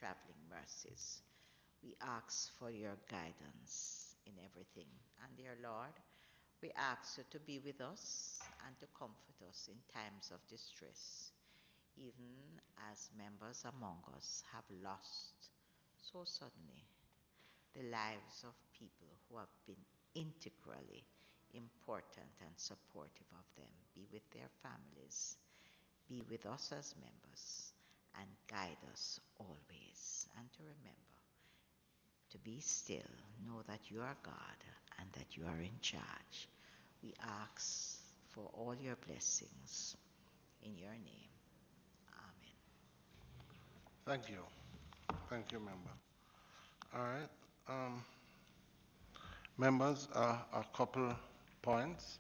traveling mercies. We ask for your guidance in everything. And dear Lord, we ask you to be with us and to comfort us in times of distress, even as members among us have lost so suddenly the lives of people who have been integrally important and supportive of them. Be with their families, be with us as members, and guide us always. And to remember, to be still, know that you are God and that you are in charge. We ask for all your blessings in your name. Amen. Thank you. Thank you, member. All right. Members, a couple points.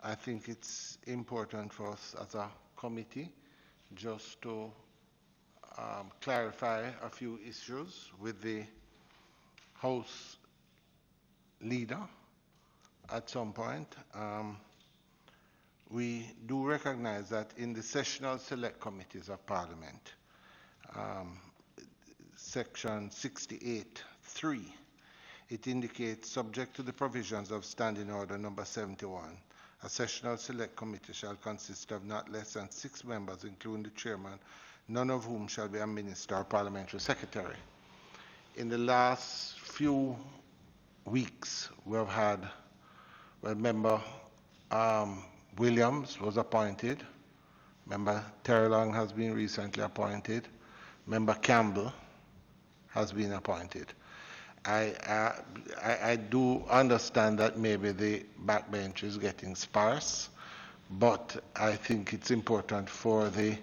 I think it's important for us as a committee just to clarify a few issues with the House leader at some point. We do recognize that in the Sessional Select Committees of Parliament, Section 68(3), it indicates, subject to the provisions of Standing Order Number 71, a Sessional Select Committee shall consist of not less than 6 members, including the chairman, none of whom shall be a minister or parliamentary secretary. In the last few weeks, we have had, well, Member Williams was appointed, Member Terrelong has been recently appointed, Member Campbell has been appointed. I do understand that maybe the backbench is getting sparse, but I think it's important for the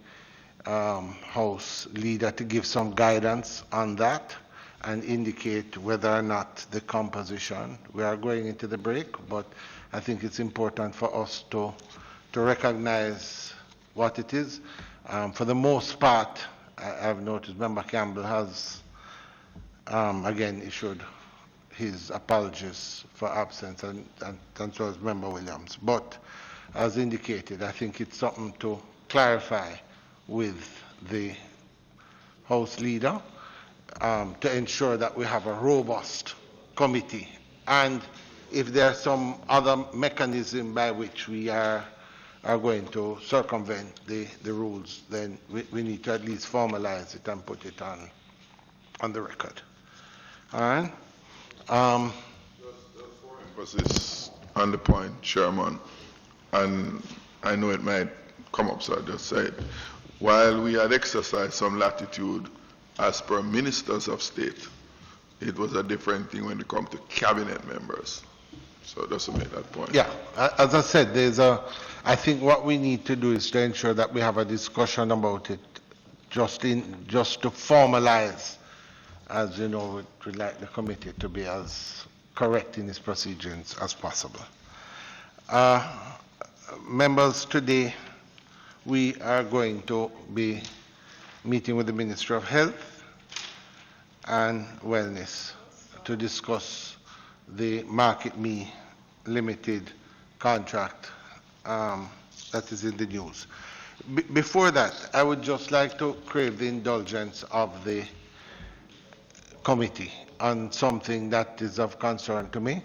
House leader to give some guidance on that and indicate whether or not the composition, we are going into the break, but I think it's important for us to recognize what it is. For the most part, I've noticed Member Campbell has again issued his apologies for absence, and so has Member Williams. But as indicated, I think it's something to clarify with the House leader to ensure that we have a robust committee. And if there are some other mechanism by which we are going to circumvent the rules, then we need to at least formalize it and put it on the record. All right. Just for emphasis on the point, Chairman, and I know it might come up, so I just say it. While we had exercised some latitude as per ministers of state, it was a different thing when it comes to cabinet members. So just to make that point. Yeah, as I said, I think what we need to do is to ensure that we have a discussion about it, just to formalize. As you know, we'd like the committee to be as correct in its procedures as possible. Members, today we are going to be meeting with the Ministry of Health and Wellness to discuss the Market Me Limited contract that is in the news. Before that, I would just like to crave the indulgence of the committee on something that is of concern to me.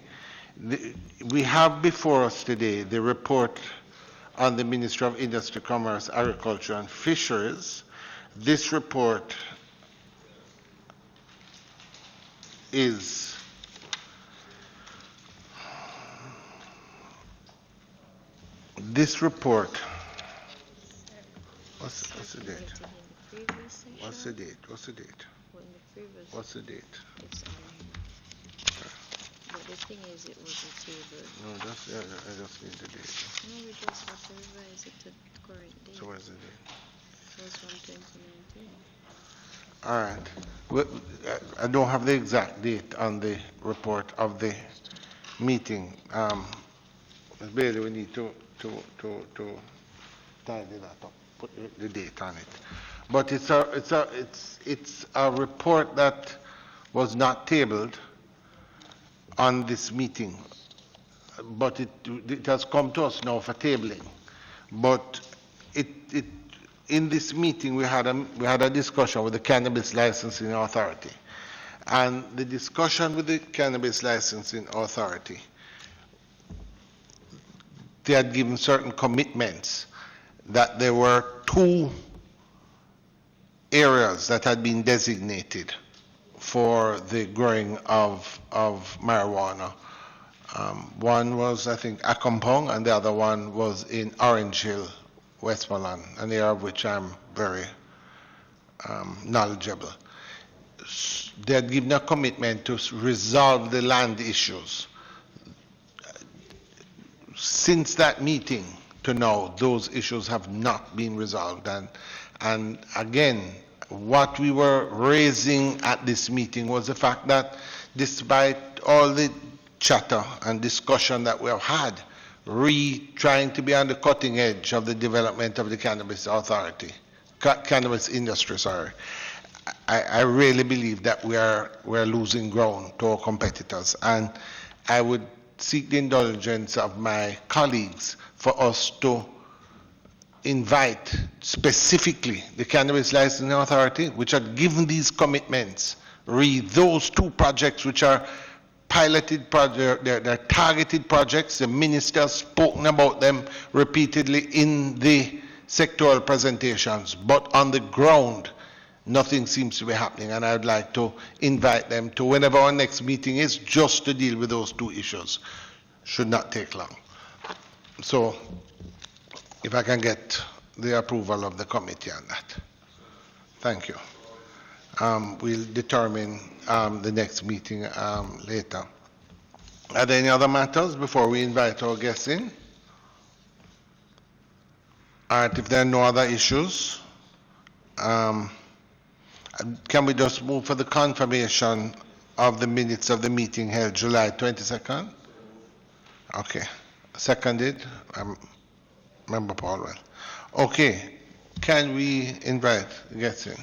We have before us today the report on the Ministry of Industry, Commerce, Agriculture and Fisheries. This report is what's the date? What's the date? What's the date? It's but the thing is, it was a table. No, I just need the date. No, we just have to revise it to the current date. So where's the date? It was from 2019. All right. I don't have the exact date on the report of the meeting. Ms. Bailey, we need to tidy that up, put the date on it. But it's a report that was not tabled on this meeting, but it has come to us now for tabling. But in this meeting, we had a discussion with the Cannabis Licensing Authority. And the discussion with the Cannabis Licensing Authority, they had given certain commitments that there were 2 areas that had been designated for the growing of marijuana. One was, I think, Accompong, and the other one was in Orange Hill, Westmoreland, an area of which I'm very knowledgeable. They had given a commitment to resolve the land issues. Since that meeting to now, those issues have not been resolved. And again, what we were raising at this meeting was the fact that despite all the chatter and discussion that we have had, trying to be on the cutting edge of the development of the cannabis authority, cannabis industry, sorry, I really believe that we're losing ground to our competitors. And I would seek the indulgence of my colleagues for us to invite specifically the Cannabis Licensing Authority, which are given these commitments, those 2 projects which are piloted projects, they're targeted projects. The minister has spoken about them repeatedly in the sectoral presentations, but on the ground, nothing seems to be happening, and I'd like to invite them to whenever our next meeting is, just to deal with those 2 issues. Should not take long. So, if I can get the approval of the committee on that. Thank you. We'll determine the next meeting later. Are there any other matters before we invite our guests in? All right, if there are no other issues, can we just move for the confirmation of the minutes of the meeting held July 22nd? Okay. Seconded. Member Paulwell. Okay. Can we invite guests in?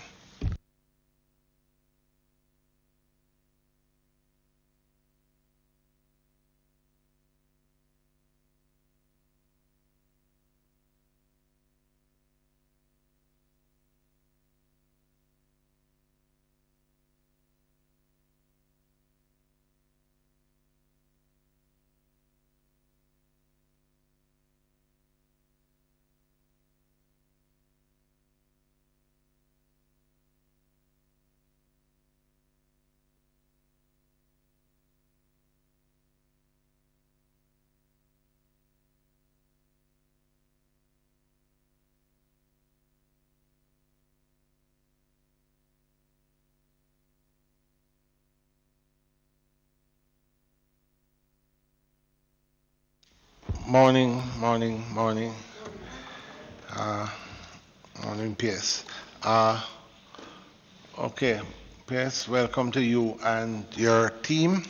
Morning. Morning, PS. Okay, PS, welcome to you and your team.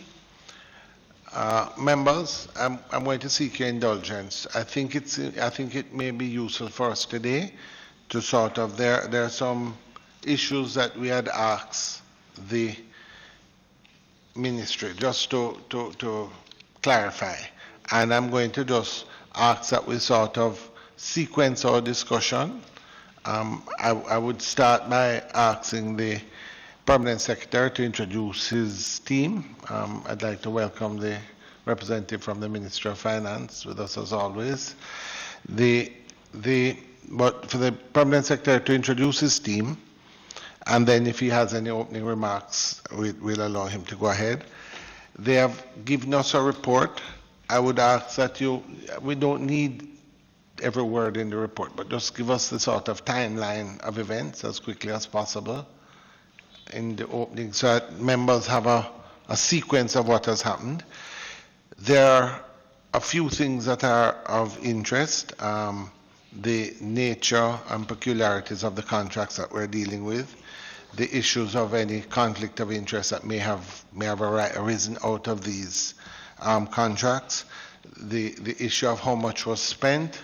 Members, I'm going to seek your indulgence. I think it may be useful for us today to sort of, there are some issues that we had asked the ministry just to clarify. And I'm going to just ask that we sort of sequence our discussion. I would start by asking the Permanent Secretary to introduce his team. I'd like to welcome the representative from the Ministry of Finance with us as always. But for the Permanent Secretary to introduce his team, and then if he has any opening remarks, we'll allow him to go ahead. They have given us a report. I would ask that we don't need every word in the report, but just give us the sort of timeline of events as quickly as possible in the opening so that members have a sequence of what has happened. There are a few things that are of interest, the nature and peculiarities of the contracts that we're dealing with, the issues of any conflict of interest that may have arisen out of these contracts, the issue of how much was spent,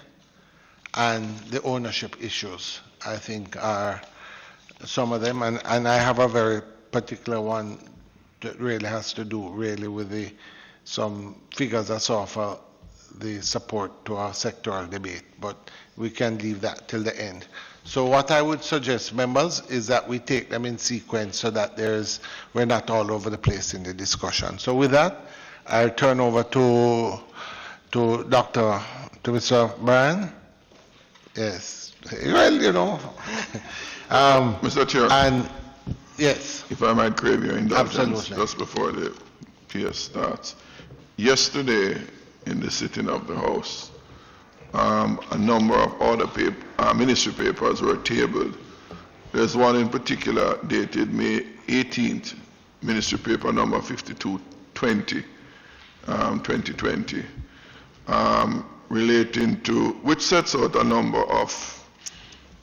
and the ownership issues, I think, are some of them. And I have a very particular one that really has to do with some figures that saw for the support to our sectoral debate, but we can leave that till the end. So what I would suggest, members, is that we take them in sequence so that we're not all over the place in the discussion. So with that, I'll turn over to Mr. Bryan. Yes. Well, Mr. Chair. And yes. If I might crave your indulgence Absolutely. just before the PS starts. Yesterday, in the sitting of the House, a number of other ministry papers were tabled. There's one in particular dated May 18th, ministry paper number 5220, 2020, relating to, which sets out a number of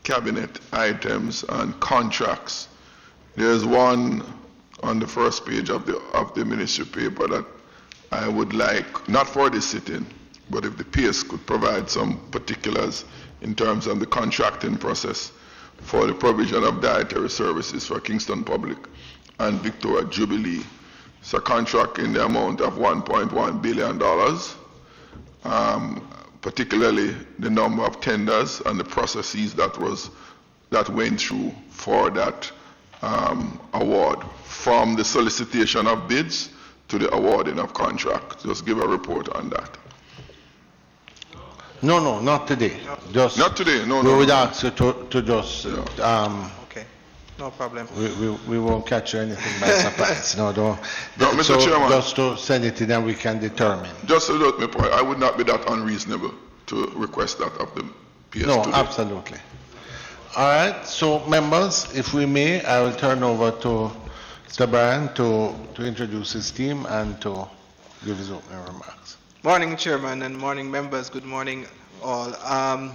cabinet items and contracts. There's one on the first page of the ministry paper that I would like, not for this sitting, but if the PS could provide some particulars in terms of the contracting process for the provision of dietary services for Kingston Public and Victoria Jubilee. It's a contract in the amount of $1.1 billion, particularly the number of tenders and the processes that went through for that award, from the solicitation of bids to the awarding of contract. Just give a report on that. No, not today. Just not today. No. We would ask you to just. Okay, no problem. We won't catch you anything by surprise. No, don't. No, Mr. So Chairman. just to send it in, and we can determine. Just to note my point, I would not be that unreasonable to request that of the PS. No, today. absolutely. All right. So, members, if we may, I will turn over to Mr. Bryan to introduce his team and to give his opening remarks. Morning, Chairman, and morning, members. Good morning, all.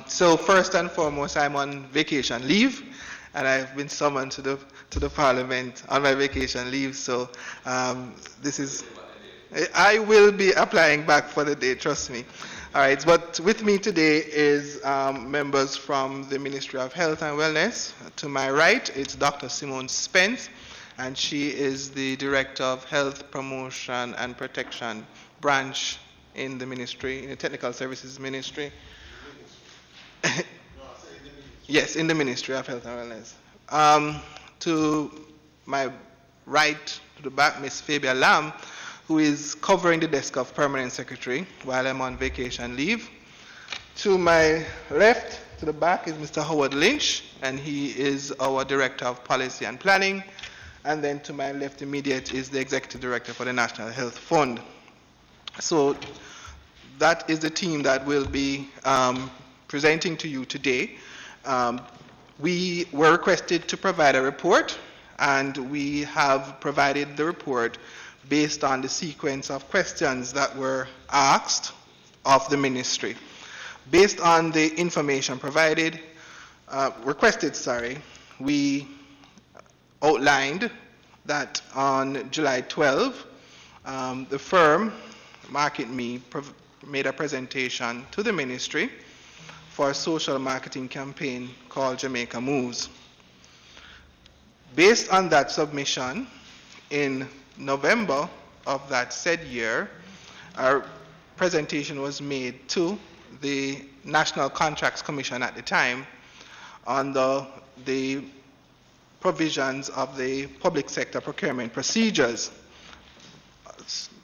So first and foremost, I'm on vacation leave, and I've been summoned to the Parliament on my vacation leave. So I will be applying back for the day. Trust me. All right. But with me today is members from the Ministry of Health and Wellness. To my right, it's Dr. Simone Spence, and she is the Director of Health Promotion and Protection Branch in the ministry, in the Technical Services Ministry. Yes, in the Ministry of Health and Wellness. To my right, to the back, Ms. Fabia Lam, who is covering the desk of Permanent Secretary while I'm on vacation leave. To my left, to the back, is Mr. Howard Lynch, and he is our Director of Policy and Planning. And then to my left immediate is the Executive Director for the National Health Fund. So that is the team that will be presenting to you today. We were requested to provide a report, and we have provided the report based on the sequence of questions that were asked of the ministry. Based on the information requested, we outlined that on July 12, the firm Market Me made a presentation to the ministry for a social marketing campaign called Jamaica Moves. Based on that submission, in November of that said year, our presentation was made to the National Contracts Commission at the time under the provisions of the Public Sector Procurement Procedures,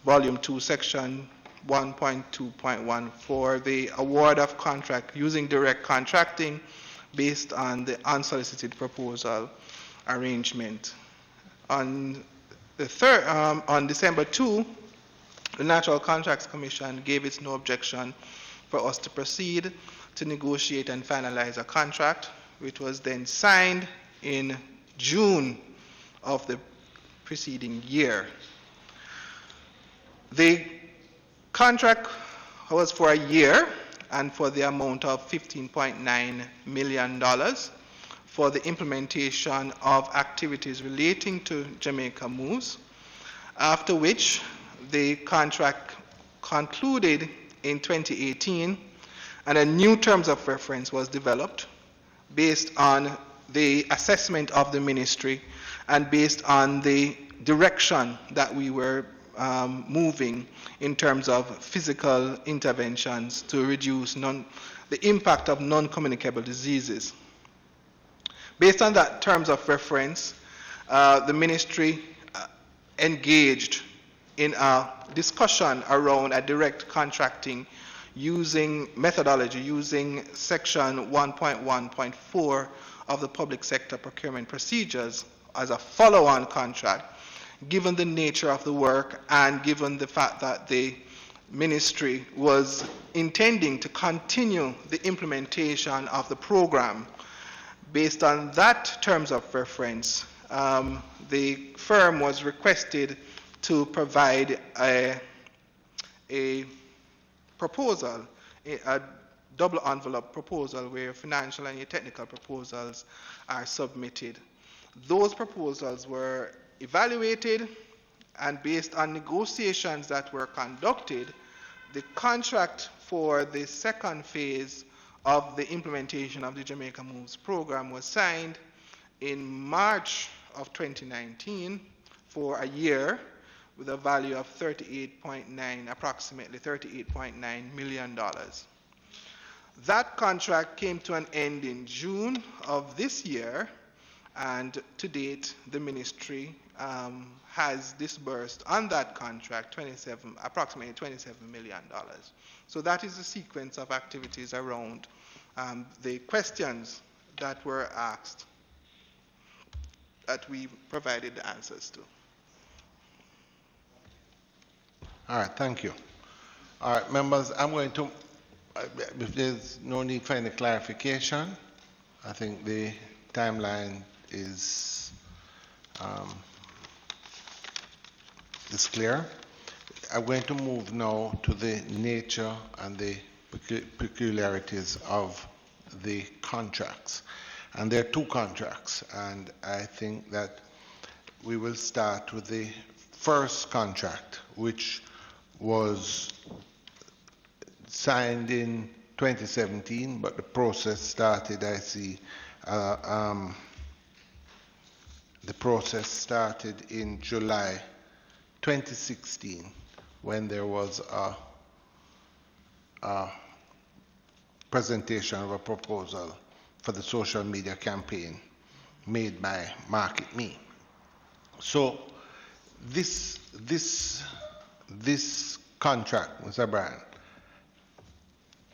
Volume 2, Section 1.2.1, for the award of contract using direct contracting based on the Unsolicited Proposal arrangement. On December 2, the National Contracts Commission gave its no objection for us to proceed to negotiate and finalize a contract, which was then signed in June of the preceding year. The contract was for a year and for the amount of $15.9 million for the implementation of activities relating to Jamaica Moves, after which the contract concluded in 2018 and a new terms of reference was developed based on the assessment of the ministry and based on the direction that we were moving in terms of physical interventions to reduce the impact of non-communicable diseases. Based on that terms of reference, the ministry engaged in a discussion around a direct contracting using methodology, using section 1.1.4 of the public sector procurement procedures as a follow-on contract, given the nature of the work and given the fact that the ministry was intending to continue the implementation of the program. Based on that terms of reference, the firm was requested to provide a proposal, a double envelope proposal where financial and technical proposals are submitted. Those proposals were evaluated, and based on negotiations that were conducted, the contract for the second phase of the implementation of the Jamaica Moves program was signed in March of 2019 for a year with a value of approximately $38.9 million. That contract came to an end in June of this year, and to date, the ministry has disbursed on that contract approximately $27 million. So that is the sequence of activities around the questions that were asked that we provided the answers to. All right, thank you. All right, members, I'm going to, if there's no need for any clarification, I think the timeline is clear. I'm going to move now to the nature and the peculiarities of the contracts. And there are two contracts, and I think that we will start with the first contract, which was signed in 2017, but the process started, I see, the process started in July 2016 when there was a presentation of a proposal for the social media campaign made by Market Me. So this contract, Mr. Bryan,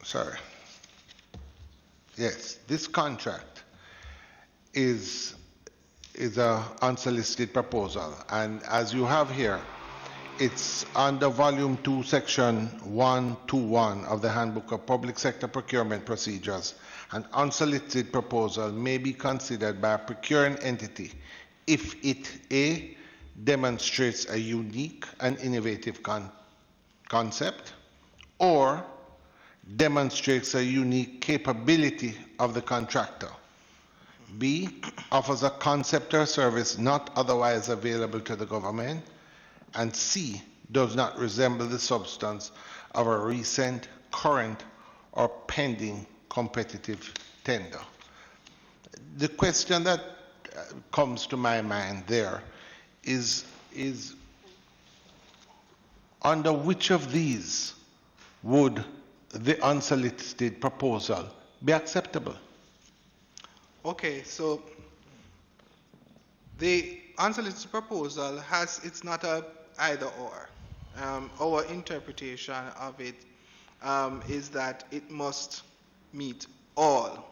sorry. Yes, this contract is an unsolicited proposal, and as you have here, it's under Volume 2, Section 121 of the Handbook of Public Sector Procurement Procedures. An unsolicited proposal may be considered by a procuring entity if it A, demonstrates a unique and innovative concept, or demonstrates a unique capability of the contractor, B, offers a concept or service not otherwise available to the government, and C, does not resemble the substance of a recent, current, or pending competitive tender. The question that comes to my mind there is under which of these would the unsolicited proposal be acceptable? Okay, so the unsolicited proposal it's not a either or. Our interpretation of it is that it must meet all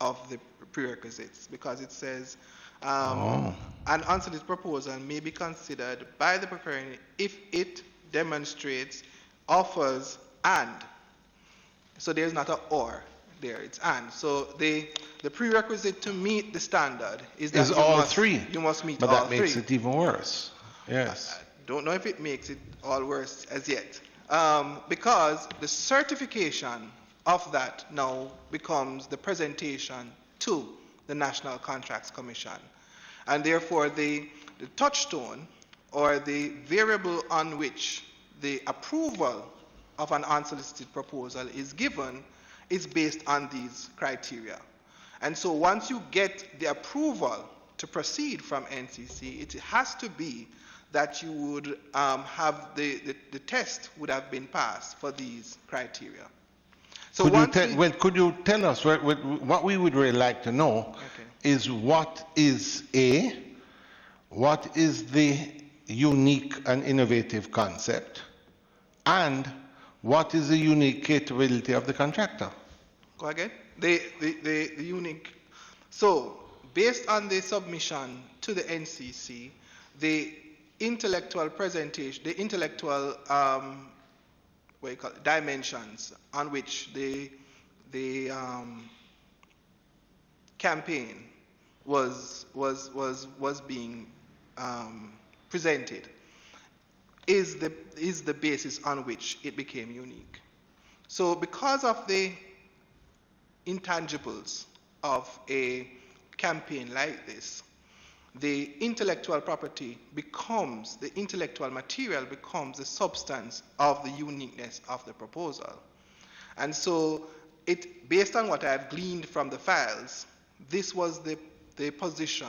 of the prerequisites, because it says an unsolicited proposal may be considered by the procuring if it demonstrates, offers, and. So there's not a or there, it's and. So the prerequisite to meet the standard is that you must meet but all that three. makes it even worse. Yes. I don't know if it makes it all worse as yet, because the certification of that now becomes the presentation to the National Contracts Commission, and therefore the touchstone or the variable on which the approval of an unsolicited proposal is given is based on these criteria. And so once you get the approval to proceed from NCC, it has to be that you would have the test would have been passed for these criteria. So could you tell us what we would really like to know is what is the unique and innovative concept, and what is the unique capability of the contractor? Go again. The unique. So, based on the submission to the NCC, the intellectual presentation, the intellectual what you call it, dimensions on which the campaign was being presented is the basis on which it became unique. So because of the intangibles of a campaign like this, the intellectual property becomes, the intellectual material becomes the substance of the uniqueness of the proposal. And so based on what I've gleaned from the files, this was the position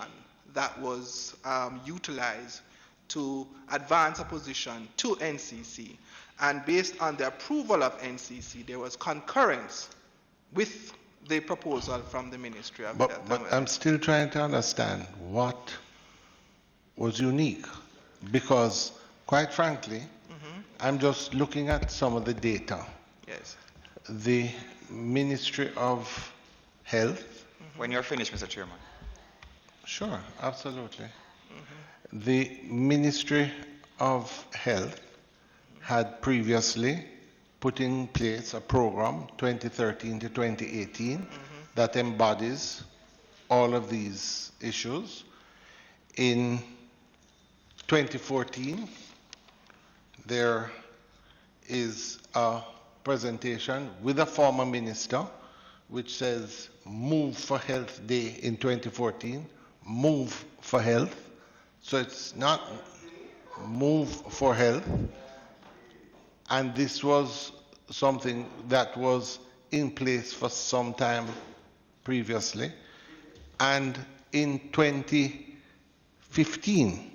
that was utilized to advance a position to NCC. And based on the approval of NCC, there was concurrence with the proposal from the Ministry of Health. But I'm still trying to understand what was unique, because quite frankly, I'm just looking at some of the data. Yes. The Ministry of Health. When you're finished, Mr. Chairman. Sure, absolutely. The Ministry of Health had previously put in place a program 2013 to 2018 that embodies all of these issues. In 2014, there is a presentation with a former minister which says Move for Health Day in 2014, Move for Health. So it's not Move for Health. And this was something that was in place for some time previously. And in 2015,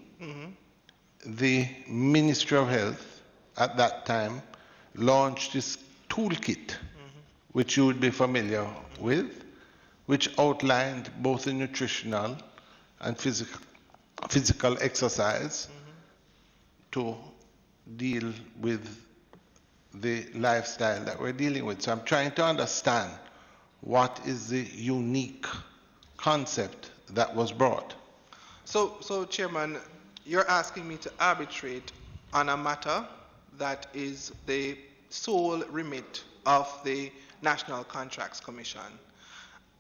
the Ministry of Health at that time launched this toolkit, which you would be familiar with, which outlined both the nutritional and physical exercise to deal with the lifestyle that we're dealing with. So I'm trying to understand what is the unique concept that was brought. So Chairman, you're asking me to arbitrate on a matter that is the sole remit of the National Contracts Commission.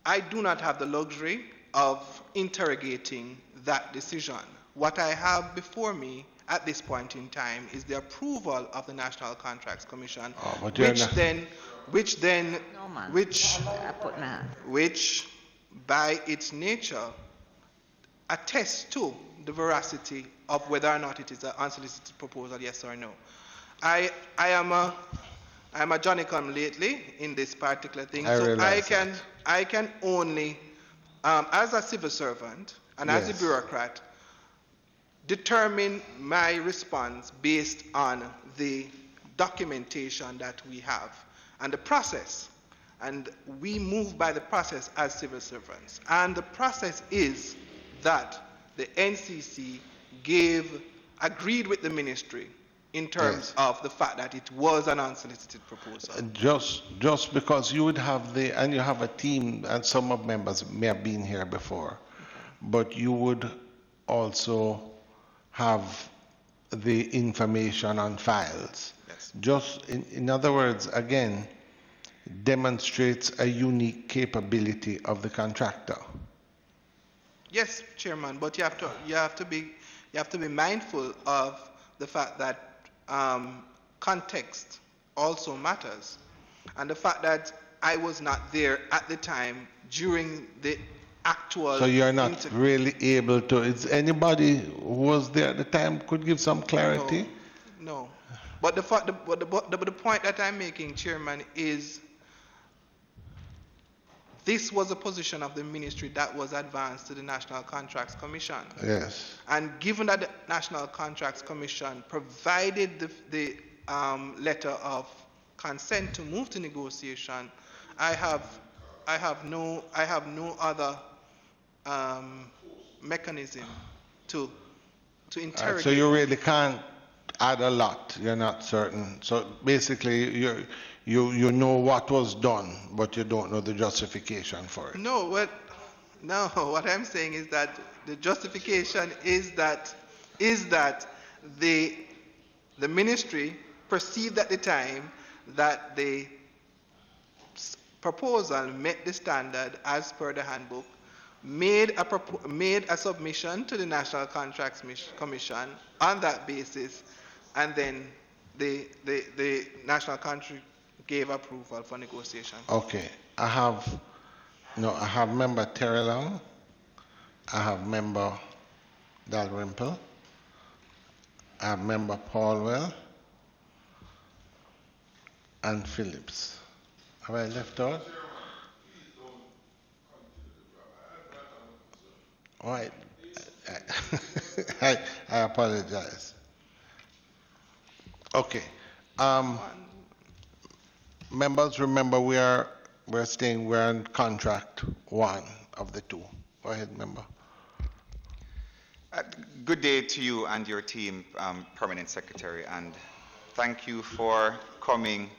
I do not have the luxury of interrogating that decision. What I have before me at this point in time is the approval of the National Contracts Commission, which by its nature attests to the veracity of whether or not it is an unsolicited proposal, yes or no. I am a Johnny come lately in this particular thing, I can only, as a civil servant and as a bureaucrat, determine my response based on the documentation that we have and the process. And we move by the process as civil servants. And the process is that the NCC agreed with the ministry in terms of the fact that it was an unsolicited proposal. Just because you would have and you have a team, and some of members may have been here before, but you would also have the information on files. Yes. Just in other words, again, demonstrates a unique capability of the contractor. Yes, Chairman, but you have to be mindful of the fact that context also matters, and the fact that I was not there at the time during the actual. So you're not really able to. Is anybody who was there at the time could give some clarity? No. But the point that I'm making, Chairman, is this was a position of the ministry that was advanced to the National Contracts Commission. Yes. And given that the National Contracts Commission provided the letter of consent to move to negotiation, I have no other mechanism to So interrogate. you really can't add a lot. You're not certain. So basically, you know what was done, but you don't know the justification for it. No, what I'm saying is that the justification is that the ministry perceived at the time that the proposal met the standard as per the handbook, made a submission to the National Contracts Commission on that basis, and then the National Contract gave approval for negotiation. Okay, I have member Terry Long, I have member Dalrymple, I have member Paulwell, and Phillips. Have I left out? All right. I apologize. Okay. Members, remember we're on contract one of the two. Go ahead, member. Good day to you and your team, Permanent Secretary, and thank you for coming.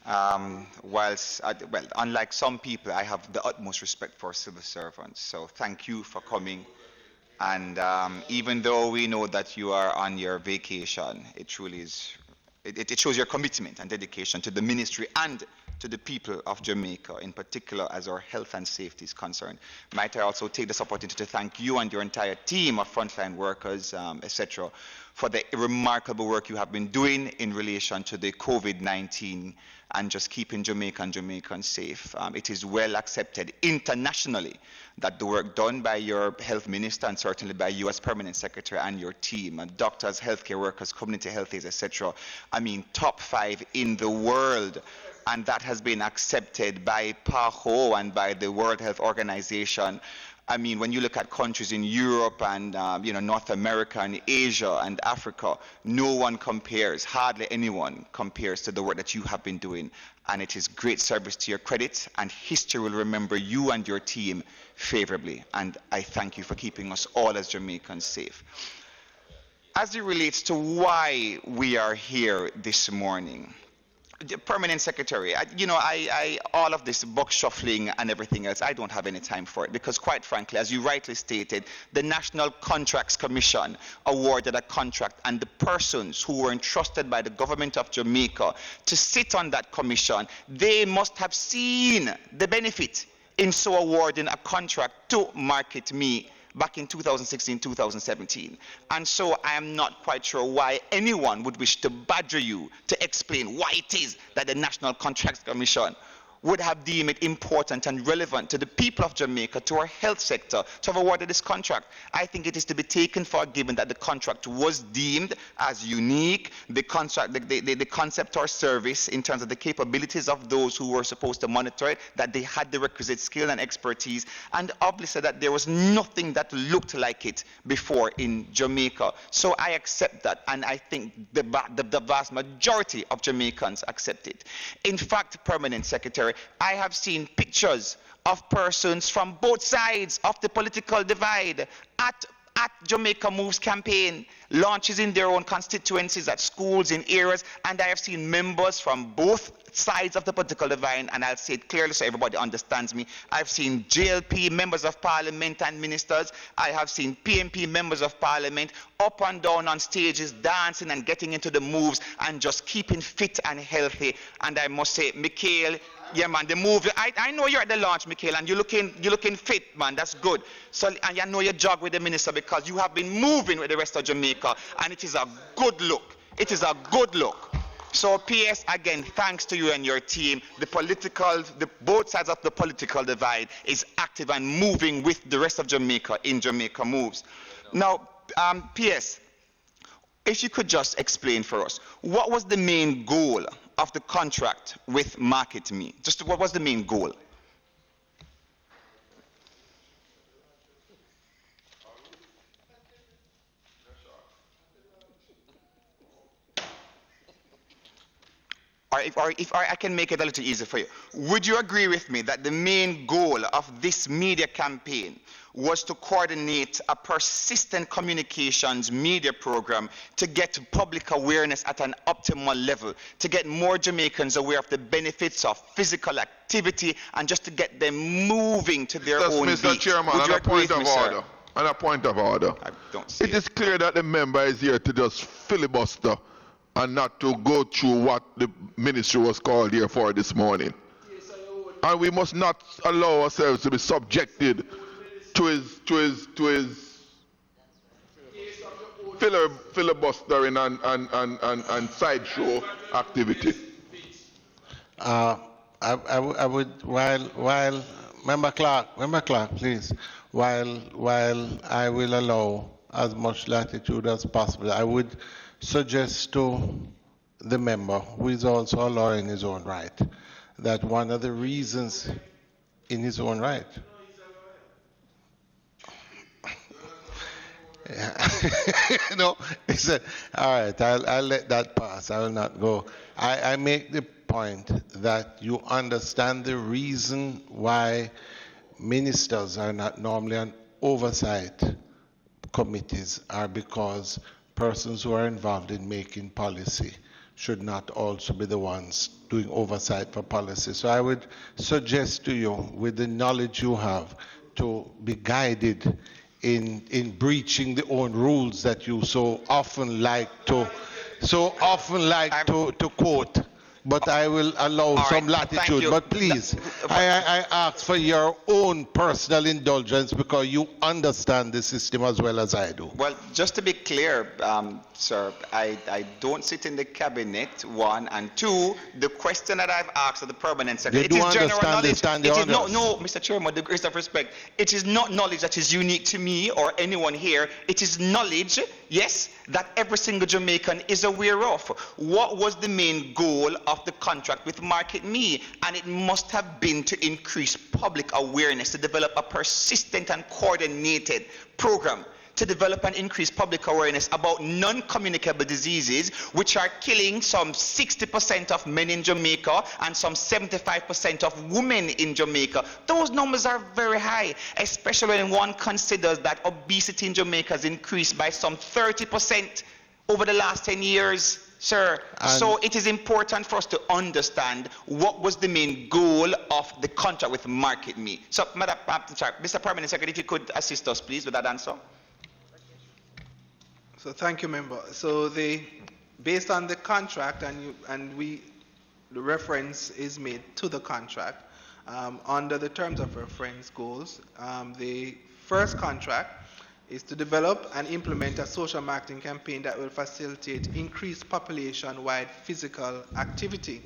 Unlike some people, I have the utmost respect for civil servants, so thank you for coming. And even though we know that you are on your vacation, it truly is, it shows your commitment and dedication to the ministry and to the people of Jamaica, in particular as our health and safety is concerned. Might I also take this opportunity to thank you and your entire team of frontline workers, etc., for the remarkable work you have been doing in relation to the COVID-19 and just keeping Jamaica and Jamaicans safe. It is well accepted internationally that the work done by your health minister and certainly by you as permanent secretary and your team, and doctors, healthcare workers, community health aides, etc., I mean, top 5 in the world. And that has been accepted by PAHO and by the World Health Organization. I mean, when you look at countries in Europe and North America and Asia and Africa, no one compares, hardly anyone compares to the work that you have been doing. And it is great service to your credit, and history will remember you and your team favorably. And I thank you for keeping us all as Jamaicans safe. As it relates to why we are here this morning, the Permanent Secretary, all of this book shuffling and everything else, I don't have any time for it, because quite frankly, as you rightly stated, the National Contracts Commission awarded a contract, and the persons who were entrusted by the government of Jamaica to sit on that commission, they must have seen the benefit in so awarding a contract to Market Me back in 2016-2017. And so I am not quite sure why anyone would wish to badger you to explain why it is that the National Contracts Commission would have deemed it important and relevant to the people of Jamaica, to our health sector, to have awarded this contract. I think it is to be taken for given that the contract was deemed as unique, the concept or service in terms of the capabilities of those who were supposed to monitor it, that they had the requisite skill and expertise, and obviously that there was nothing that looked like it before in Jamaica. So I accept that, and I think the vast majority of Jamaicans accept it. In fact, Permanent Secretary, I have seen pictures of persons from both sides of the political divide at Jamaica Moves campaign, launches in their own constituencies, at schools, in areas, and I have seen members from both sides of the political divide, and I'll say it clearly so everybody understands me. I've seen JLP members of parliament and ministers. I have seen PMP members of parliament up and down on stages, dancing and getting into the moves and just keeping fit and healthy. And I must say, Mikhail, yeah, man, the move. I know you're at the launch, Mikhail, and you're looking fit, man. That's good. So, and I know you jog with the minister because you have been moving with the rest of Jamaica, and it is a good look. It is a good look. So, PS, again, thanks to you and your team. Both sides of the political divide is active and moving with the rest of Jamaica in Jamaica Moves. Now, PS, if you could just explain for us, what was the main goal of the contract with Market Me? Just what was the main goal? if I can make it a little easier for you, would you agree with me that the main goal of this media campaign was to coordinate a persistent communications media program to get public awareness at an optimal level, to get more Jamaicans aware of the benefits of physical activity, and just to get them moving to their own Mr. beat? Chairman, Would on you a agree point with of me, sir? order. On a point of order. I don't see It is clear that the member is here to just filibuster and not to go through what the ministry was called here for this morning. And we must not allow ourselves to be subjected to his filibustering and sideshow activity. I would, while Member Clark, please, while I will allow as much latitude as possible, I would suggest to the member, who is also a lawyer in his own right, that one of the reasons in his own right. Yeah. No, it's all right, I'll let that pass. I will not go. I make the point that you understand the reason why ministers are not normally on oversight committees are because persons who are involved in making policy should not also be the ones doing oversight for policy. So I would suggest to you, with the knowledge you have, to be guided in breaching the own rules that you so often like to quote. But I will allow some latitude. But please, I ask for your own personal indulgence because you understand the system as well as I do. Well, just to be clear, sir, I don't sit in the cabinet, one, and two, the question that I've asked of the permanent secretary, They do it is general understand knowledge. they stand the It is orders. no, Mr. Chairman, with the greatest of respect, it is not knowledge that is unique to me or anyone here. It is knowledge, yes, that every single Jamaican is aware of. What was the main goal of the contract with Market Me? And it must have been to increase public awareness, to develop a persistent and coordinated program to develop and increase public awareness about non-communicable diseases, which are killing some 60% of men in Jamaica and some 75% of women in Jamaica. Those numbers are very high, especially when one considers that obesity in Jamaica has increased by some 30% over the last 10 years. Sir, so it is important for us to understand what was the main goal of the contract with Market Me. So, Mr. Permanent Secretary, if you could assist us, please, with that answer. So thank you, member. So based on the contract, the reference is made to the contract under the terms of reference goals. The first contract is to develop and implement a social marketing campaign that will facilitate increased population-wide physical activity.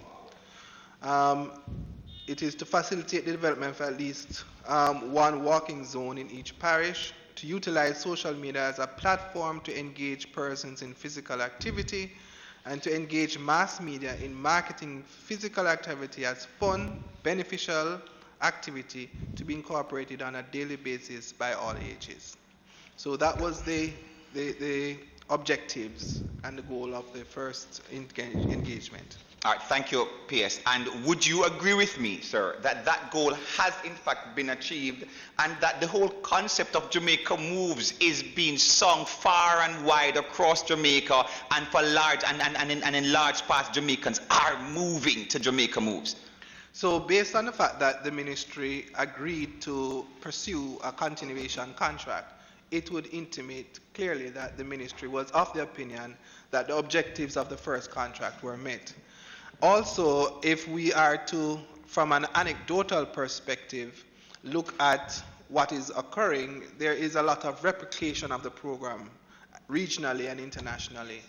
It is to facilitate the development of at least one walking zone in each parish, to utilize social media as a platform to engage persons in physical activity, and to engage mass media in marketing physical activity as fun, beneficial activity to be incorporated on a daily basis by all ages. So that was the objectives and the goal of the first engagement. All right, thank you, PS. And would you agree with me, sir, that that goal has in fact been achieved and that the whole concept of Jamaica Moves is being sung far and wide across Jamaica, and for large and in large parts Jamaicans are moving to Jamaica Moves? So based on the fact that the ministry agreed to pursue a continuation contract, it would intimate clearly that the ministry was of the opinion that the objectives of the first contract were met. Also, if we are to, from an anecdotal perspective, look at what is occurring, there is a lot of replication of the program regionally and internationally.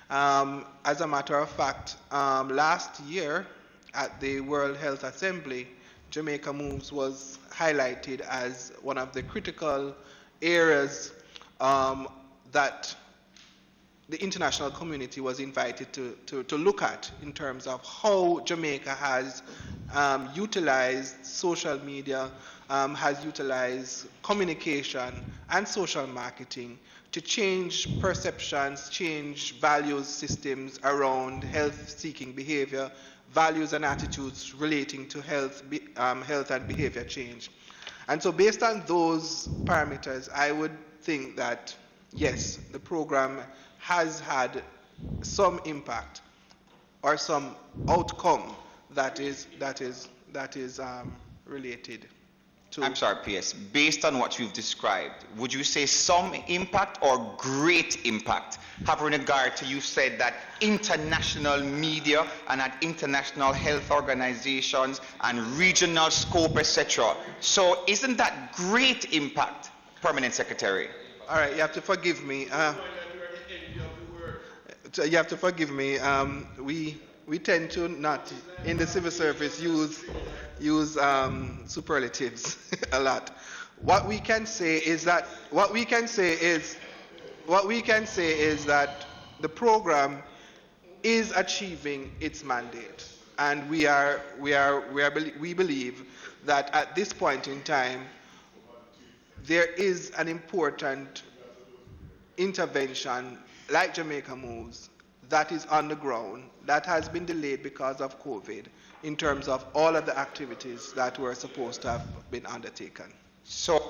As a matter of fact, last year at the World Health Assembly, Jamaica Moves was highlighted as one of the critical areas that the international community was invited to look at in terms of how Jamaica has utilized social media, has utilized communication and social marketing to change perceptions, change values systems around health-seeking behavior, values and attitudes relating to health and behavior change. And so based on those parameters, I would think that, yes, the program has had some impact or some outcome that is related to. I'm sorry, PS. Based on what you've described, would you say some impact or great impact? Having regard to, you said that international media and at international health organizations and regional scope, etc. So isn't that great impact, Permanent Secretary? All right, you have to forgive me. You have to forgive me. We tend to not in the civil service use superlatives a lot. What we can say is that the program is achieving its mandate, and we believe that at this point in time there is an important intervention like Jamaica Moves that is on the ground, that has been delayed because of COVID in terms of all of the activities that were supposed to have been undertaken. So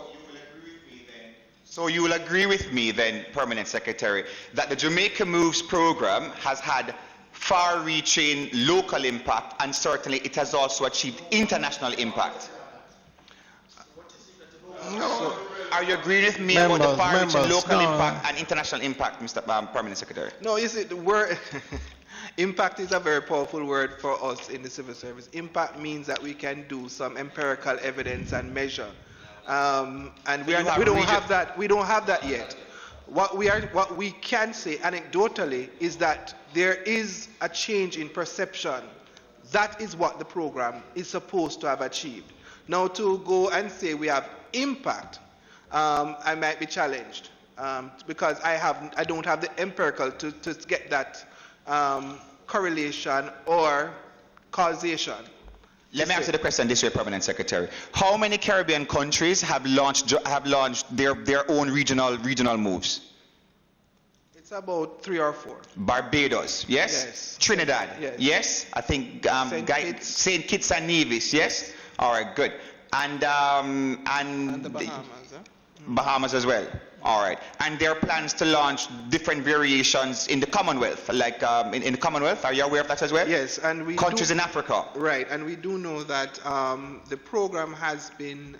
you will agree with me then, Permanent Secretary, that the Jamaica Moves program has had far-reaching local impact, and certainly it has also achieved international impact. No. Are you agreeing with me about the far-reaching local impact and international impact, Mr. Permanent Secretary? No, you see, the word impact is a very powerful word for us in the civil service. Impact means that we can do some empirical evidence and measure, and we don't have that. We don't have that yet. What we can say anecdotally is that there is a change in perception. That is what the program is supposed to have achieved. Now, to go and say we have impact, I might be challenged because I don't have the empirical to get that correlation or causation. Let me answer the question this way, Permanent Secretary. How many Caribbean countries have launched their own regional moves? It's about 3 or 4. Barbados, yes? Yes. Trinidad, yes? Yes? I think St. Kitts and Nevis, yes? All right, good. And the Bahamas, Bahamas as well. All right. And there are plans to launch different variations in the Commonwealth, like in the Commonwealth. Are you aware of that as well? Yes, and we countries in Africa. Right, and we do know that the program has been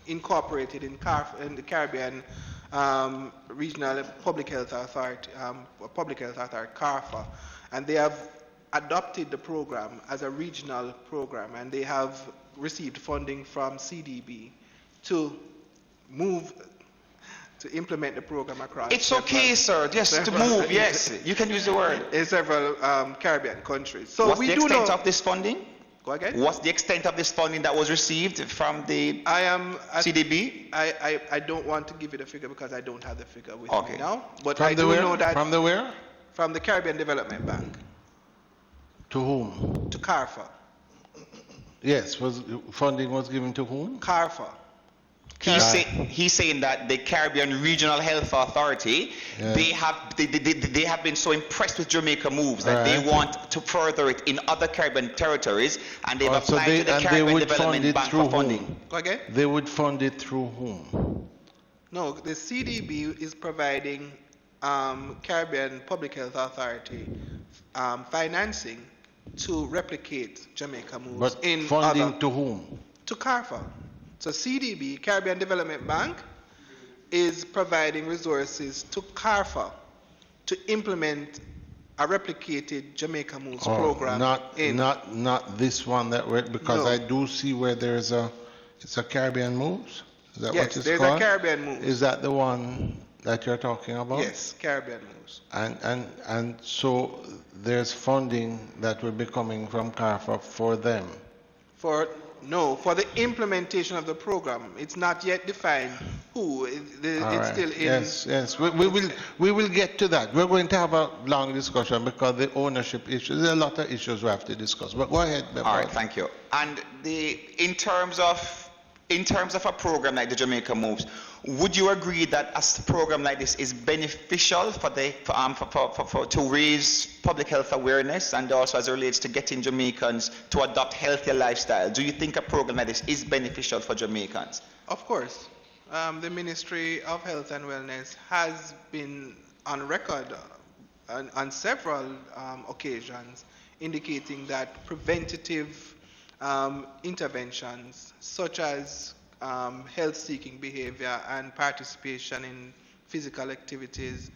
incorporated in the Caribbean Regional Public Health Authority, CARFA, and they have adopted the program as a regional program, and they have received funding from CDB to implement the program across. It's okay, sir. Just to move. Yes, you can use the word. In several Caribbean countries. So what's the extent of this funding? Go again. What's the extent of this funding that was received from the CDB? I don't want to give you the figure because I don't have the figure with me now. But from I do know that from the where? From the Caribbean Development Bank. To whom? To CARFA. Yes, funding was given to whom? CARFA. He's saying that the Caribbean Regional Health Authority, they have been so impressed with Jamaica Moves that they want to further it in other Caribbean territories, and they've applied to the Caribbean Development Bank for funding. Go again? They would fund it through whom? No, the CDB is providing Caribbean Public Health Authority financing to replicate Jamaica Moves. But funding to whom? To CARFA. So CDB, Caribbean Development Bank, is providing resources to CARFA to implement a replicated Jamaica Moves program. Not this one that we're, because No. I do see where it's a Caribbean Moves. Is that Yes, what it's there's called? a Caribbean Moves. Is that the one that you're talking about? Yes, Caribbean Moves. And so there's funding that will be coming from CARFA for them. No, for the implementation of the program, it's not yet defined who. All It's right. still in. Yes. We will get to that. We're going to have a long discussion because the ownership issues. There are a lot of issues we have to discuss. But go ahead. All right, thank you. And in terms of a program like the Jamaica Moves, would you agree that a program like this is beneficial to raise public health awareness and also as it relates to getting Jamaicans to adopt healthier lifestyle? Do you think a program like this is beneficial for Jamaicans? Of course. The Ministry of Health and Wellness has been on record on several occasions indicating that preventative interventions such as health-seeking behavior and participation in physical activities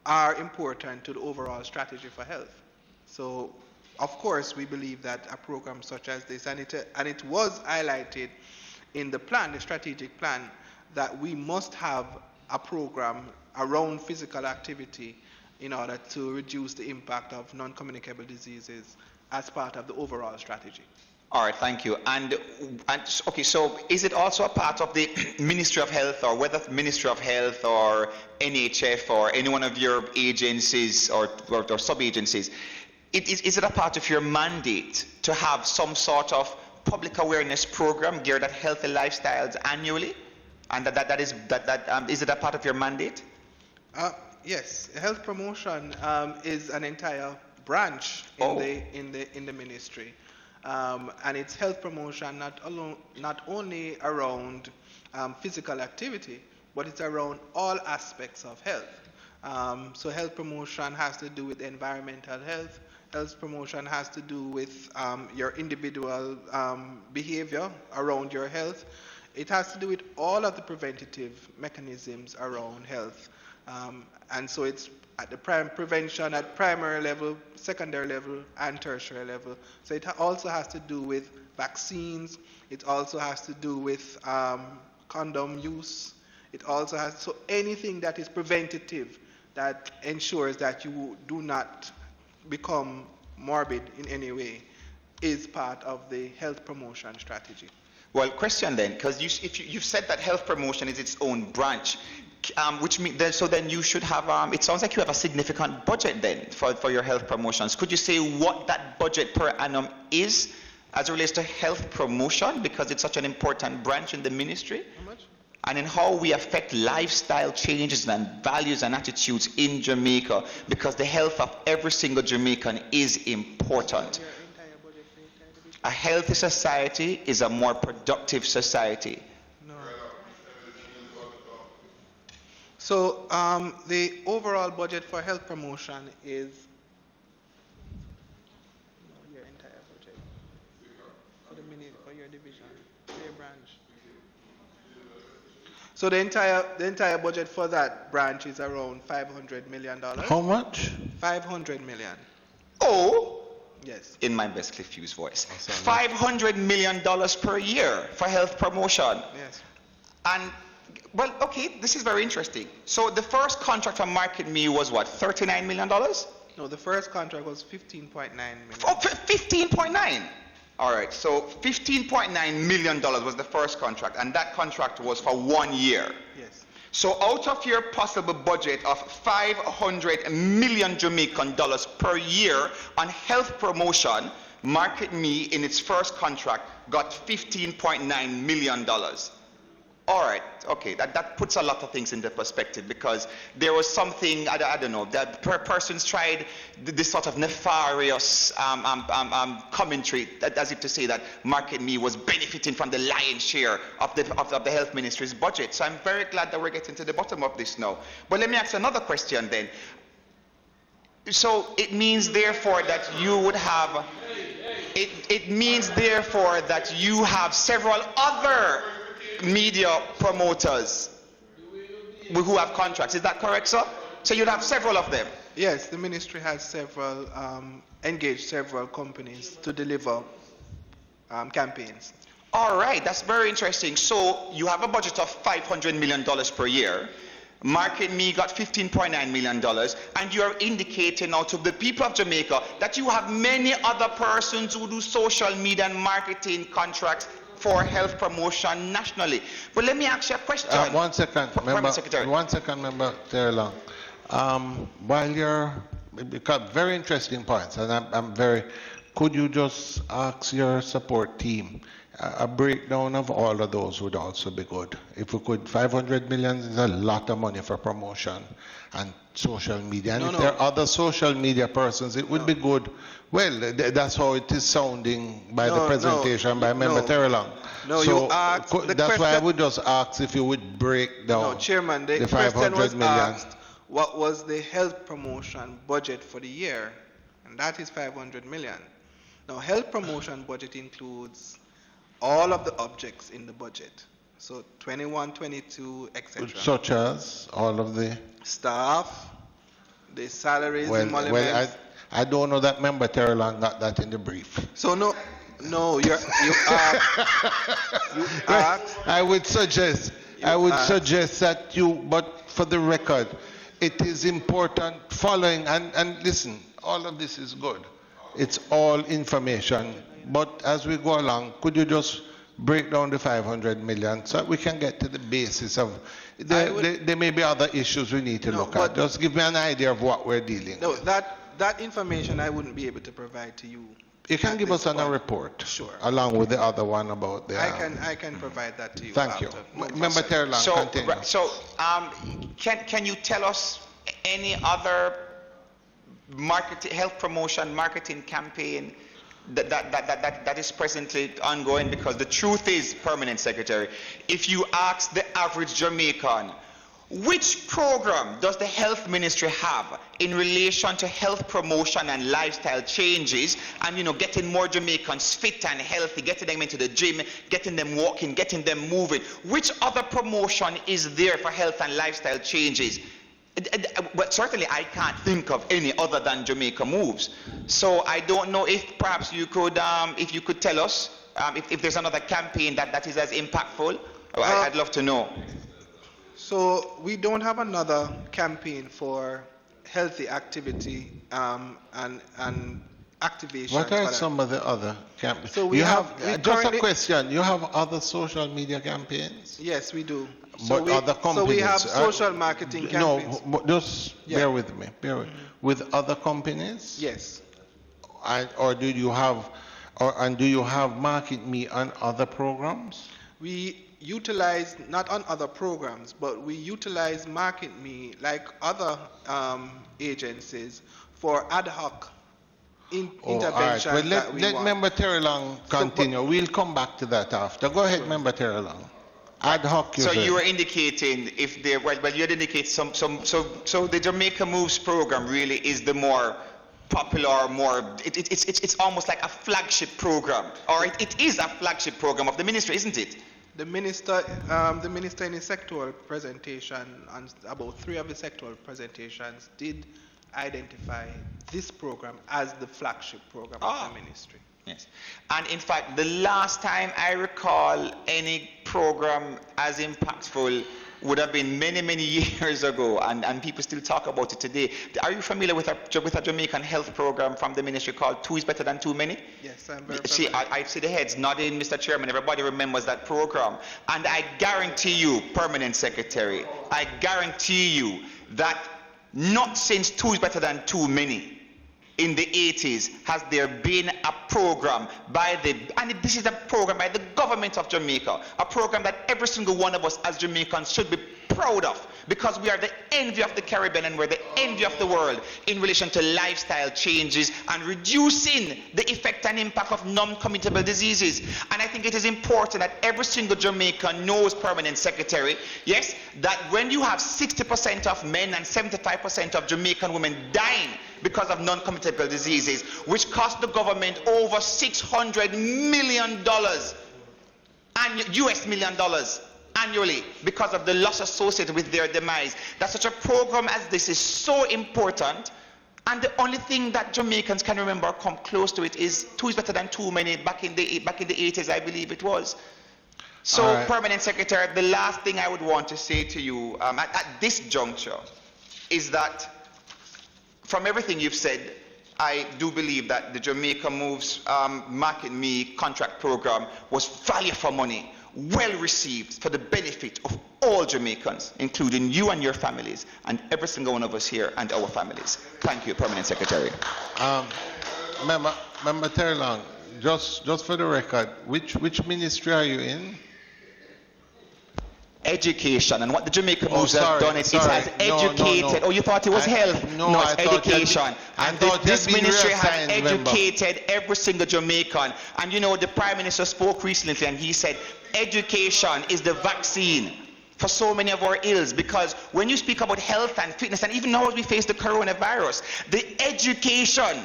are important to the overall strategy for health. So, of course, we believe that a program such as this, and it was highlighted in the plan, the strategic plan, that we must have a program around physical activity in order to reduce the impact of non-communicable diseases as part of the overall strategy. All right, thank you. And okay, so is it also a part of the Ministry of Health, or whether Ministry of Health or NHF or any one of your agencies or sub-agencies, is it a part of your mandate to have some sort of public awareness program geared at healthy lifestyles annually? And is it a part of your mandate? Yes, health promotion is an entire branch in the ministry. And it's health promotion not only around physical activity, but it's around all aspects of health. So health promotion has to do with environmental health. Health promotion has to do with your individual behavior around your health. It has to do with all of the preventative mechanisms around health. And so it's at the prevention at primary level, secondary level, and tertiary level. So it also has to do with vaccines. It also has to do with condom use. It also has, so anything that is preventative that ensures that you do not become morbid in any way is part of the health promotion strategy. Well, question then, because you've said that health promotion is its own branch, which means so then you should have. It sounds like you have a significant budget then for your health promotions. Could you say what that budget per annum is as it relates to health promotion, because it's such an important branch in the ministry? How much? And in how we affect lifestyle changes and values and attitudes in Jamaica, because the health of every single Jamaican is important. A healthy society is a more productive society. No. So the overall budget for health promotion is your entire budget for your division, for your branch. So the entire budget for that branch is around $500 million. How much? 500 million. Oh, Yes. in my best Cliff Hughes voice, $500 million per year for health promotion. Yes. And well, okay, this is very interesting. So the first contract from Market Me was what, $39 million? No, the first contract was 15.9 million. Oh, 15.9. All right, so $15.9 million was the first contract, and that contract was for 1 year. Yes. So out of your possible budget of 500 million Jamaican dollars per year on health promotion, Market Me in its first contract got $15.9 million. All right, okay, that puts a lot of things into perspective, because there was something, I don't know, that persons tried this sort of nefarious commentary, as if to say that Market Me was benefiting from the lion's share of the health ministry's budget. So I'm very glad that we're getting to the bottom of this now. But let me ask another question then. So it means therefore that you would have, it means therefore that you have several other media promoters who have contracts. Is that correct, sir? So you'd have several of them? Yes, the ministry has engaged several companies to deliver campaigns. All right, that's very interesting. So you have a budget of $500 million per year. Market Me got $15.9 million, and you are indicating now to the people of Jamaica that you have many other persons who do social media and marketing contracts for health promotion nationally. But let me ask you a question. One second, member. Secretary. 1 second, member Terrelong. While you're, because very interesting points, and I'm very. Could you just ask your support team a breakdown of all of those would also be good. If we could, 500 million is a lot of money for promotion and social media. And if there are other social media persons, it would be good. Well, that's how it is sounding by the presentation by Member Terrelong. No, so you asked. That's why I would just ask if you would break down. No, Chairman, the 500 question was million. asked, what was the health promotion budget for the year? And that is 500 million. Now, health promotion budget includes all of the objects in the budget. So 21, 22, etc. Such as all of the staff, the salaries, emoluments. Well, I don't know that Member Terrelong got that in the brief. So you asked. I would suggest that you, but for the record, it is important following, and listen, all of this is good. It's all information. But as we go along, could you just break down the 500 million so that we can get to the basis of, there may be other issues we need to look at. Just give me an idea of what we're dealing with. That information I wouldn't be able to provide to you. You can give us a report. Sure. Along with the other one about the... I can provide that to you. Thank you. Member Terrelong, continue. Can you tell us any other health promotion marketing campaign that is presently ongoing? Because the truth is, Permanent Secretary, if you ask the average Jamaican, which program does the health ministry have in relation to health promotion and lifestyle changes and, getting more Jamaicans fit and healthy, getting them into the gym, getting them walking, getting them moving? Which other promotion is there for health and lifestyle changes? But certainly I can't think of any other than Jamaica Moves. So I don't know if perhaps you could, if you could tell us if there's another campaign that is as impactful. I'd love to know. So we don't have another campaign for healthy activity and activation. What are some of the other campaigns? So we have just a question. You have other social media campaigns? Yes, we do. But other companies? So we have social marketing campaigns. No, just bear with me. With other companies? Yes. Or do you have, do you have Market Me on other programs? We utilize, not on other programs, but we utilize Market Me like other agencies for ad hoc interventions. Right. Well, let Member Terrelong continue. We'll come back to that after. Go ahead, Member Terrelong. Ad hoc. So you were indicating if there, well, you had indicated so the Jamaica Moves program really is the more popular, it's almost like a flagship program, or it is a flagship program of the ministry, isn't it? The minister in his sectoral presentation, and about 3 of the sectoral presentations, did identify this program as the flagship program of the ministry. Yes. And in fact, the last time I recall any program as impactful would have been many, many years ago, and people still talk about it today. Are you familiar with a Jamaican health program from the ministry called Two is Better Than Too Many? Yes, I'm very See, I see the heads nodding, Mr. Chairman. Everybody remembers that program. And I guarantee you, Permanent Secretary, I guarantee you that not since Two is Better Than Too Many in the 80s has there been a program and this is a program by the government of Jamaica, a program that every single one of us as Jamaicans should be proud of, because we are the envy of the Caribbean and we're the envy of the world in relation to lifestyle changes and reducing the effect and impact of non-communicable diseases. And I think it is important that every single Jamaican knows, Permanent Secretary, yes, that when you have 60% of men and 75% of Jamaican women dying because of non-communicable diseases, which cost the government over $600 million, US million dollars annually, because of the loss associated with their demise, that such a program as this is so important. And the only thing that Jamaicans can remember come close to it is Two is Better Than Too Many back in the 80s, I believe it was. So, All right. Permanent Secretary, the last thing I would want to say to you at this juncture is that from everything you've said, I do believe that the Jamaica Moves Market Me contract program was value for money, well received for the benefit of all Jamaicans, including you and your families, and every single one of us here and our families. Thank you, Permanent Secretary. Member Terry Long, just for the record, which ministry are you in? Education, and what the Jamaica Moves have done is it has educated. No. Oh, you thought it was health? No, it's education. And this ministry has educated every single Jamaican. And you know, the Prime Minister spoke recently and he said, education is the vaccine for so many of our ills, because when you speak about health and fitness, and even now as we face the coronavirus, the education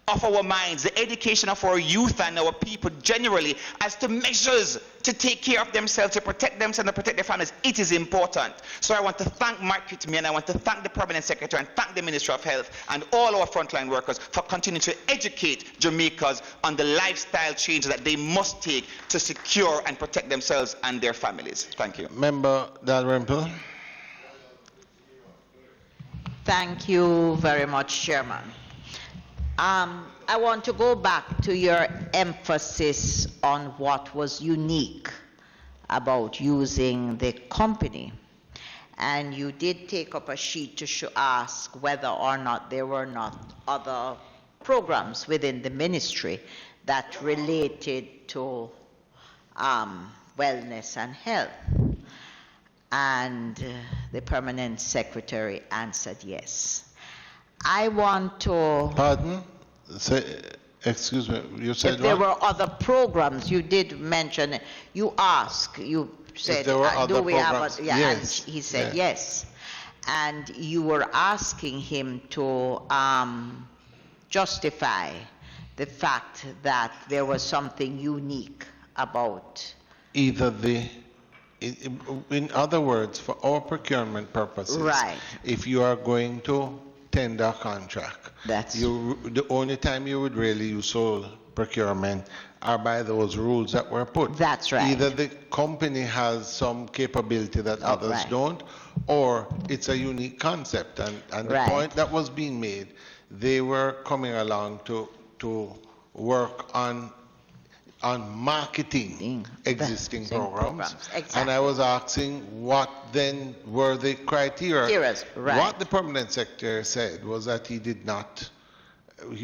of our minds, the education of our youth and our people generally as to measures to take care of themselves, to protect themselves and protect their families, it is important. So I want to thank Market Me, and I want to thank the Permanent Secretary and thank the Ministry of Health and all our frontline workers for continuing to educate Jamaicans on the lifestyle changes that they must take to secure and protect themselves and their families. Thank you. Member Dalrymple. Thank you very much, Chairman. I want to go back to your emphasis on what was unique about using the company. And you did take up a sheet to ask whether or not there were not other programs within the ministry that related to wellness and health. And the Permanent Secretary answered yes. I want to... Pardon? Excuse me, you said if there what? were other programs, you did mention, you asked, you said, there were other do we programs? have a... Yeah, Yes. and he said Yeah. yes. And you were asking him to justify the fact that there was something unique about... Either in other words, for our procurement purposes, Right. if you are going to tender a contract, the only time you would really use sole procurement are by those rules that were put. That's right. Either the company has some capability that others right. don't, or it's a unique concept. And the Right. point that was being made, they were coming along to work on marketing existing programs. Exactly. And I was asking what then were the criteria. Right. What the Permanent Secretary said was that he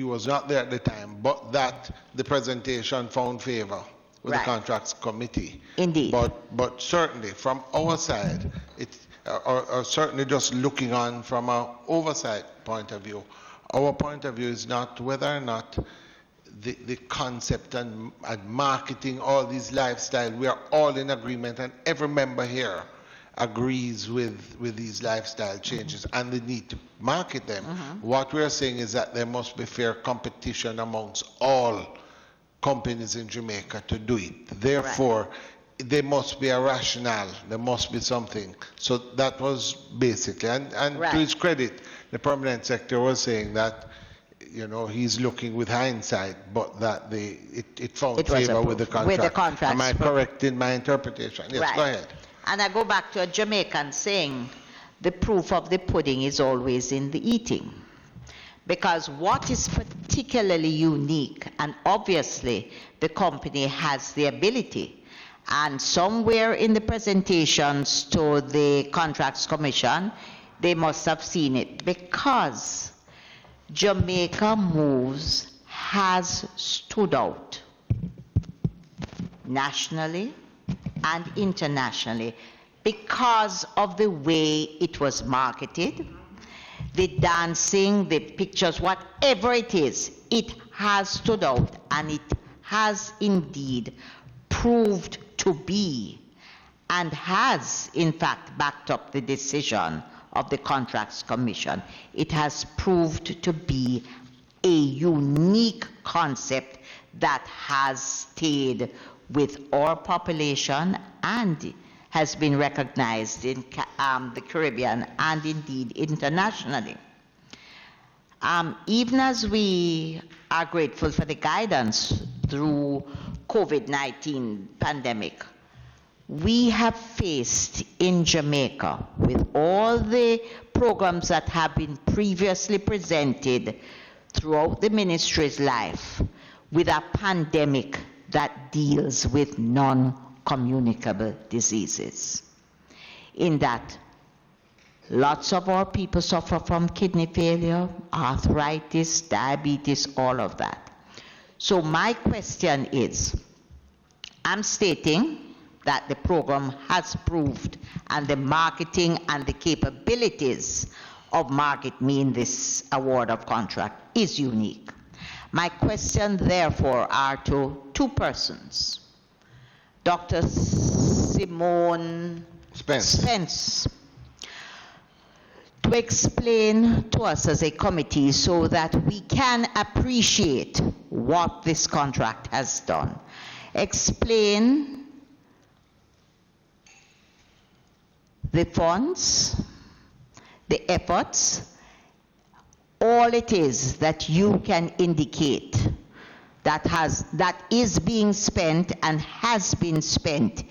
was not there at the time, but that the presentation found favor with Right. the Contracts Committee. Indeed. But certainly from our side, or certainly just looking on from an oversight point of view, our point of view is not whether or not the concept and marketing all these lifestyle, we are all in agreement, and every member here agrees with these lifestyle changes and the need to market them. What we are saying is that there must be fair competition amongst all companies in Jamaica to do it. Therefore, there must be a rationale, there must be something. So that was basically, and to his credit, the Permanent Secretary was saying that, you know, he's looking with hindsight, but that it found favor with the contract. With the contract. Am I correct in my interpretation? Yes, Right. go ahead. And I go back to a Jamaican saying, the proof of the pudding is always in the eating. Because what is particularly unique, and obviously the company has the ability, and somewhere in the presentations to the Contracts Commission, they must have seen it, because Jamaica Moves has stood out nationally and internationally because of the way it was marketed, the dancing, the pictures, whatever it is, it has stood out, and it has indeed proved to be, and has in fact backed up the decision of the Contracts Commission. It has proved to be a unique concept that has stayed with our population and has been recognized in the Caribbean and indeed internationally. Even as we are grateful for the guidance through COVID-19 pandemic, we have faced in Jamaica with all the programs that have been previously presented throughout the ministry's life with a pandemic that deals with non-communicable diseases. In that, lots of our people suffer from kidney failure, arthritis, diabetes, all of that. So my question is, I'm stating that the program has proved and the marketing and the capabilities of Market Me in this award of contract is unique. My question, therefore, are to two persons. Dr. Simone Spence, to explain to us as a committee so that we can appreciate what this contract has done. Explain the funds, the efforts, all it is that you can indicate that is being spent and has been spent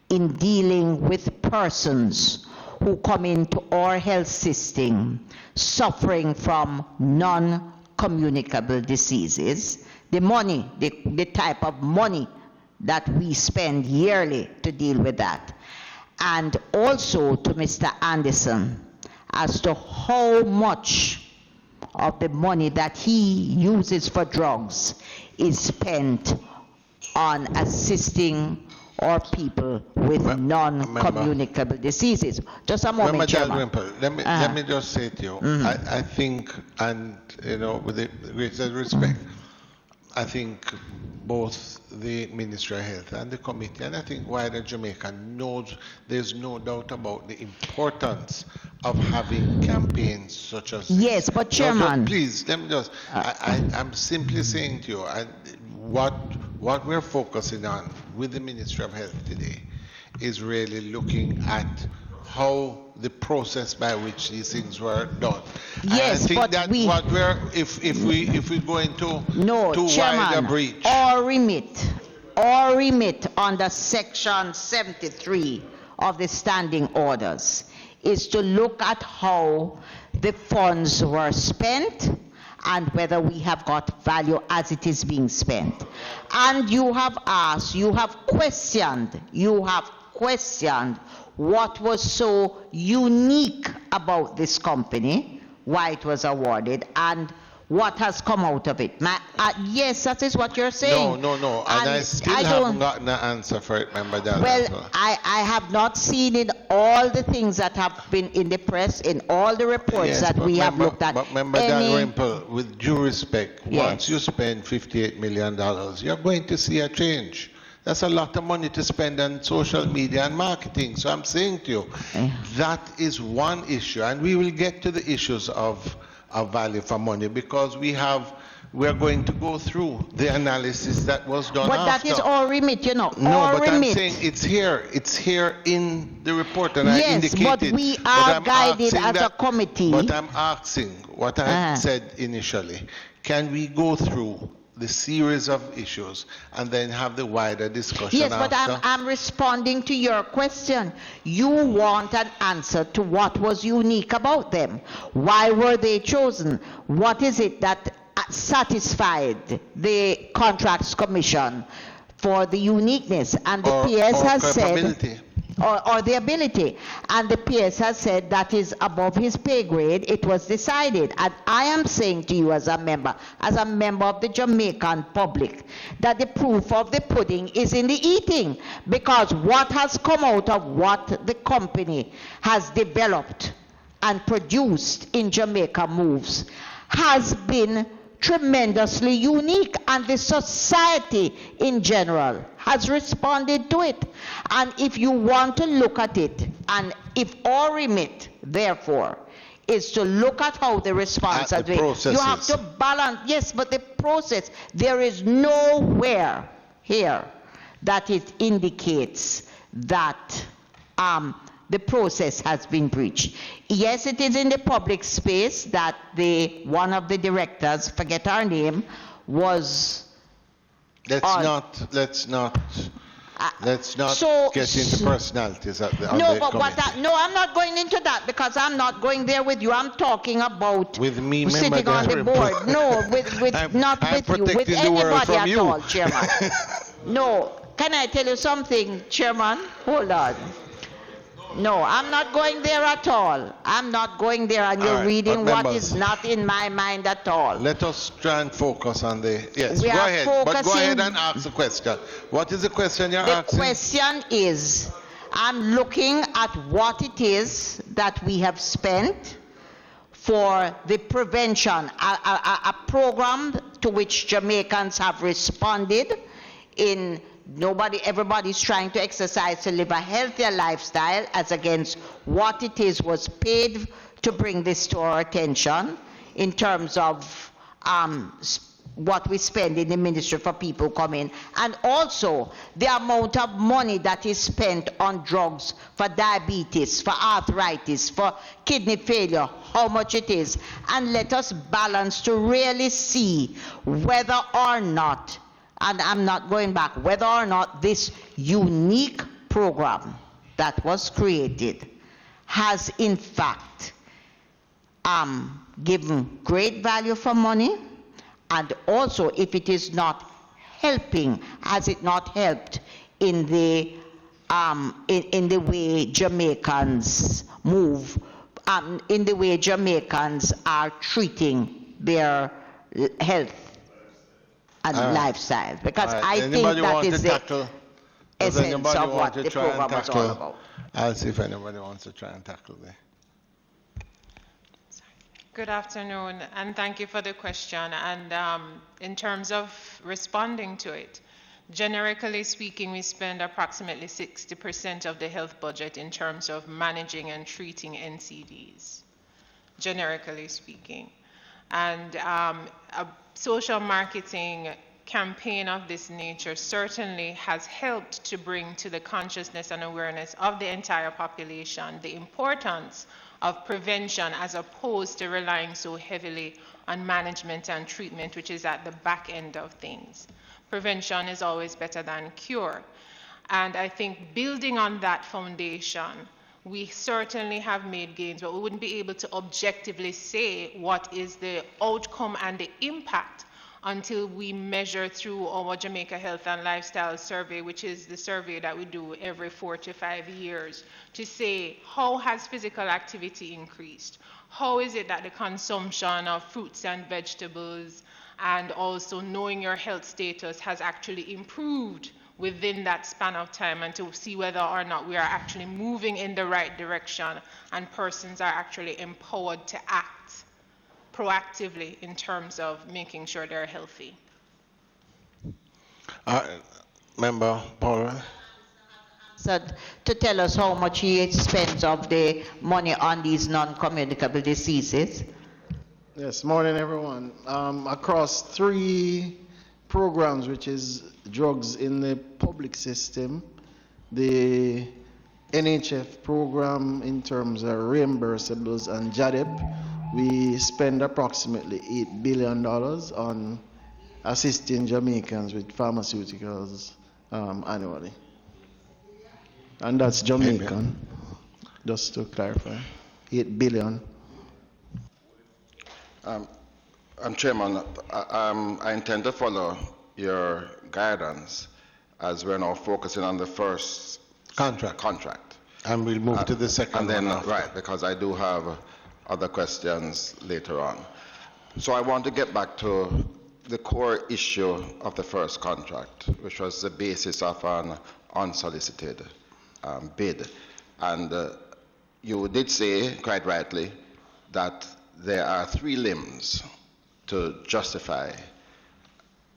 in dealing with persons who come into our health system suffering from non-communicable diseases. The money, the type of money that we spend yearly to deal with that. And also to Mr. Anderson as to how much of the money that he uses for drugs is spent on assisting our people with non-communicable diseases. Just a moment, Chairman. Let me just say to you, I think, and with the greatest respect, I think both the Ministry of Health and the committee, and I think wider Jamaica knows there's no doubt about the importance of having campaigns such as yes, but Chairman, please let me just. I'm simply saying to you, what we're focusing on with the Ministry of Health today is really looking at how the process by which these things were done. Yes, I think but that what we're if we go into too wide a breach. Our remit under Section 73 of the Standing Orders is to look at how the funds were spent and whether we have got value as it is being spent. And you have asked, you have questioned what was so unique about this company, why it was awarded, and what has come out of it. Yes, that is what you're saying. No. And I still haven't gotten an answer for it, Member Dallas. Well, I have not seen in all the things that have been in the press, in all the reports that we have looked at. But Member Dalrymple, with due respect, once you spend $58 million, you're going to see a change. That's a lot of money to spend on social media and marketing. So I'm saying to you, that is one issue. And we will get to the issues of value for money because we're going to go through the analysis that was done but after. That is our remit, No, but I'm saying it's here in the report, and I indicated. Yes, but we are guided as a committee. But I'm asking what I said initially. Can we go through the series of issues and then have the wider discussion yes, after? But I'm responding to your question. You want an answer to what was unique about them. Why were they chosen? What is it that satisfied the Contracts Commission for the uniqueness? And the PS has said, or the ability, and the PS has said that is above his pay grade. It was decided, and I am saying to you as a member of the Jamaican public, that the proof of the pudding is in the eating, because what has come out of what the company has developed and produced in Jamaica Moves has been tremendously unique, and the society in general has responded to it. And if you want to look at it, and if our remit, therefore, is to look at how the response has been, you have to balance. Yes, but the process, there is nowhere here that it indicates that the process has been breached. Yes, it is in the public space that one of the directors, forget her name, was. Let's not. Let's not So- get into personalities on No, the but committee. no, I'm not going into that because I'm not going there with you. I'm talking about With me, who's sitting member on the there. board. No, with I'm with you, with protecting the world anybody from at you. all, Chairman. No, can I tell you something, Chairman? Hold on. No, I'm not going there at all. I'm not going there, and All you're right, reading but what members- is not in my mind at all. Let us try and focus on the, yes, We go are ahead. But go focusing- ahead and ask the question. What is the question you're The asking? question is, I'm looking at what it is that we have spent for the prevention, a program to which Jamaicans have responded in everybody's trying to exercise to live a healthier lifestyle as against what it is was paid to bring this to our attention in terms of what we spend in the ministry for people coming, and also the amount of money that is spent on drugs for diabetes, for arthritis, for kidney failure, how much it is, and let us balance to really see whether or not, and I'm not going back, whether or not this unique program that was created has in fact given great value for money, and also if it is not helping, has it not helped in the way Jamaicans move, in the way Jamaicans are treating their health and lifestyle, because I think Anybody that want is to the tackle? Does essence anybody of want what to the try and program was all tackle? about. I'll see if anybody wants to try and tackle that. Good afternoon, and thank you for the question. And in terms of responding to it, generically speaking, we spend approximately 60% of the health budget in terms of managing and treating NCDs, generically speaking. And a social marketing campaign of this nature certainly has helped to bring to the consciousness and awareness of the entire population the importance of prevention as opposed to relying so heavily on management and treatment, which is at the back end of things. Prevention is always better than cure. And I think building on that foundation, we certainly have made gains, but we wouldn't be able to objectively say what is the outcome and the impact until we measure through our Jamaica Health and Lifestyle Survey, which is the survey that we do every 4 to 5 years, to say how has physical activity increased? How is it that the consumption of fruits and vegetables and also knowing your health status has actually improved within that span of time, and to see whether or not we are actually moving in the right direction and persons are actually empowered to act proactively in terms of making sure they're healthy. Member Paul. So to tell us how much he spends of the money on these non-communicable diseases. Yes, morning everyone. Across 3 programs, which is drugs in the public system, the NHF program in terms of reimbursables and JADEP, we spend approximately $8 billion on assisting Jamaicans with pharmaceuticals annually. And that's Jamaican, just to clarify, 8 billion. Chairman, I intend to follow your guidance as we're now focusing on the first contract. And we'll move to the second and then, one after. right, because I do have other questions later on. So I want to get back to the core issue of the first contract, which was the basis of an unsolicited bid. And you did say, quite rightly, that there are 3 limbs to justify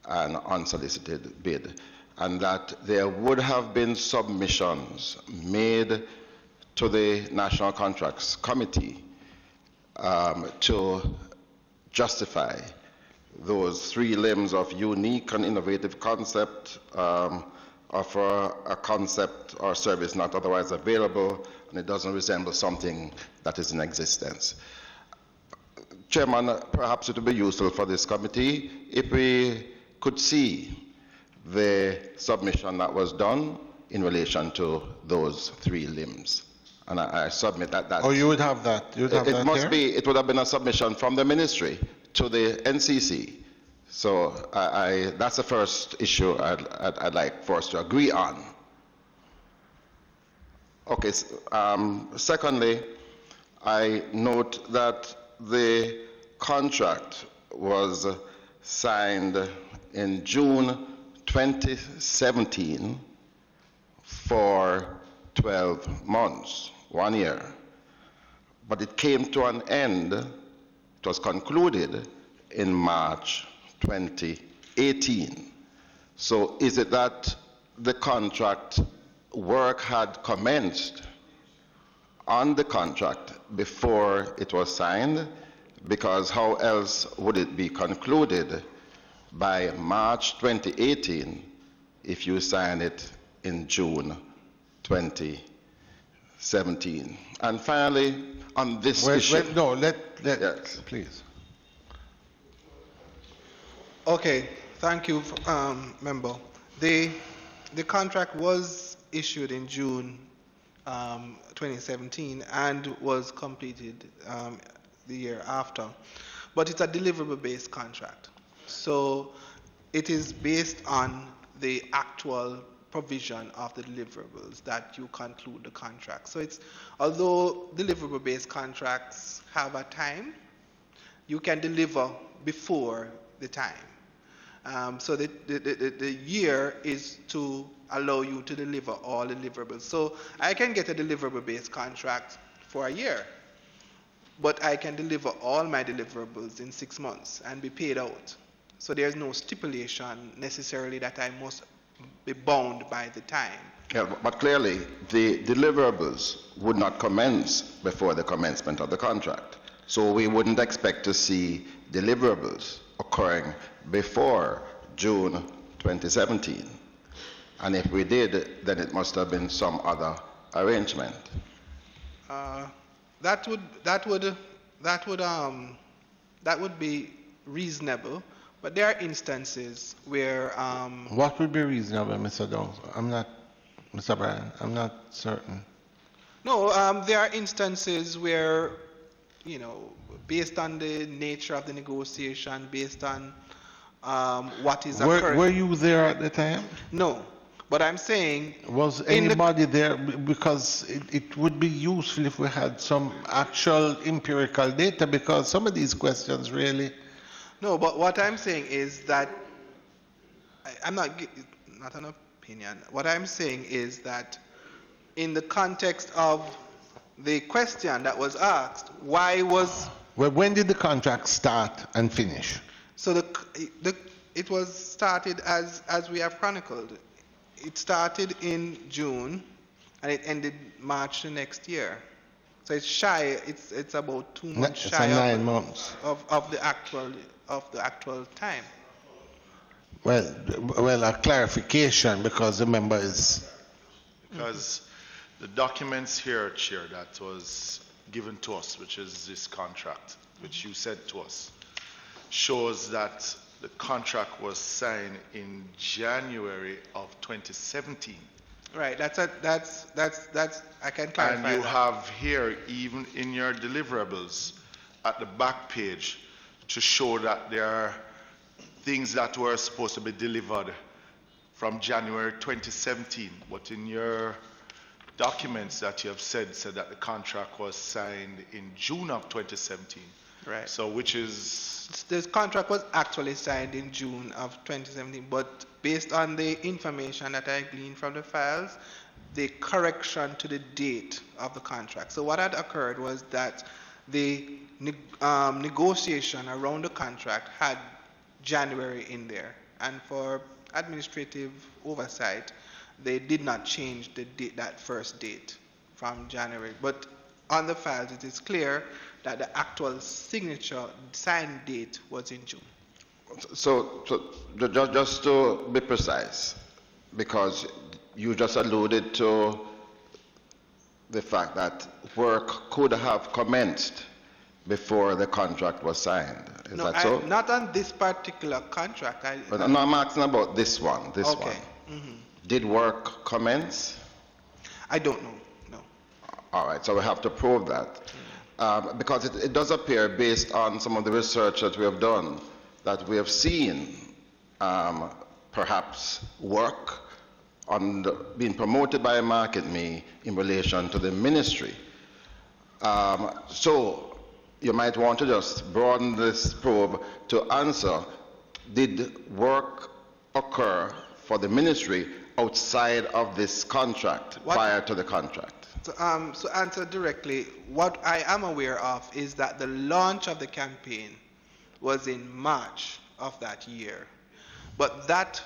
an unsolicited bid, and that there would have been submissions made to the National Contracts Committee to justify those 3 limbs of unique and innovative concept, of a concept or service not otherwise available, and it doesn't resemble something that is in existence. Chairman, perhaps it would be useful for this committee if we could see the submission that was done in relation to those 3 limbs. And I submit that. Oh, you would have that. You would have that here? It would have been a submission from the ministry to the NCC. So that's the first issue I'd like for us to agree on. Okay. Secondly, I note that the contract was signed in June 2017 for 12 months, 1 year. But it came to an end, it was concluded in March 2018. So is it that the contract work had commenced on the contract before it was signed? Because how else would it be concluded by March 2018 if you sign it in June 2017? And finally, on this issue... Yes. Please. Okay, thank you, member. The contract was issued in June 2017 and was completed the year after. But it's a deliverable-based contract. So it is based on the actual provision of the deliverables that you conclude the contract. So it's, although deliverable-based contracts have a time, you can deliver before the time. So the year is to allow you to deliver all deliverables. So I can get a deliverable-based contract for a year, but I can deliver all my deliverables in 6 months and be paid out. So there's no stipulation necessarily that I must be bound by the time. Yeah, but clearly the deliverables would not commence before the commencement of the contract. So we wouldn't expect to see deliverables occurring before June 2017. And if we did, then it must have been some other arrangement. That would be reasonable, but there are instances where... What would be reasonable, Mr. Dawes? Mr. Bryan, I'm not certain. No, there are instances where, you know, based on the nature of the negotiation, based on what is occurring... Were you there at the time? No, but I'm saying... Was anybody there? Because it would be useful if we had some actual empirical data, because some of these questions really... No, but what I'm saying is that... I'm not an opinion. What I'm saying is that in the context of the question that was asked, why was... Well, when did the contract start and finish? So it was started as we have chronicled. It started in June and it ended March the next year. So it's shy. It's about 2 months shy. It's 9 months of the actual time. Well, a clarification, because the member is... Because the documents here, Chair, that was given to us, which is this contract, which you said to us, shows that the contract was signed in January of 2017. Right. That's I can clarify. And you have here, even in your deliverables, at the back page, to show that there are things that were supposed to be delivered from January 2017, but in your documents that you have said that the contract was signed in June of 2017. Right. So which is... This contract was actually signed in June of 2017, but based on the information that I gleaned from the files, the correction to the date of the contract. So what had occurred was that the negotiation around the contract had January in there, and for administrative oversight, they did not change the date, that first date from January. But on the files, it is clear that the actual signature sign date was in June. So just to be precise, because you just alluded to the fact that work could have commenced before the contract was signed. Is that so? Not on this particular contract. But no, I'm asking about this one. Okay. Mm-hmm. Did work commence? I don't know, no. All right, so we have to prove that. Because it does appear, based on some of the research that we have done, that we have seen perhaps work being promoted by Market Me in relation to the ministry. So you might want to just broaden this probe to answer, did work occur for the ministry outside of this contract, prior to the contract? So answer directly, what I am aware of is that the launch of the campaign was in March of that year. But that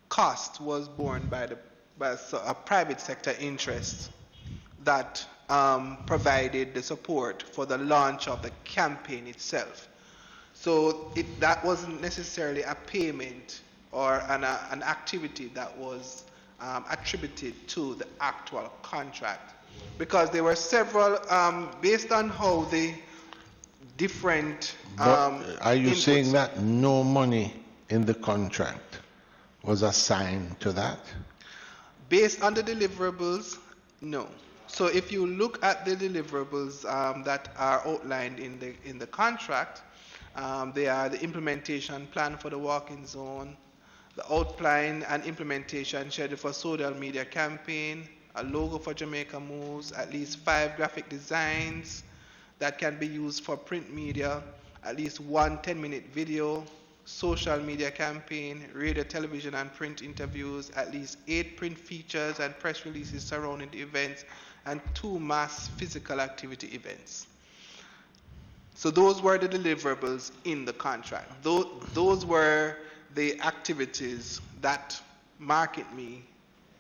cost was borne by a private sector interest that provided the support for the launch of the campaign itself. So that wasn't necessarily a payment or an activity that was attributed to the actual contract, because there were several, based on how the different Are you inputs. saying that no money in the contract was assigned to that? Based on the deliverables, no. So if you look at the deliverables that are outlined in the contract, they are the implementation plan for the walk-in zone, the outline and implementation schedule for social media campaign, a logo for Jamaica Moves, at least 5 graphic designs that can be used for print media, at least 1 10-minute video, social media campaign, radio, television, and print interviews, at least 8 print features and press releases surrounding the events, and 2 mass physical activity events. So those were the deliverables in the contract. Those were the activities that Market Me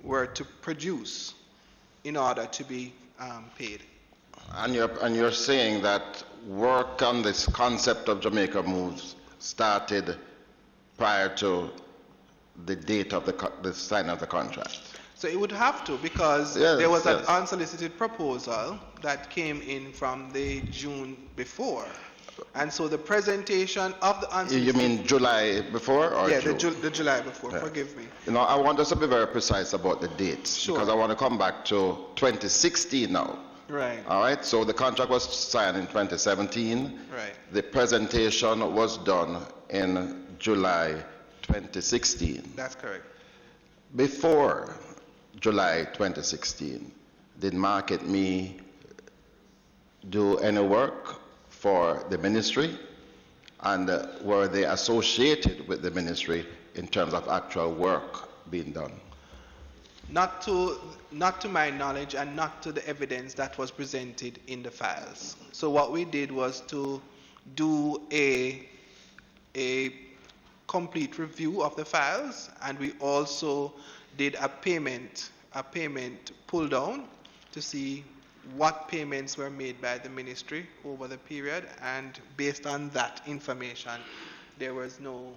were to produce in order to be paid. And you're saying that work on this concept of Jamaica Moves started prior to the date of the signing of the contract? So it would have to, because there was an unsolicited proposal that came in from the June before. And so the presentation of the unsolicited... You mean July before or Yeah, June? the July before, Yeah. forgive me. You know, I want us to be very precise about the dates. Sure. Because I want to come back to 2016 now. Right. All right, so the contract was signed in 2017. Right. The presentation was done in July 2016. That's correct. Before July 2016, did Market Me do any work for the ministry? And were they associated with the ministry in terms of actual work being done? Not to my knowledge, and not to the evidence that was presented in the files. So what we did was to do a complete review of the files, and we also did a payment pull down to see what payments were made by the ministry over the period, and based on that information, there was no...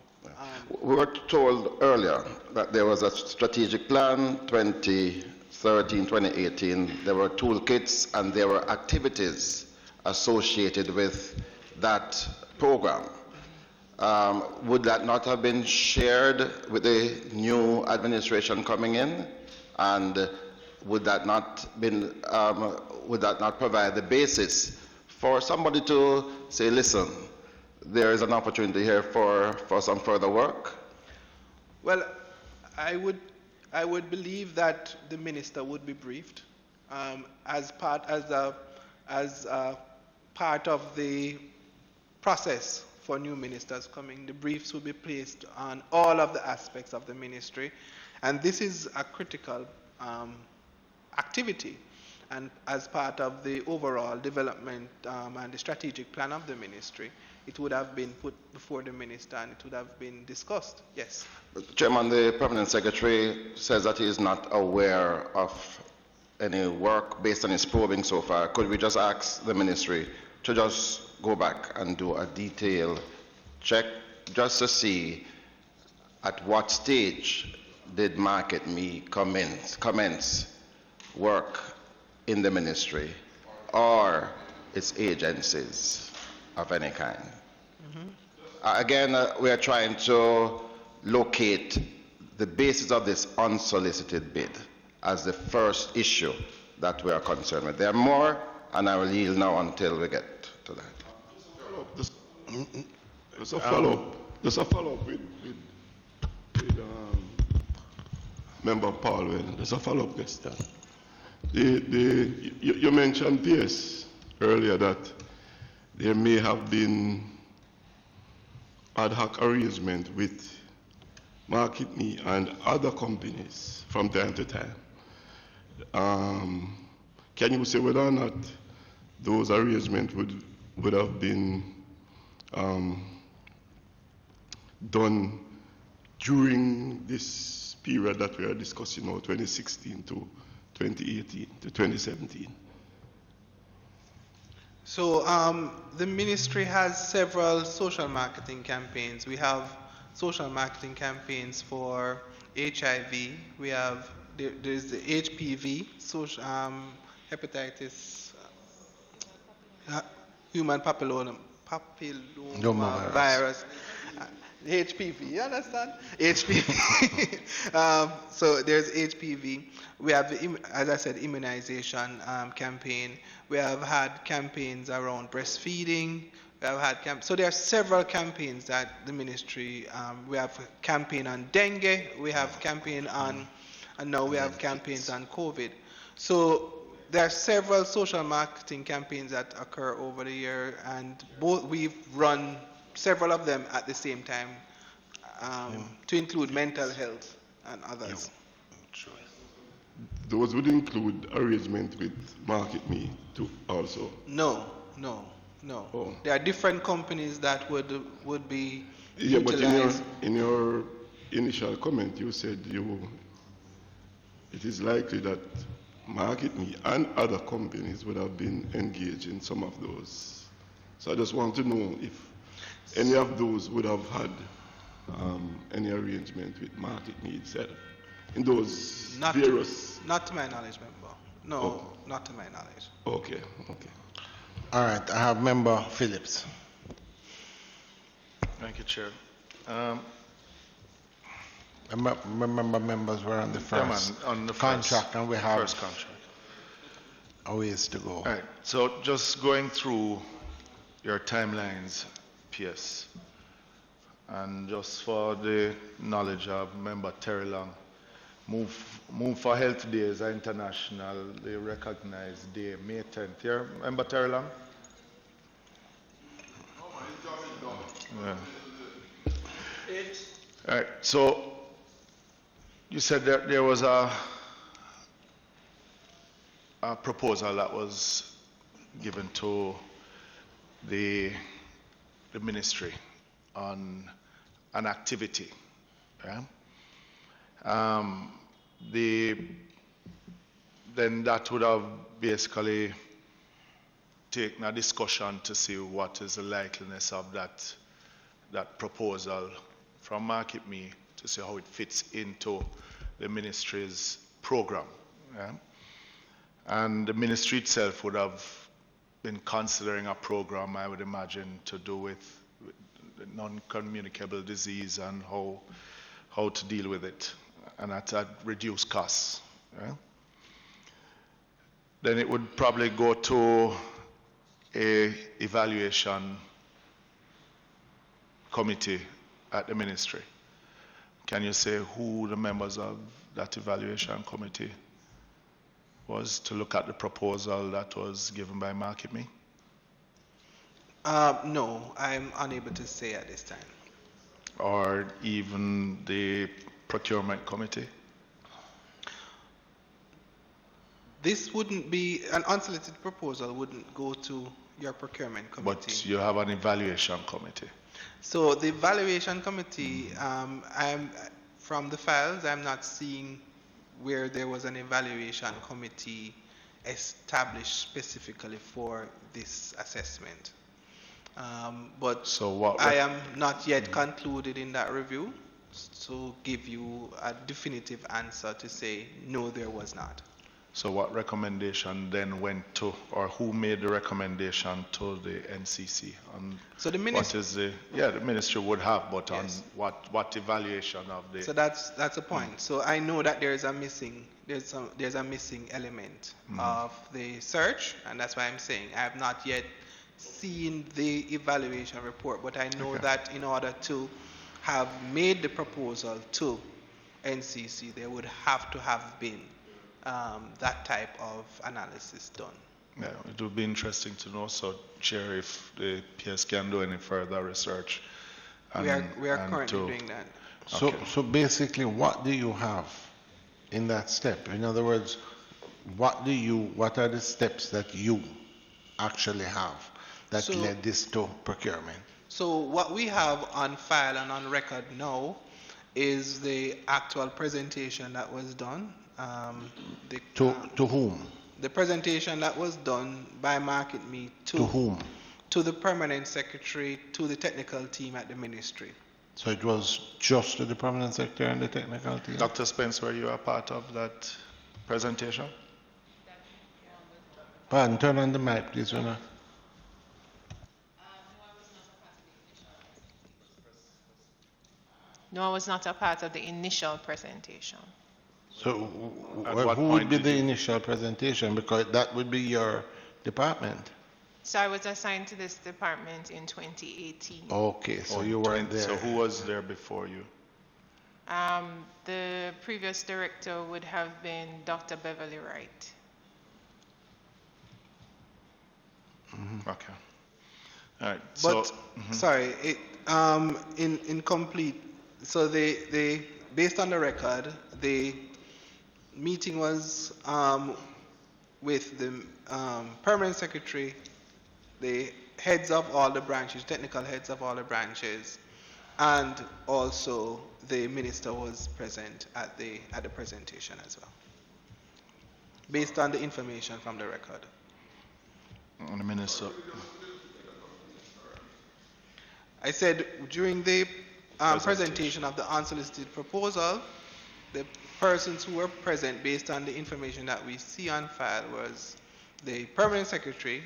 We were told earlier that there was a strategic plan, 2013, 2018. There were toolkits and there were activities associated with that program. Would that not have been shared with the new administration coming in? And would that not provide the basis for somebody to say, listen, there is an opportunity here for some further work? Well, I would believe that the minister would be briefed as part of the process for new ministers coming. The briefs will be placed on all of the aspects of the ministry, and this is a critical activity, and as part of the overall development and the strategic plan of the ministry, it would have been put before the minister and it would have been discussed. Yes. Chairman, the Permanent Secretary says that he is not aware of any work based on his probing so far. Could we just ask the ministry to just go back and do a detailed check just to see at what stage did Market Me commence work in the ministry or its agencies of any kind? Again, we are trying to locate the basis of this unsolicited bid as the first issue that we are concerned with. There are more, and I will yield now until we get to that. There's a follow-up. There's a follow-up with Member Paulwell. There's a follow-up question. You mentioned this earlier that there may have been ad hoc arrangement with Market Me and other companies from time to time. Can you say whether or not those arrangements would have been done during this period that we are discussing now, 2016 to 2018 to 2017? So the ministry has several social marketing campaigns. We have social marketing campaigns for HIV. We have there's the HPV, social hepatitis, human papilloma virus. HPV, you understand? HPV. So there's HPV. We have, as I said, immunization campaign. We have had campaigns around breastfeeding. We have had so there are several campaigns that the ministry. We have a campaign on dengue. We have campaign on, and now we have campaigns on COVID. So there are several social marketing campaigns that occur over the year, and we've run several of them at the same time, to include mental health and others. Those would include arrangement with Market Me too also? No. Oh. There are different companies that would be yeah, utilized. But in your initial comment, you said it is likely that Market Me and other companies would have been engaged in some of those. So I just want to know if any of those would have had any arrangement with Market Me itself in those various... Not to my knowledge, member. No, not to my knowledge. Okay. All right, I have Member Phillips. Thank you, Chair. Remember, members were on the first contract, and we have first contract. A ways to go. All right, so just going through your timelines, PS, and just for the knowledge of Member Terry Long, Move for Health Day is an international, they recognize day, May 10th. Yeah, Member Terry Long? Yeah. All right, so you said that there was a proposal that was given to the ministry on an activity. Yeah? Then that would have basically taken a discussion to see what is the likeliness of that proposal from Market Me to see how it fits into the ministry's program. Yeah? And the ministry itself would have been considering a program, I would imagine, to do with non-communicable disease and how to deal with it, and at reduced costs. Yeah? Then it would probably go to a evaluation committee at the ministry. Can you say who the members of that evaluation committee was to look at the proposal that was given by Market Me? No, I'm unable to say at this time. Or even the procurement committee? This wouldn't be, an unsolicited proposal wouldn't go to your procurement committee. But you have an evaluation committee. So the evaluation committee, from the files, I'm not seeing where there was an evaluation committee established specifically for this assessment. But so I am not yet concluded in that review to give you a definitive answer to say, no, there was not. So what recommendation then went to, or who made the recommendation to the NCC? On So the what ministry. is the, yeah, the ministry would have, but Yes. on what evaluation of the, So that's a point. So I know that there's a missing element of the search, and that's why I'm saying I have not yet seen the evaluation report, but I know Okay. that in order to have made the proposal to NCC, there would have to have been that type of analysis done. yeah, it would be interesting to know, so Chair, if the PS can do any further research. We are and currently to- doing that. So, Okay. so basically, what do you have in that step? In other words, what are the steps that you actually have that So- led this to procurement? So what we have on file and on record now is the actual presentation that was done. To whom? The presentation that was done by Market Me To whom? to the permanent secretary, to the technical team at the ministry. So it was just to the permanent secretary and the technical team? Dr. Spence, were you a part of that presentation? Pardon, turn on the mic, please, Rona. No, I was not a part of the initial presentation. So At who what would point be did the you- initial presentation? Because that would be your department. So I was assigned to this department in 2018. Okay, so Oh, you weren't there. So who was there before you? The previous director would have been Dr. Beverly Wright. Okay. All right, so, But sorry, in complete. So they based on the record, the meeting was with the permanent secretary, the heads of all the branches, technical heads of all the branches, and also the minister was present at the presentation as well, based on the information from the record. and the minister, I said during the presentation of the unsolicited proposal, the persons who were present based on the information that we see on file was the permanent secretary,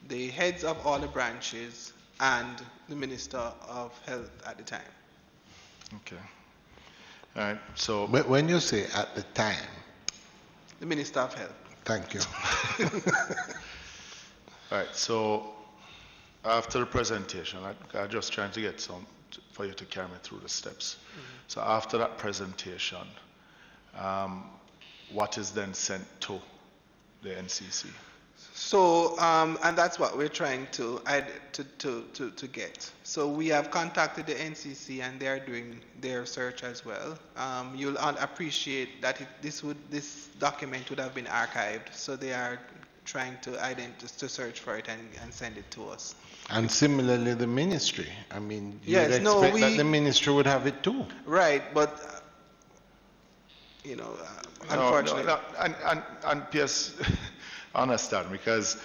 the heads of all the branches, and the Minister of Health at the time. okay. All right, so, When you say at the time, The Minister of Health. thank you. all right, so after the presentation, I'm just trying to get for you to carry me through the steps. So after that presentation, what is then sent to the NCC? So, and that's what we're trying to get. So we have contacted the NCC and they are doing their search as well. You'll appreciate that this document would have been archived, so they are trying to search for it and send it to us. And similarly, the ministry. I mean, you'd Yes, no, expect that we- the ministry would have it too. Right, but unfortunately. No, and PS, understand, because,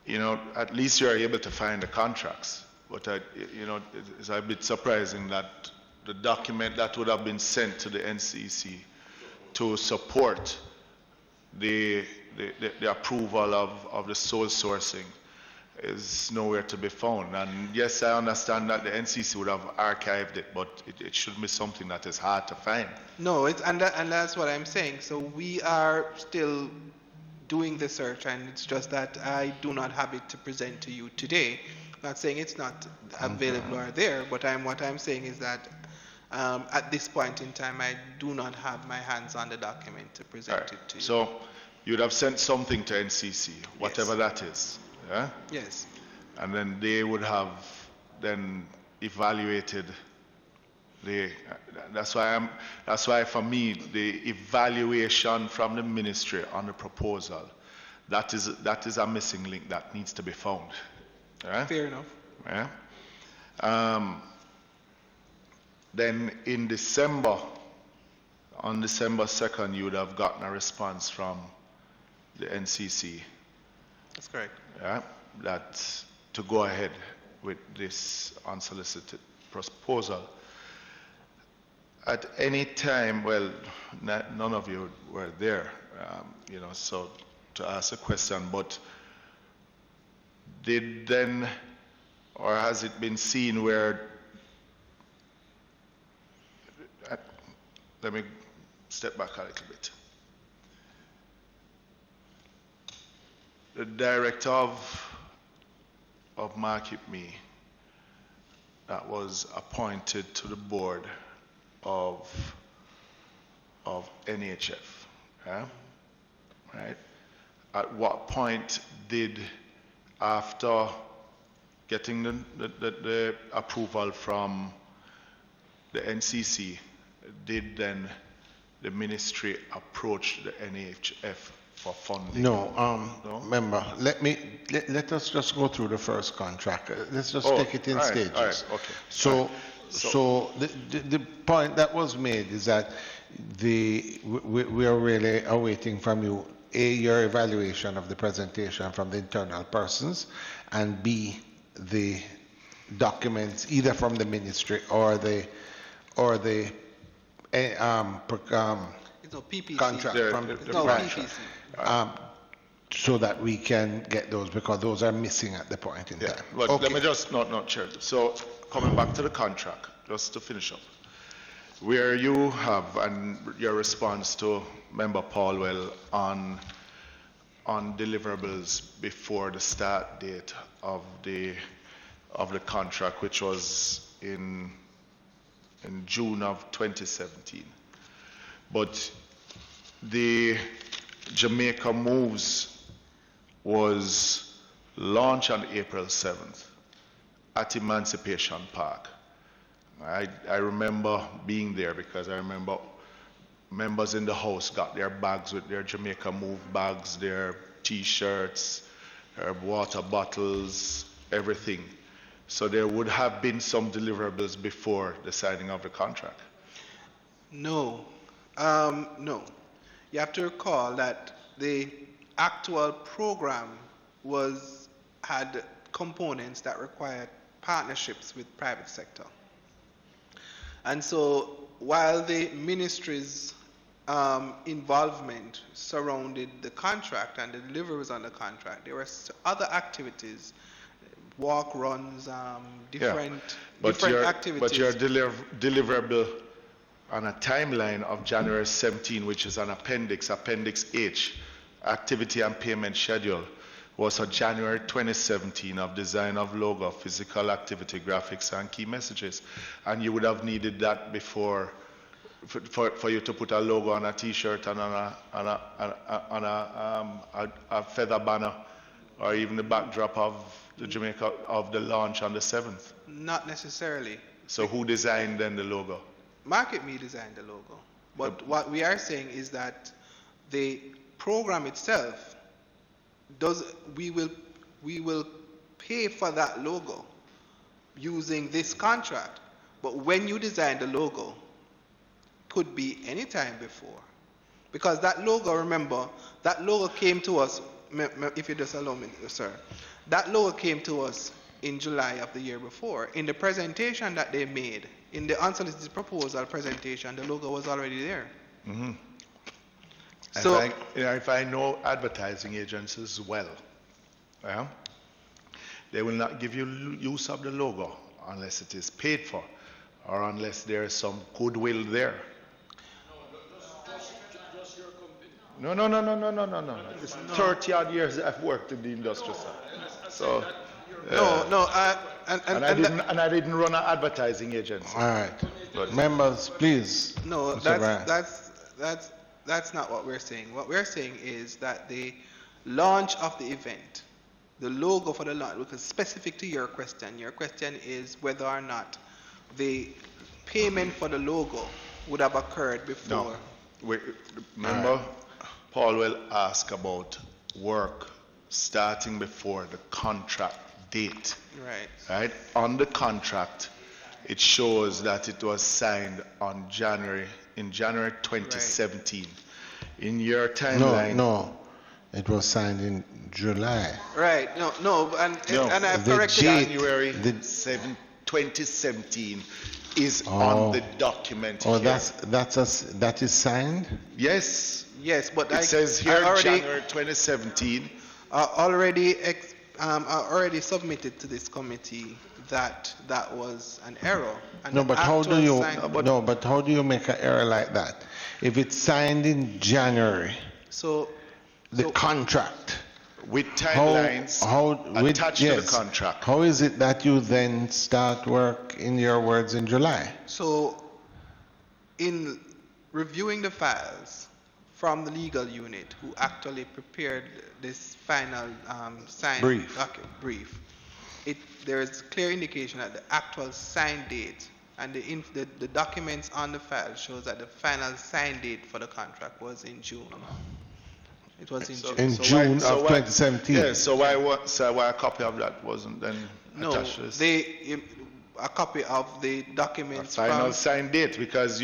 at least you are able to find the contracts. But, it's a bit surprising that the document that would have been sent to the NCC to support the approval of the sole sourcing is nowhere to be found. And yes, I understand that the NCC would have archived it, but it should be something that is hard to find. No, and that's what I'm saying. So we are still doing the search, and it's just that I do not have it to present to you today. Not saying it's not available or there, but what I'm saying is that at this point in time, I do not have my hands on the document to present Right. it to you. So you'd have sent something to NCC, whatever that is. Yeah? Yes. And then they would have then evaluated that's why for me, the evaluation from the ministry on the proposal, that is a missing link that needs to be found. Yeah? Fair enough. Yeah? Then in December, on December 2nd, you would have gotten a response from the NCC. That's correct. Yeah, that to go ahead with this unsolicited proposal. At any time, well, none of you were there, so to ask a question, but did then, or has it been seen where, let me step back a little bit. The director of Market Me that was appointed to the board of NHF, yeah? Right? At what point did, after getting the approval from the NCC, did then the ministry approach the NHF for funding? No, No? member, let us just go through the first contract. Let's just take it in all right, stages. all right, okay. So the point that was made is that we are really awaiting from you, A, your evaluation of the presentation from the internal persons, and B, the documents either from the ministry or the PPC. contract from the PPC. so that we can get those, because those are missing at the point in Yeah, time. but Okay. let me just, not Chair. So coming back to the contract, just to finish up, where you have, and your response to Member Paulwell on deliverables before the start date of the contract, which was in June of 2017. But the Jamaica Moves was launched on April 7th at Emancipation Park. I remember being there because I remember members in the house got their bags with their Jamaica Move bags, their T-shirts, their water bottles, everything. So there would have been some deliverables before the signing of the contract. No. No. You have to recall that the actual program had components that required partnerships with private sector. And so while the ministry's involvement surrounded the contract and the deliveries on the contract, there were other activities, walk runs, different activities. But your deliverable on a timeline of January 17, which is an Appendix H, activity and payment schedule, was for January 2017 of design of logo, physical activity, graphics, and key messages. And you would have needed that before, for you to put a logo on a T-shirt and on a feather banner, or even the backdrop of the Jamaica, of the launch on the 7th. Not necessarily. So who designed then the logo? Market Me designed the logo. But what we are saying is that the program itself we will pay for that logo using this contract. But when you design the logo, could be any time before. Because that logo, remember, that logo came to us, if you just allow me, sir, that logo came to us in July of the year before. In the presentation that they made, in the unsolicited proposal presentation, the logo was already there. Mm-hmm. So, if I know advertising agencies well, yeah, they will not give you use of the logo unless it is paid for or unless there is some goodwill there. No. It's 30 odd years I've worked in the industrial side. So, and I didn't run an advertising agency. All right. But members, please. No, that's not what we're saying. What we're saying is that the launch of the event, the logo for the launch, because specific to your question is whether or not the payment for the logo would have occurred before. No. Remember, Paulwell asked about work starting before the contract date. Right? On the contract, it shows that it was signed in January 2017. Right. In your timeline. No. It was signed in July. Right. And I've corrected January 7, 2017 is on the document Oh, here. that is signed? Yes. Yes, but It says here January 2017. I already submitted to this committee that was an error. And No, the but how do actual you sign- but how do you make an error like that? If it's signed in January, the contract with timelines attached to the contract. How is it that you then start work, in your words, in July? So, in reviewing the files from the legal unit who actually prepared this final signed brief, there is clear indication that the actual sign date and the documents on the file shows that the final sign date for the contract was in June. It was in June. In June of 2017. Yeah, so why a copy of that wasn't then attached to this? A copy of the documents final sign date, because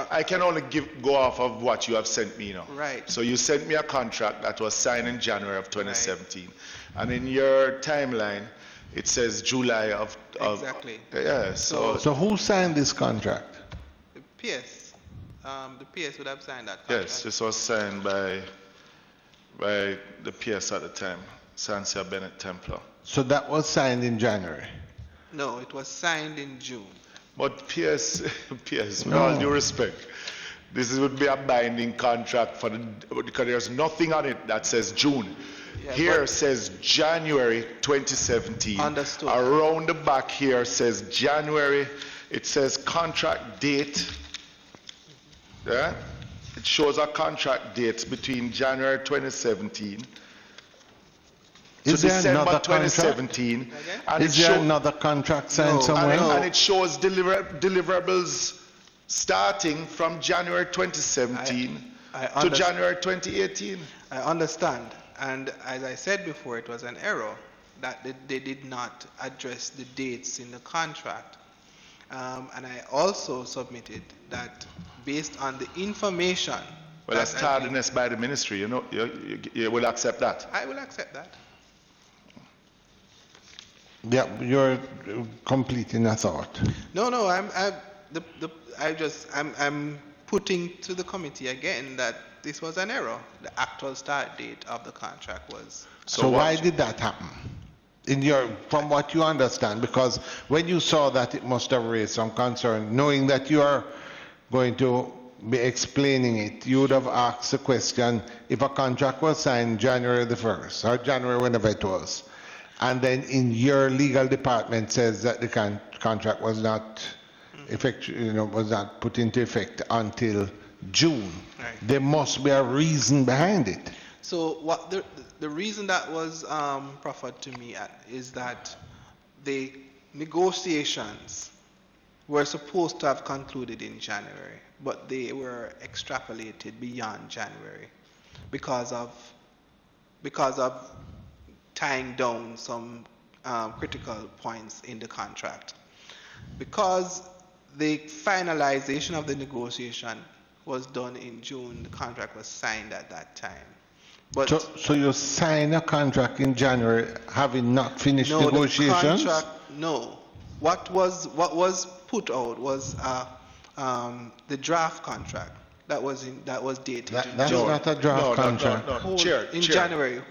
I can only go off of what you have sent me now. Right. So you sent me a contract that was signed in January of 2017, and in your timeline it says July of exactly. Yeah. So who signed this contract? The PS. The PS would have signed that contract. Yes, this was signed by the PS at the time, Sansia Bennett Templar. So that was signed in January? No, it was signed in June. But PS, with all due respect, this would be a binding contract because there's nothing on it that says June. Yeah, here says January 2017. Understood. Around the back here says January. It says contract date. Yeah? It shows a contract date between January 2017 to December 2017. And is there another contract signed somewhere? And it shows deliverables starting from January 2017 to January 2018. I understand. And as I said before, it was an error that they did not address the dates in the contract. And I also submitted that based on the information. Well, that's tardiness by the ministry. You know, you will accept that. I will accept that. Yeah, you're completing a thought. No, I'm putting to the committee again that this was an error. The actual start date of the contract was. So why did that happen? From what you understand, because when you saw that, it must have raised some concern, knowing that you are going to be explaining it, you would have asked the question, if a contract was signed January the 1st, or January whenever it was, and then in your legal department says that the contract was not was not put into effect until June. Right. There must be a reason behind it. So what the reason that was proffered to me is that the negotiations were supposed to have concluded in January, but they were extrapolated beyond January because of tying down some critical points in the contract. Because the finalization of the negotiation was done in June, the contract was signed at that time. But so you sign a contract in January having not finished negotiations? No. What was put out was the draft contract that was dated in That's June. not a draft contract. No. Chair. January.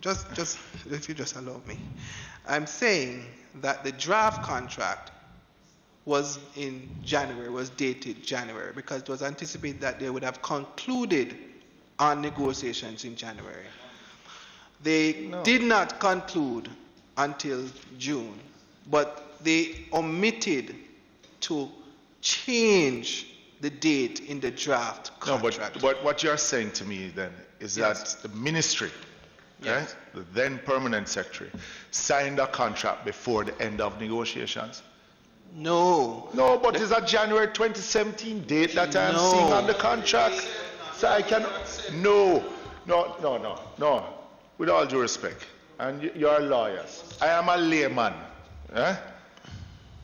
Just if you just allow me. I'm saying that the draft contract was in January, was dated January, because it was anticipated that they would have concluded on negotiations in January. They did not conclude until June, but they omitted to change the date in the draft contract. No, but what you're saying to me then is that the ministry, right, the then permanent secretary, signed a contract before the end of negotiations. No, but it's a January 2017 date that I'm seeing on the contract. So I can no. With all due respect, and you're lawyers. I am a layman.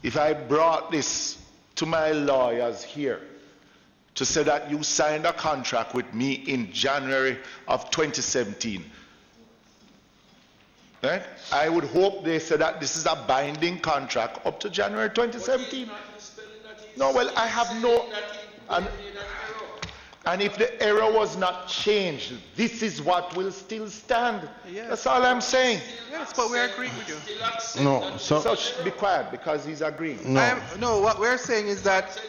If I brought this to my lawyers here to say that you signed a contract with me in January of 2017, Right? I would hope they say that this is a binding contract up to January 2017. No, well, I have no... And if the error was not changed, this is what will still stand. Yes. That's all I'm saying. Yes, but we agree with you. No, So be quiet because he's agreeing. no. No, what we're saying is that,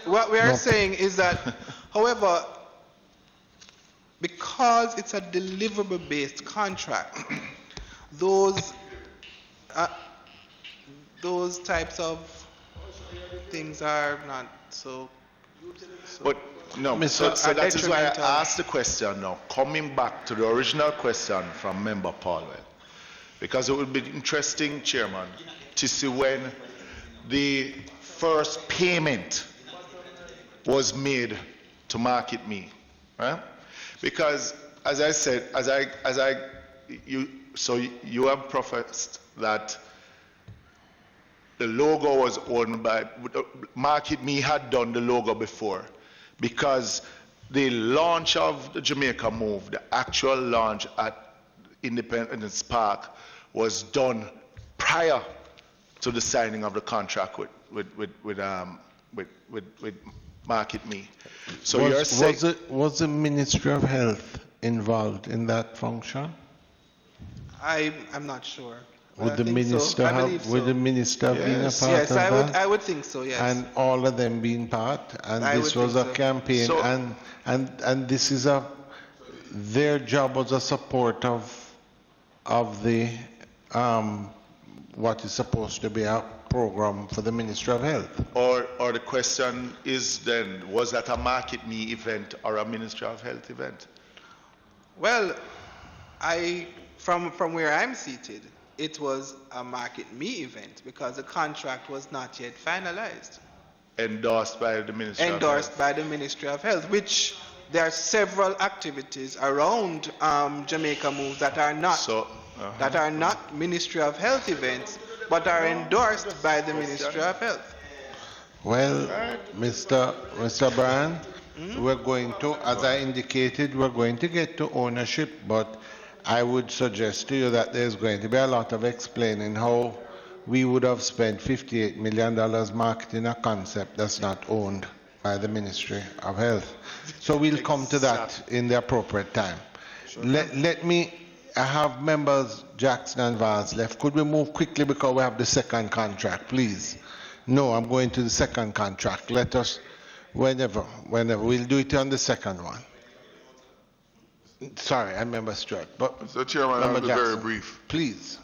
however, because it's a deliverable-based contract, those types of things are not so. But no, so that is why I asked the question now, coming back to the original question from Member Paulwell. Because it would be interesting, Chairman, to see when the first payment was made to Market Me, right? Because as I said, you have professed that the logo was owned by, Market Me had done the logo before, because the launch of the Jamaica move, the actual launch at Independence Park, was done prior to the signing of the contract with Market Me. So you're saying, was the Ministry of Health involved in that function? I'm not sure. Would the I think minister so. I have? believe Would so. the minister have been a Yes, part yes, of that? I would think so. Yes. And all of them being part, and I this would was a think so. campaign, So- and this is their job was a support of the what is supposed to be a program for the Ministry of Health. or the question is then, was that a Market Me event or a Ministry of Health event? Well, from where I'm seated, it was a Market Me event because the contract was not yet finalized. Endorsed by the Ministry of Health. Endorsed by the Ministry of Health, which there are several activities around Jamaica Move that are not Ministry of Health events, but are endorsed by the Ministry of Health. Well, Mr. Bryan, we're going to, as I indicated, we're going to get to ownership, but I would suggest to you that there's going to be a lot of explaining how we would have spent $58 million marketing a concept that's not owned by the Ministry of Health. So we'll come to that in the appropriate time. Sure. Let me, I have members Jackson and Vance left. Could we move quickly because we have the second contract, please? No, I'm going to the second contract. Let us, whenever, we'll do it on the second one. Sorry, I remember Stuart. But Mr. Chairman, I'll be very brief. Please.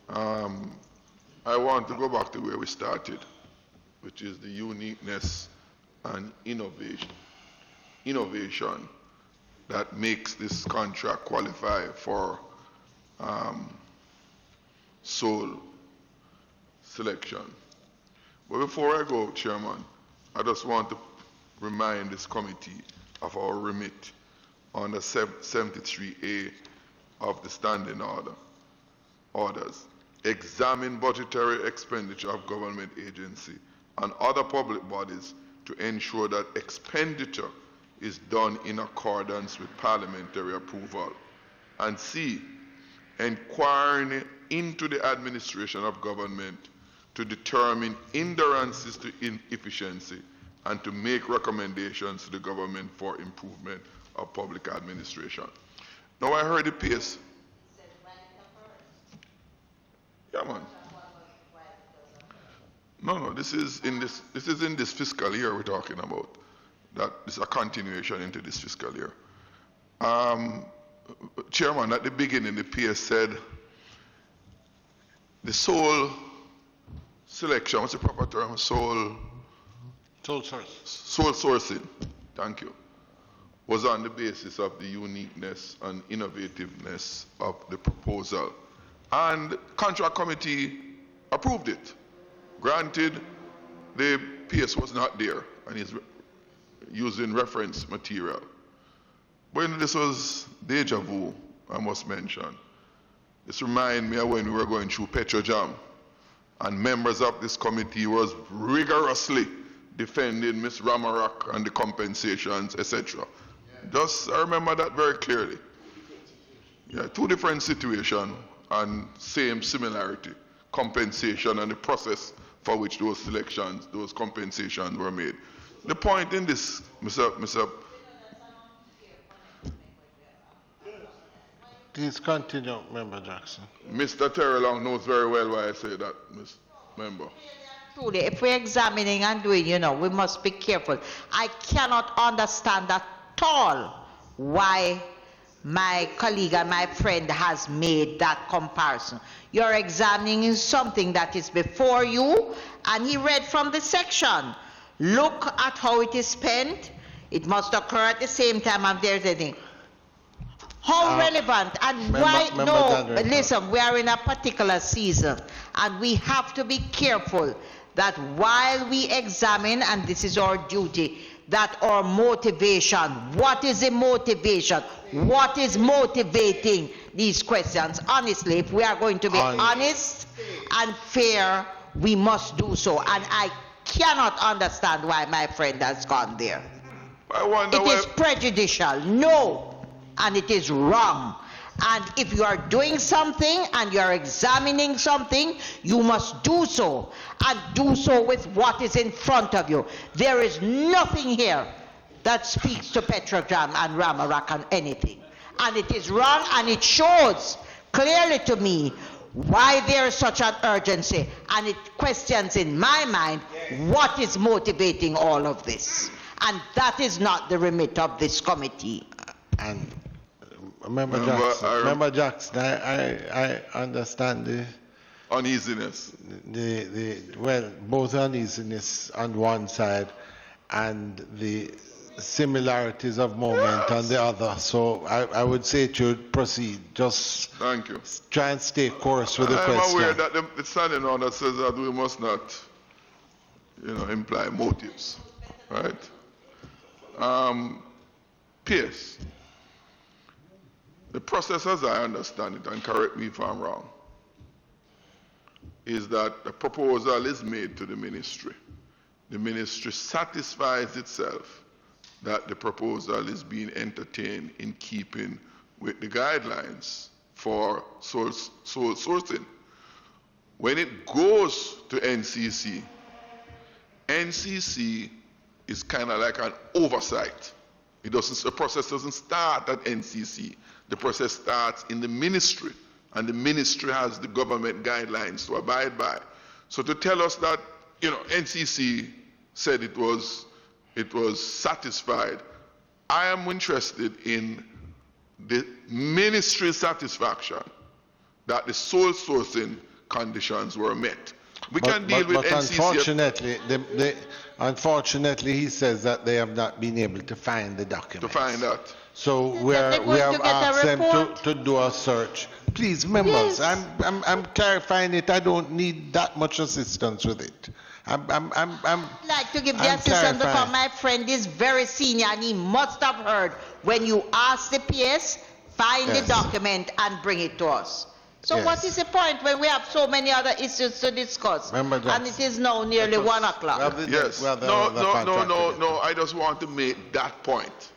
I want to go back to where we started, which is the uniqueness and innovation that makes this contract qualify for sole selection. But before I go, Chairman, I just want to remind this committee of our remit under 73A of the standing orders. Examine budgetary expenditure of government agency and other public bodies to ensure that expenditure is done in accordance with parliamentary approval. And C, inquiring into the administration of government to determine hindrances to inefficiency and to make recommendations to the government for improvement of public administration. Now I heard the pace. Yeah, man. No, this is in this fiscal year we're talking about. That is a continuation into this fiscal year. Chairman, at the beginning, the PS said the sole selection, what's the proper term? Sole sourcing, thank you, was on the basis of the uniqueness and innovativeness of the proposal. And the contract committee approved it. Granted, the PS was not there and is using reference material. When this was deja vu, I must mention, this reminds me of when we were going through Petrojam and members of this committee was rigorously defending Ms. Ramarak and the compensations, etc. I remember that very clearly. Yeah, two different situations. and same similarity, compensation and the process for which those selections, those compensations were made. The point in this, Mr. Please continue, Member Jackson. Mr. Terry Long knows very well why I say that, Ms. Member. Truly, if we're examining and doing, we must be careful. I cannot understand at all why my colleague and my friend has made that comparison. You're examining something that is before you, and he read from the section. Look at how it is spent. It must occur at the same time, and there's a thing. How relevant and why? No, listen, we are in a particular season, and we have to be careful that while we examine, and this is our duty, that our motivation, what is the motivation? What is motivating these questions? Honestly, if we are going to be honest and fair, we must do so. And I cannot understand why my friend has gone there. It is prejudicial, no, and it is wrong. And if you are doing something and you are examining something, you must do so, and do so with what is in front of you. There is nothing here that speaks to Petrojam and Ramarak and anything. And it is wrong, and it shows clearly to me why there is such an urgency. And it questions in my mind what is motivating all of this. And that is not the remit of this committee. And Member Jackson, I understand the uneasiness. Well, both uneasiness on one side and the similarities of moment on the other. So I would say to proceed. Just thank you. Try and stay course with the question. I'm aware that the standing order says that we must not, imply motives, right? Pierce. The process, as I understand it, and correct me if I'm wrong, is that a proposal is made to the ministry. The ministry satisfies itself that the proposal is being entertained in keeping with the guidelines for sole sourcing. When it goes to NCC, NCC is kind of like an oversight. The process doesn't start at NCC. The process starts in the ministry, and the ministry has the government guidelines to abide by. So to tell us that, NCC said it was satisfied, I am interested in the ministry's satisfaction that the sole sourcing conditions were met. We can deal with NCC. Unfortunately, he says that they have not been able to find the documents. To find that. So we have asked them to do a search. Please, members, yes. I'm clarifying it. I don't need that much assistance with it. I'd like to give the assistance because my friend is very senior, and he must have heard when you ask the PS, find the document and bring it to us. So what is the point when we have so many other issues to discuss? And it is now nearly 1 o'clock. Yes. No. I just want to make that point.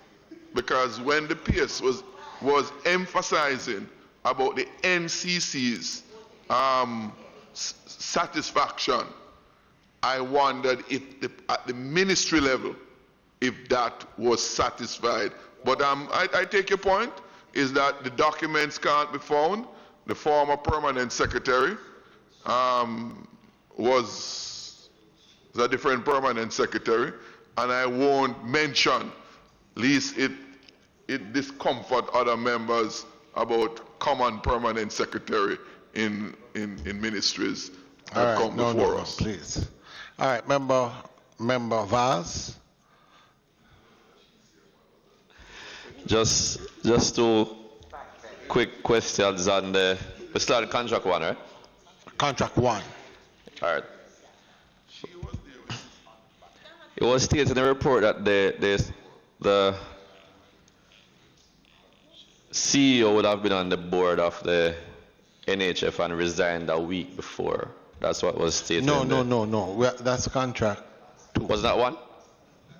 Because when the PS was emphasizing about the NCC's satisfaction, I wondered if at the ministry level, if that was satisfied. But I take your point, is that the documents can't be found. The former permanent secretary was a different permanent secretary, and I won't mention, least it discomfort other members about common permanent secretary in ministries that come before us. Please. All right, member Vaz. Just two quick questions on we started contract 1, right? Contract 1. All right. It was stated in the report that the CEO would have been on the board of the NHF and resigned a week before. That's what was stated. No. That's contract 2. Was that one?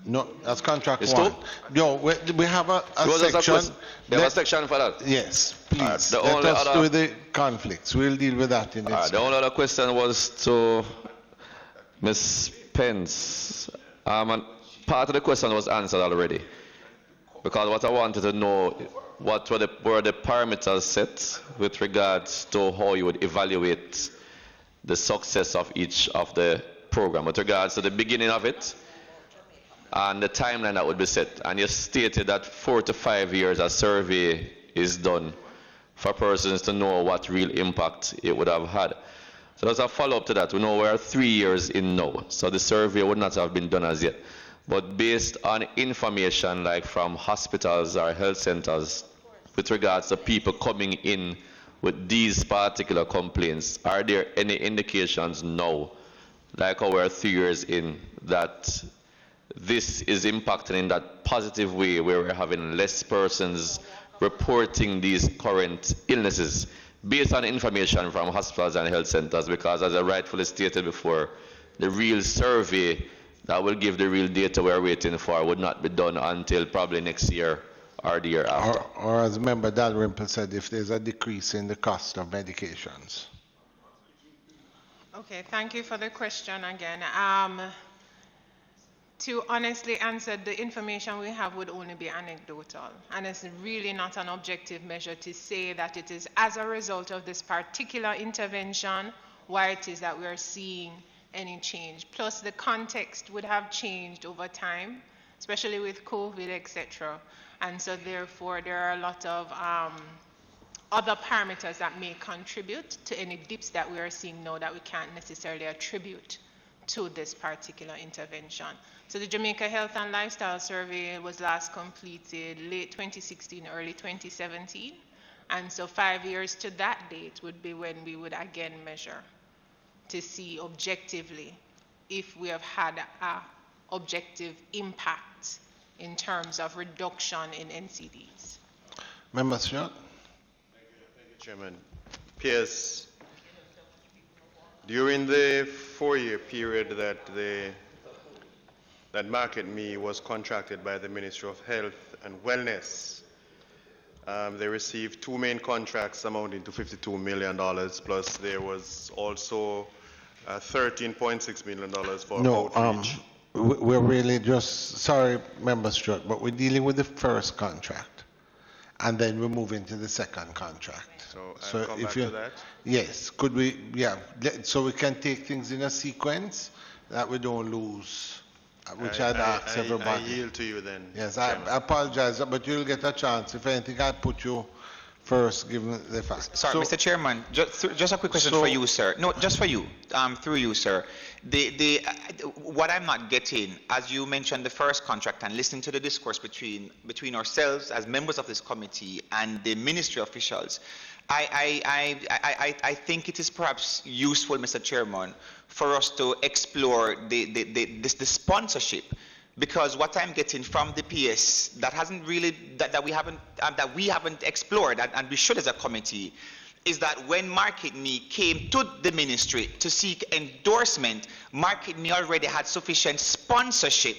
No, that's contract It's one. two? No, we have a section. You have a section for that? Yes, please. The Let only us other- do the conflicts. We'll deal with that in its The only other question was to Ms. Pence. And part of the question was answered already. Because what I wanted to know, what were the parameters set with regards to how you would evaluate the success of each of the program, with regards to the beginning of it and the timeline that would be set. And you stated that 4 to 5 years a survey is done for persons to know what real impact it would have had. So as a follow-up to that, we know we're 3 years in now, so the survey would not have been done as yet. But based on information like from hospitals or health centers with regards to people coming in with these particular complaints, are there any indications now, like how we're 3 years in, that this is impacting in that positive way where we're having less persons reporting these current illnesses based on information from hospitals and health centers? Because as I rightfully stated before, the real survey that will give the real data we're waiting for would not be done until probably next year or the year after. Or as Member Dalrymple said, if there's a decrease in the cost of medications. Okay, thank you for the question again. To honestly answer, the information we have would only be anecdotal, and it's really not an objective measure to say that it is as a result of this particular intervention why it is that we are seeing any change. Plus, the context would have changed over time, especially with COVID, etc. And so, therefore, there are a lot of other parameters that may contribute to any dips that we are seeing now that we can't necessarily attribute to this particular intervention. So the Jamaica Health and Lifestyle Survey was last completed late 2016, early 2017. And so 5 years to that date would be when we would again measure to see objectively if we have had a objective impact in terms of reduction in NCDs. Member Scott? Thank you, Chairman. Pierce, during the 4-year period that Market Me was contracted by the Ministry of Health and Wellness, they received 2 main contracts amounting to $52 million, plus there was also $13.6 million for outreach. We're really just, sorry, Member Stewart, but we're dealing with the first contract, and then we're moving to the second contract. So come back to that? Yes, could we, so we can take things in a sequence that we don't lose, which I'd ask everybody. I yield to you then. Yes, I apologize, but you'll get a chance. If anything, I'll put you first, given the fact. Sorry, Mr. Chairman, just a quick question for you, sir. No, just for you, through you, sir. What I'm not getting, as you mentioned the first contract and listening to the discourse between ourselves as members of this committee and the ministry officials, I think it is perhaps useful, Mr. Chairman, for us to explore the sponsorship, because what I'm getting from the PS that hasn't really that we haven't explored, and we should as a committee, is that when Market Me came to the ministry to seek endorsement, Market Me already had sufficient sponsorship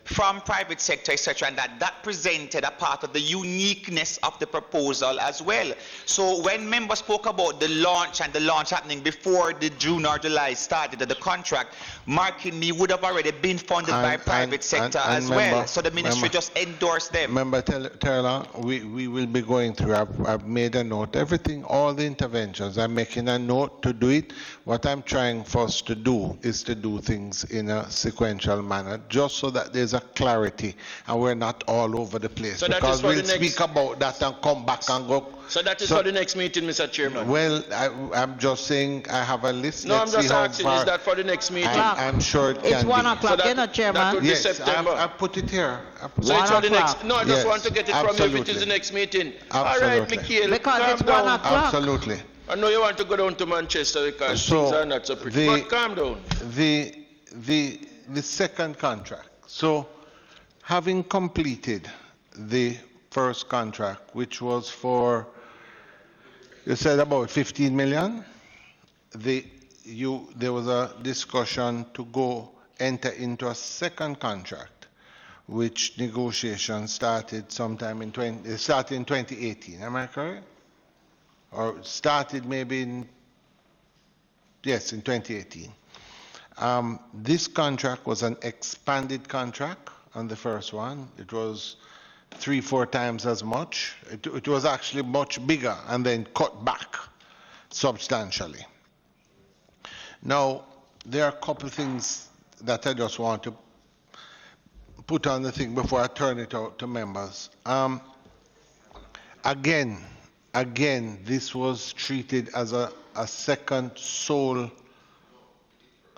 from private sector, etc., and that presented a part of the uniqueness of the proposal as well. So when members spoke about the launch and the launch happening before the June or July started of the contract, Market Me would have already been funded by private sector as well. So the ministry just endorsed them. Member Taylor, we will be going through, I've made a note, everything, all the interventions, I'm making a note to do it. What I'm trying for us to do is to do things in a sequential manner, just so that there's a clarity and we're not all over the place. So because we'll speak about that and come back and go. So that is for the next meeting, Mr. Chairman. Well, I'm just saying I have a list. No, I'm just asking, is that for the next meeting? I'm sure it can It's 1 o'clock, so you know, Chairman. That would be Yes, September. I put it here. So it's for the next. No, I just Yes, want to get it from you if it is absolutely. the next meeting. Absolutely. All right, Mikhail. Because calm it's 1 down. o'clock. Absolutely. I know you want to go down to Manchester because things are not so pretty. But calm down. The second contract. So, having completed the first contract, which was for, you said about 15 million, there was a discussion to enter into a second contract, which negotiations started sometime in 2018. Am I correct? Or started maybe in 2018. This contract was an expanded contract on the first one. It was 3-4 times as much. It was actually much bigger and then cut back substantially. Now, there are a couple of things that I just want to put on the thing before I turn it out to members. Again, this was treated as a second sole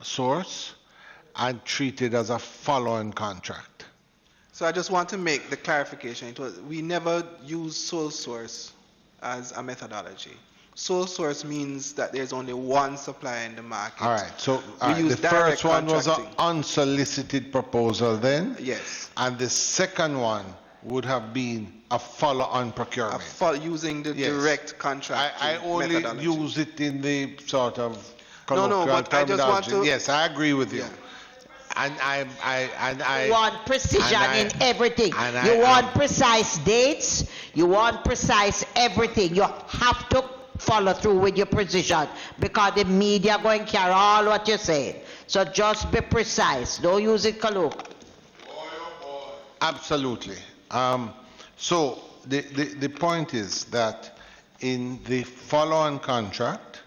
source and treated as a follow-on contract. So I just want to make the clarification. We never use sole source as a methodology. Sole source means that there's only one supplier in the market. All right, so use the first one was an contracting. unsolicited proposal then? Yes. And the second one would have been a follow-on procurement. Using the Yes. direct contract. I only methodology. use it in the sort of No, colloquial but I just want terminology. to- Yes, I agree with you. And You want precision in everything. and You I- want precise dates. You want precise everything. You have to follow through with your precision because the media going to carry all what you're saying. So just be precise. Don't use it colloquial. Absolutely. So the point is that in the follow-on contract,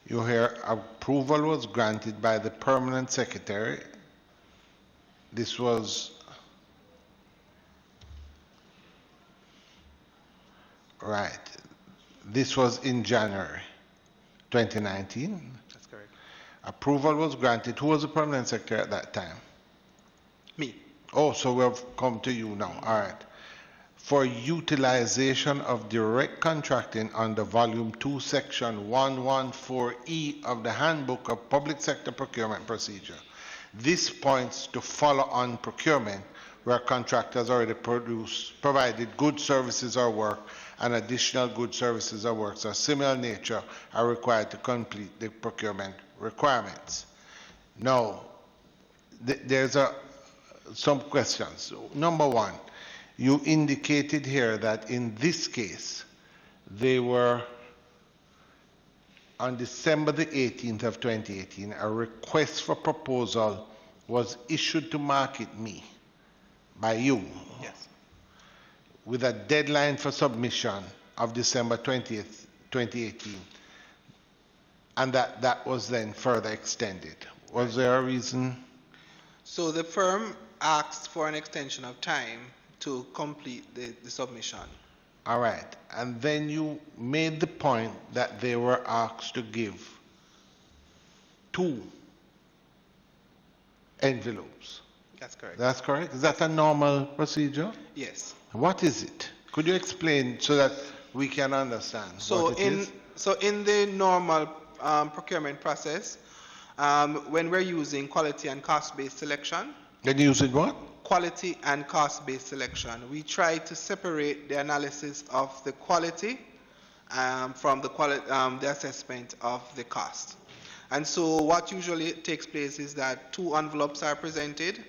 you hear approval was granted by the permanent secretary. This was right. This was in January 2019. That's correct. Approval was granted. Who was the permanent secretary at that time? Me. Oh, so we have come to you now. All right. For utilization of direct contracting under Volume 2, Section 114E of the Handbook of Public Sector Procurement Procedure. This points to follow-on procurement where contractors already provided goods, services, or work, and additional goods, services, or works of similar nature are required to complete the procurement requirements. Now, there's some questions. Number one, you indicated here that in this case, they were on December the 18th of 2018, a request for proposal was issued to Market Me by you. Yes. With a deadline for submission of December 20th, 2018. And that was then further extended. Was there a reason? So the firm asked for an extension of time to complete the submission. All right. And then you made the point that they were asked to give 2 envelopes. That's correct. That's correct? Is that a normal procedure? Yes. What is it? Could you explain so that we can understand what it is? So in the normal procurement process, when we're using quality and cost-based selection. Then using what? Quality and cost-based selection. We try to separate the analysis of the quality from the assessment of the cost. And so what usually takes place is that 2 envelopes are presented.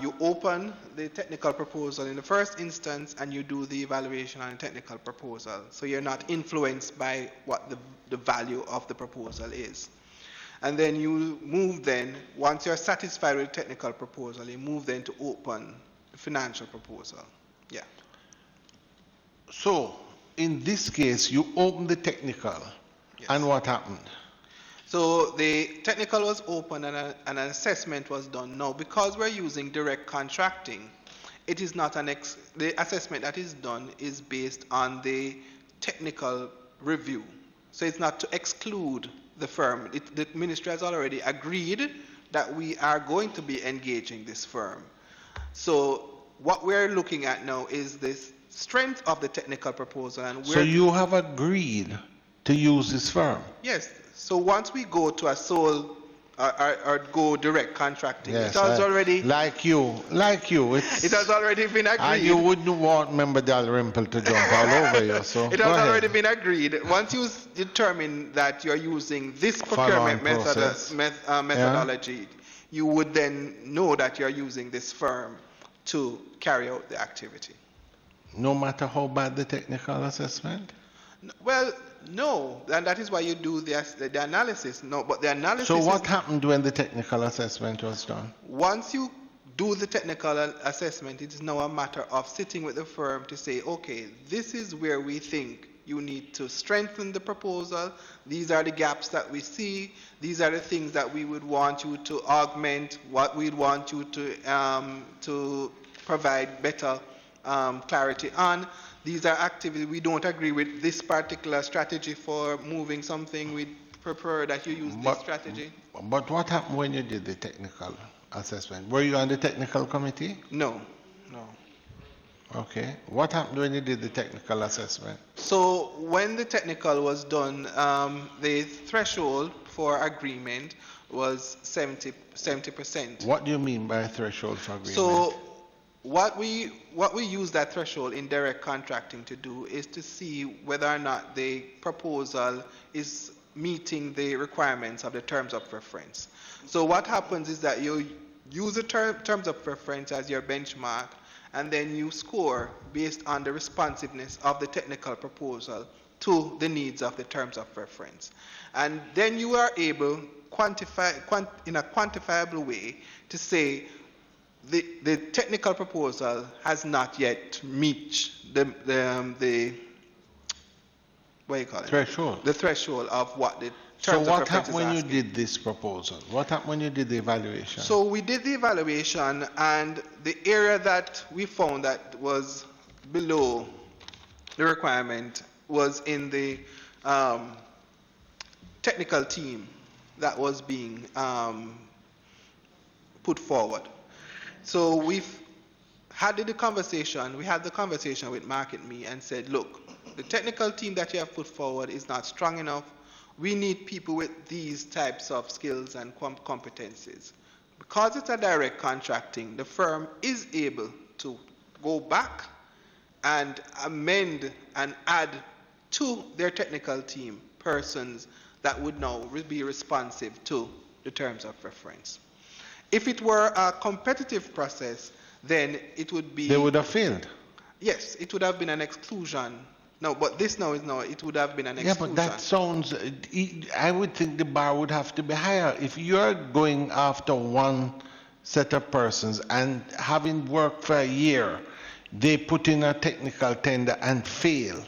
You open the technical proposal in the first instance and you do the evaluation on the technical proposal. So you're not influenced by what the value of the proposal is. And then you move then, once you're satisfied with the technical proposal, you move then to open the financial proposal. Yeah. So, in this case, you opened the technical, and what happened? So the technical was open and an assessment was done. Now, because we're using direct contracting, it is not the assessment that is done is based on the technical review. So it's not to exclude the firm. The ministry has already agreed that we are going to be engaging this firm. So what we're looking at now is the strength of the technical proposal. And So you have agreed to use this firm? Yes. So once we go to a sole or go direct contracting, Yes, it has already... Like you. It has already been agreed. And you wouldn't want Member Dalrymple to jump all over you, so It go has ahead. already been agreed. Once you determine that you're using this procurement Follow-on process. methodology, you would then know that you're using this firm to carry out the activity. No matter how bad the technical assessment? Well, no, and that is why you do the analysis. No, but the analysis. So what happened when the technical assessment was done? Once you do the technical assessment, it is now a matter of sitting with the firm to say, okay, this is where we think you need to strengthen the proposal. These are the gaps that we see. These are the things that we would want you to augment, what we'd want you to provide better clarity on. These are activities. We don't agree with this particular strategy for moving something. We prefer that you use this strategy. But what happened when you did the technical assessment? Were you on the technical committee? No. Okay. What happened when you did the technical assessment? So when the technical was done, the threshold for agreement was 70%. What do you mean by threshold for agreement? So what we use that threshold in direct contracting to do is to see whether or not the proposal is meeting the requirements of the terms of reference. So what happens is that you use the terms of reference as your benchmark, and then you score based on the responsiveness of the technical proposal to the needs of the terms of reference. And then you are able in a quantifiable way to say the technical proposal has not yet reached the what do you call it? Threshold. The threshold of what the So terms of what reference happened is when asking. you did this proposal? What happened when you did the evaluation? So we did the evaluation, and the area that we found that was below the requirement was in the technical team that was being put forward. So we had the conversation with Market Me and said, look, the technical team that you have put forward is not strong enough. We need people with these types of skills and competencies. Because it's a direct contracting, the firm is able to go back and amend and add to their technical team persons that would now be responsive to the terms of reference. If it were a competitive process, then it would be... They would have failed. Yes, it would have been an exclusion. No, but this now is no, it would have been an exclusion. Yeah, but that sounds, I would think the bar would have to be higher. If you're going after one set of persons and having worked for a year, they put in a technical tender and fail,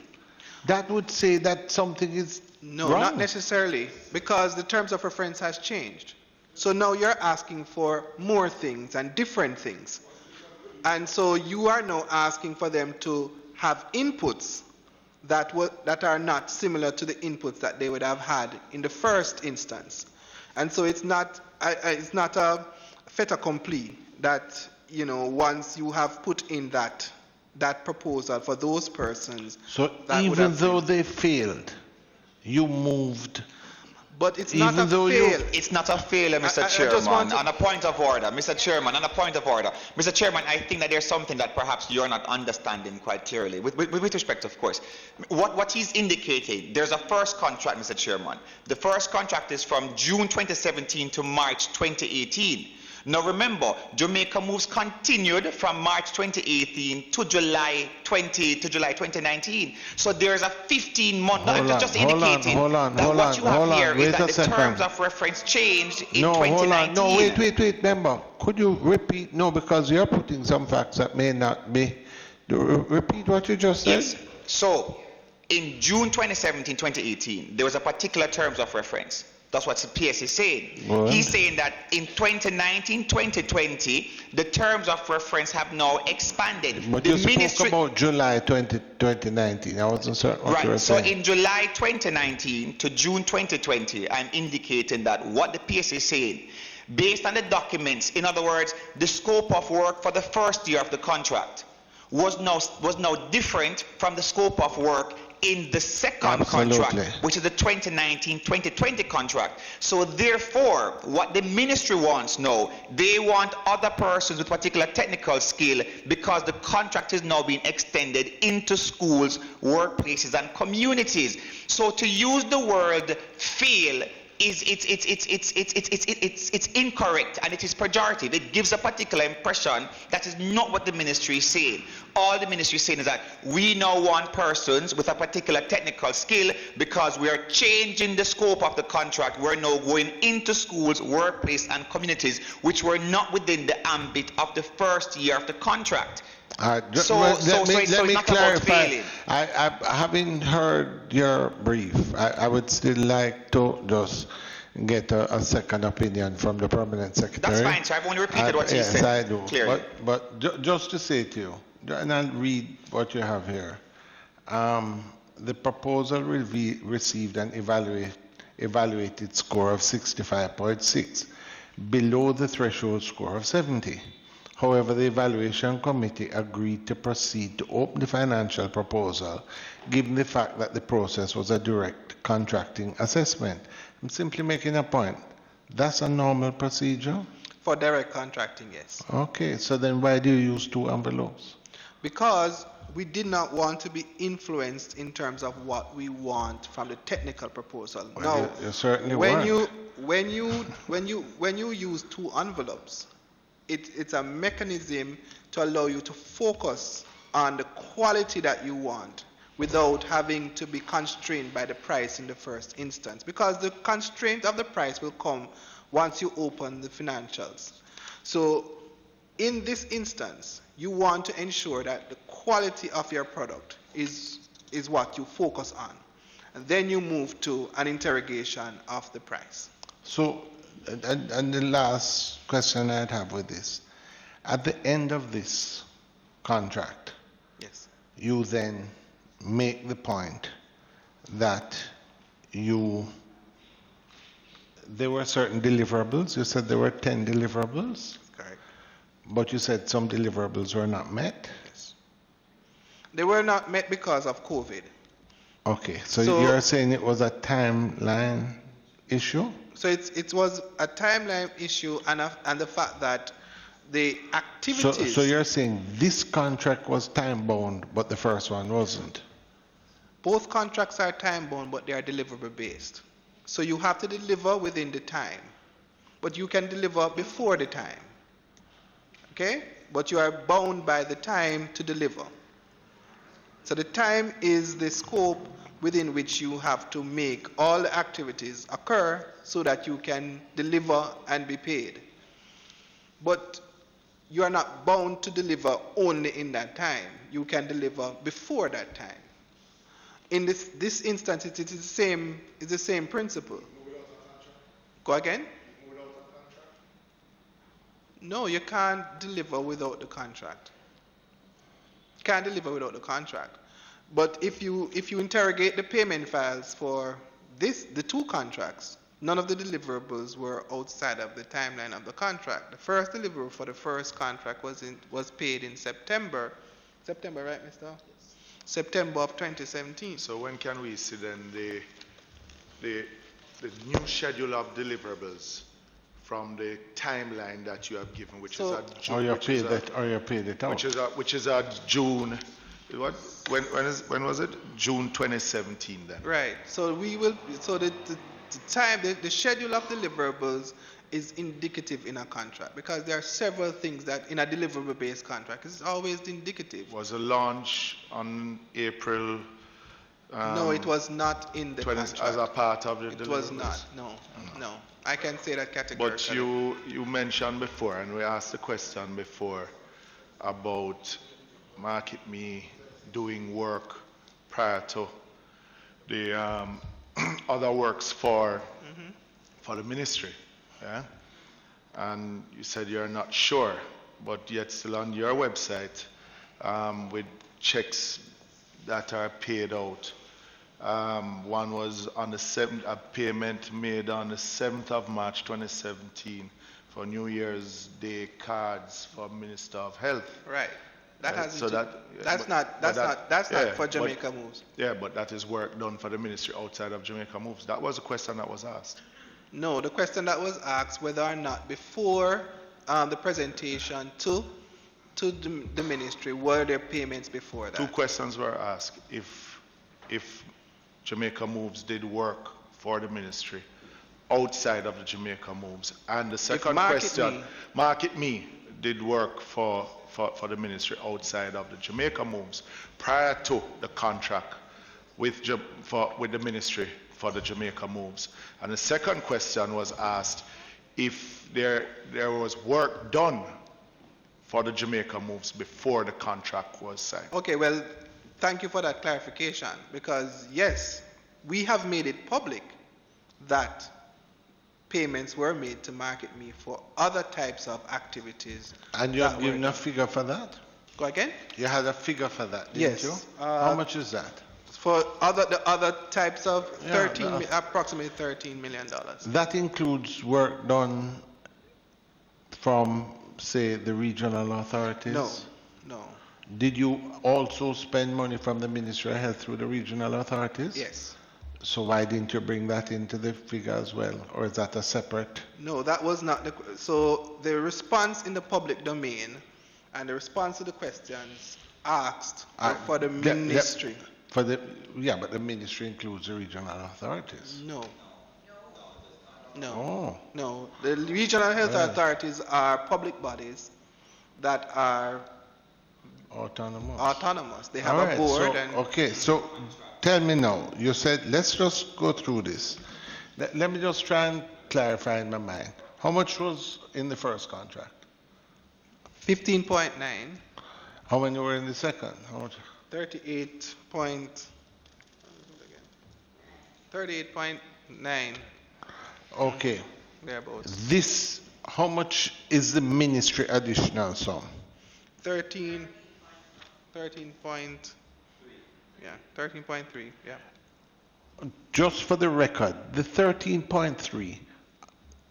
that would say that something is No, wrong. not necessarily, because the terms of reference has changed. So now you're asking for more things and different things. And so you are now asking for them to have inputs that are not similar to the inputs that they would have had in the first instance. And so it's not a fait accompli that, you know, once you have put in that proposal for those persons. So even though they failed, you moved. But it's not a fail. It's not a failure, Mr. Chairman. On a point of order, Mr. Chairman, on a point of order. Mr. Chairman, I think that there's something that perhaps you're not understanding quite clearly, with respect, of course. What he's indicating, there's a first contract, Mr. Chairman. The first contract is from June 2017 to March 2018. Now remember, Jamaica moves continued from March 2018 to July 2019. So there's a 15-month, just indicating that what you have here is that the terms of reference changed in 2019. No, wait, remember, could you repeat? No, because you're putting some facts that may not be. Repeat what you just said. Yes. So in June 2017-2018, there was a particular terms of reference. That's what the PS is saying. Well, he's saying that in 2019-2020, the terms of reference have now expanded. But you spoke about July 2019. I wasn't certain what you were saying. So in July 2019 to June 2020, I'm indicating that what the PS is saying, based on the documents, in other words, the scope of work for the first year of the contract was now different from the scope of work in the second contract, which is the 2019-2020 contract. So therefore, what the ministry wants now, they want other persons with particular technical skill, because the contract is now being extended into schools, workplaces, and communities. So to use the word fail it's incorrect and it is pejorative. It gives a particular impression that is not what the ministry is saying. All the ministry is saying is that we now want persons with a particular technical skill because we are changing the scope of the contract. We're now going into schools, workplace, and communities which were not within the ambit of the first year of the contract. Let me not clarify. about failing. Having heard your brief, I would still like to just get a second opinion from the permanent secretary. That's fine, sir. I've only repeated what he said. Yes, I do. Clearly. But just to say to you, and I'll read what you have here. The proposal received an evaluated score of 65.6, below the threshold score of 70. However, the evaluation committee agreed to proceed to open the financial proposal, given the fact that the process was a direct contracting assessment. I'm simply making a point. That's a normal procedure? For direct contracting, yes. Okay, so then why do you use two envelopes? Because we did not want to be influenced in terms of what we want from the technical proposal. Well, now, you certainly when weren't. you use two envelopes, it's a mechanism to allow you to focus on the quality that you want without having to be constrained by the price in the first instance. Because the constraint of the price will come once you open the financials. So in this instance, you want to ensure that the quality of your product is what you focus on. And then you move to an interrogation of the price. So, and the last question I'd have with this, at the end of this contract, yes, you then make the point that there were certain deliverables. You said there were 10 deliverables. Correct. But you said some deliverables were not met. Yes. They were not met because of COVID. Okay, so you're saying it was a timeline issue? So it was a timeline issue and the fact that the activities... So you're saying this contract was time-bound, but the first one wasn't? Both contracts are time-bound, but they are deliverable-based. So you have to deliver within the time, but you can deliver before the time. Okay? But you are bound by the time to deliver. So the time is the scope within which you have to make all the activities occur so that you can deliver and be paid. But you are not bound to deliver only in that time. You can deliver before that time. In this instance, it is the same principle. Go again? No, you can't deliver without the contract. You can't deliver without the contract. But if you interrogate the payment files for the two contracts, none of the deliverables were outside of the timeline of the contract. The first deliverable for the first contract was paid in September. September, right, Mr.? Yes. September of 2017. So when can we see then the new schedule of deliverables from the timeline that you have given, which is at June? Or you paid it out. Which is at June. What? When was it? June 2017 then. Right. So we will. So the time, the schedule of deliverables is indicative in a contract because there are several things that in a deliverable-based contract is always indicative. Was a launch on April? No, it was not in the contract. As a part of the deliverables? It was not. No. I can say that categorically. But you mentioned before, and we asked the question before about Market Me doing work prior to the other works for the ministry, yeah? And you said you're not sure, but yet still on your website with checks that are paid out. One was on the 7th, a payment made on the 7th of March 2017 for New Year's Day cards for Minister of Health. Right. That's not for Jamaica Moves. Yeah, but that is work done for the ministry outside of Jamaica Moves. That was a question that was asked. No, the question that was asked whether or not before the presentation to the ministry were there payments before that. Two questions were asked: if Jamaica Moves did work for the ministry outside of the Jamaica moves? And the second Market question, Me- Market Me did work for the ministry outside of the Jamaica moves prior to the contract with the ministry for the Jamaica moves. And the second question was asked if there was work done for the Jamaica moves before the contract was signed. Okay, well, thank you for that clarification, because yes, we have made it public that payments were made to Market Me for other types of activities. And you have given a figure for that? Go again? You had a figure for that, didn't Yes. you? How much is that? For the other types of Yeah, approximately $13 million. That includes work done from, say, the regional authorities? No. Did you also spend money from the Ministry of Health through the regional authorities? Yes. So why didn't you bring that into the figure as well? Or is that a separate? No, that was not the. So the response in the public domain and the response to the questions asked were for the ministry. But the ministry includes the regional authorities. No. Oh. No. The regional health authorities are public bodies that are autonomous. They have a board. So tell me now, you said, let's just go through this. Let me just try and clarify in my mind. How much was in the first contract? 15.9. How many were in the second? How much? 38.9. Okay. Thereabouts. This, how much is the ministry additional sum? 13 point, 13.3, yeah. Just for the record, the 13.3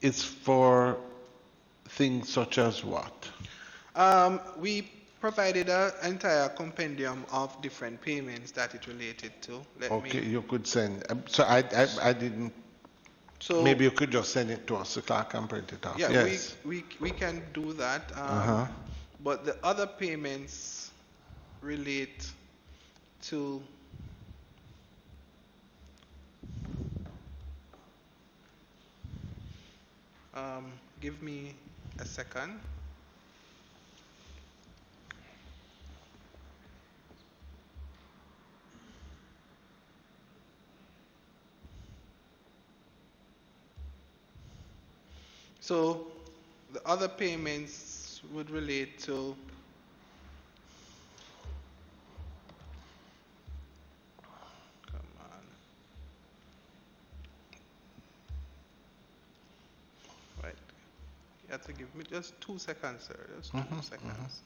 is for things such as what? We provided an entire compendium of different payments that it related to. You could send. So I didn't. So maybe you could just send it to us so Clark can print it off. Yeah, yes. we can do that. But the other payments relate to give me a second. So the other payments would relate to you have to give me just 2 seconds, sir. Just 2 seconds.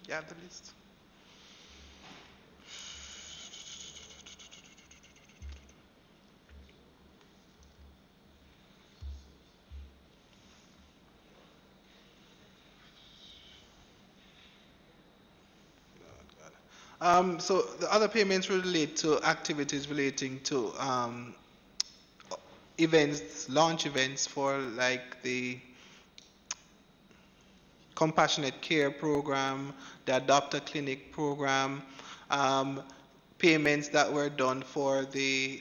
You have the list? So the other payments relate to activities relating to events, launch events for like the compassionate care program, the adopter clinic program, payments that were done for the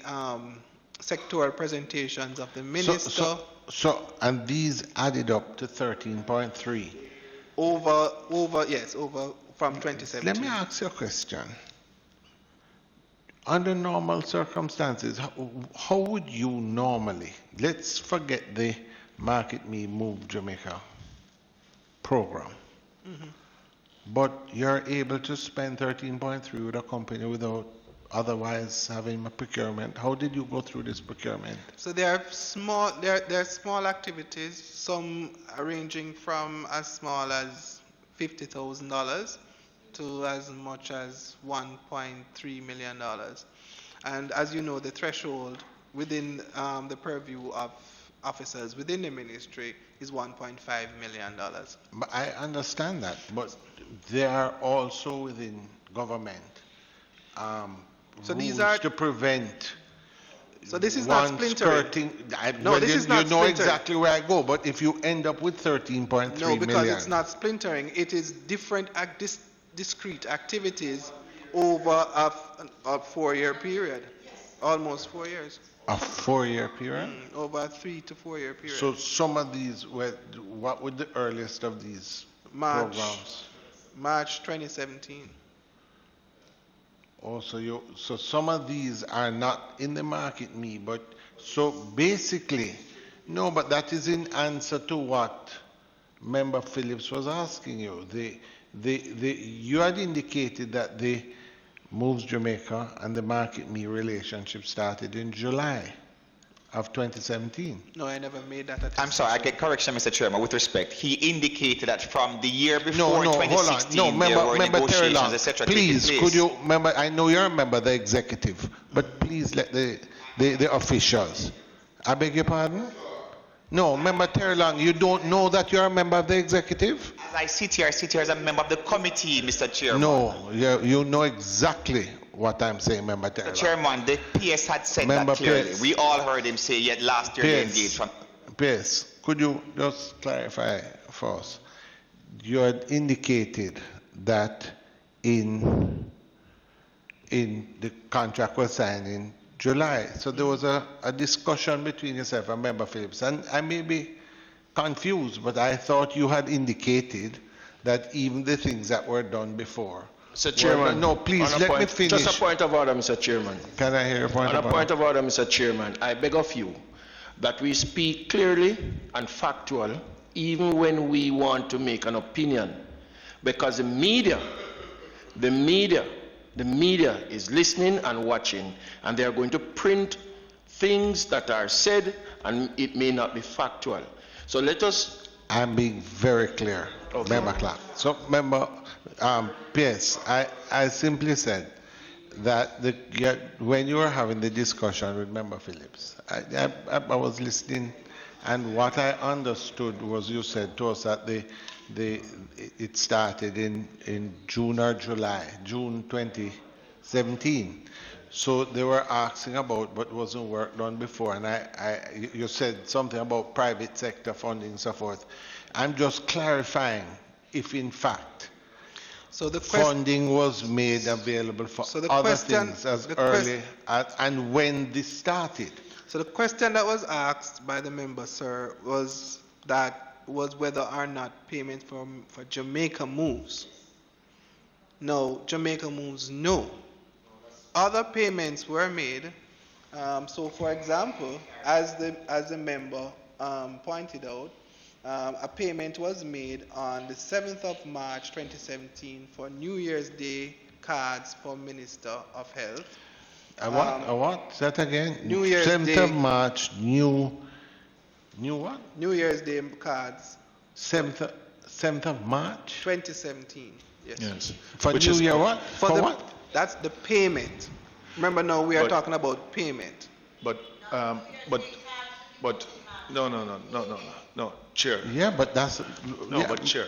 sectoral presentations of the minister. And these added up to 13.3. Over from 2017. Let me ask you a question. Under normal circumstances, how would you normally, let's forget the Market Me Move Jamaica program, but you're able to spend 13.3 with a company without otherwise having a procurement. How did you go through this procurement? So there are small activities, some ranging from as small as $50,000 to as much as $1.3 million. And as you know, the threshold within the purview of officers within the ministry is $1.5 million. But I understand that, but they are also within government so rules these are to prevent. So this is not splintering. This is not. You know exactly where I go, but if you end up with 13.3 million. No, because it's not splintering. It is different discrete activities over a 4-year period, almost 4 years. A 4-year period? Over a 3 to 4 year period. So some of these were, what would the earliest of these programs? March 2017. Oh, so some of these are not in the market me, but so basically, no, but that is in answer to what Member Phillips was asking you. You had indicated that the Moves Jamaica and the Market Me relationship started in July of 2017. No, I never made that. I'm sorry, I get correction, Mr. Chairman, with respect. He indicated that from the year before 2016, hold on. No, there were member negotiations, etc. Please, could you, member, I know you're a member of the executive, but please let the officials. I beg your pardon? No, Member Terry Long, you don't know that you're a member of the executive? As I sit here as a member of the committee, Mr. Chairman. No, you know exactly what I'm saying, Member Terry Long. Mr. Chairman, the PS had said Member that clearly. Pierce. We all heard him say, yet last year they engaged from... Pierce, could you just clarify for us? You had indicated that in the contract was signed in July. So there was a discussion between yourself and Member Phillips. And I may be confused, but I thought you had indicated that even the things that were done before. Mr. Chairman. No, please, let me finish. Just a point of order, Mr. Chairman. Can I hear a point of order? On a point of order, Mr. Chairman, I beg of you that we speak clearly and factual even when we want to make an opinion. Because the media is listening and watching, and they are going to print things that are said, and it may not be factual. So let us... I'm being very clear, okay. Member Clark. So, Member Pierce, I simply said that when you were having the discussion with Member Phillips, I was listening, and what I understood was you said to us that it started in June or July, June 2017. So they were asking about what wasn't work done before, and you said something about private sector funding and so forth. I'm just clarifying if in fact funding was made available for other things as early as, and when this started. So the question that was asked by the member, sir, was whether or not payment for Jamaica Moves. No, Jamaica Moves, no. Other payments were made. So, for example, as the member pointed out, a payment was made on the 7th of March 2017 for New Year's Day cards for Minister of Health. What? Say that again? New Year's 7th Day. of March, new what? New Year's Day cards. 7th of March? 2017, yes. For New Year what? For what? That's the payment. Remember now we are talking about payment. But no, Chair. Yeah, but that's... No, yeah. but Chair.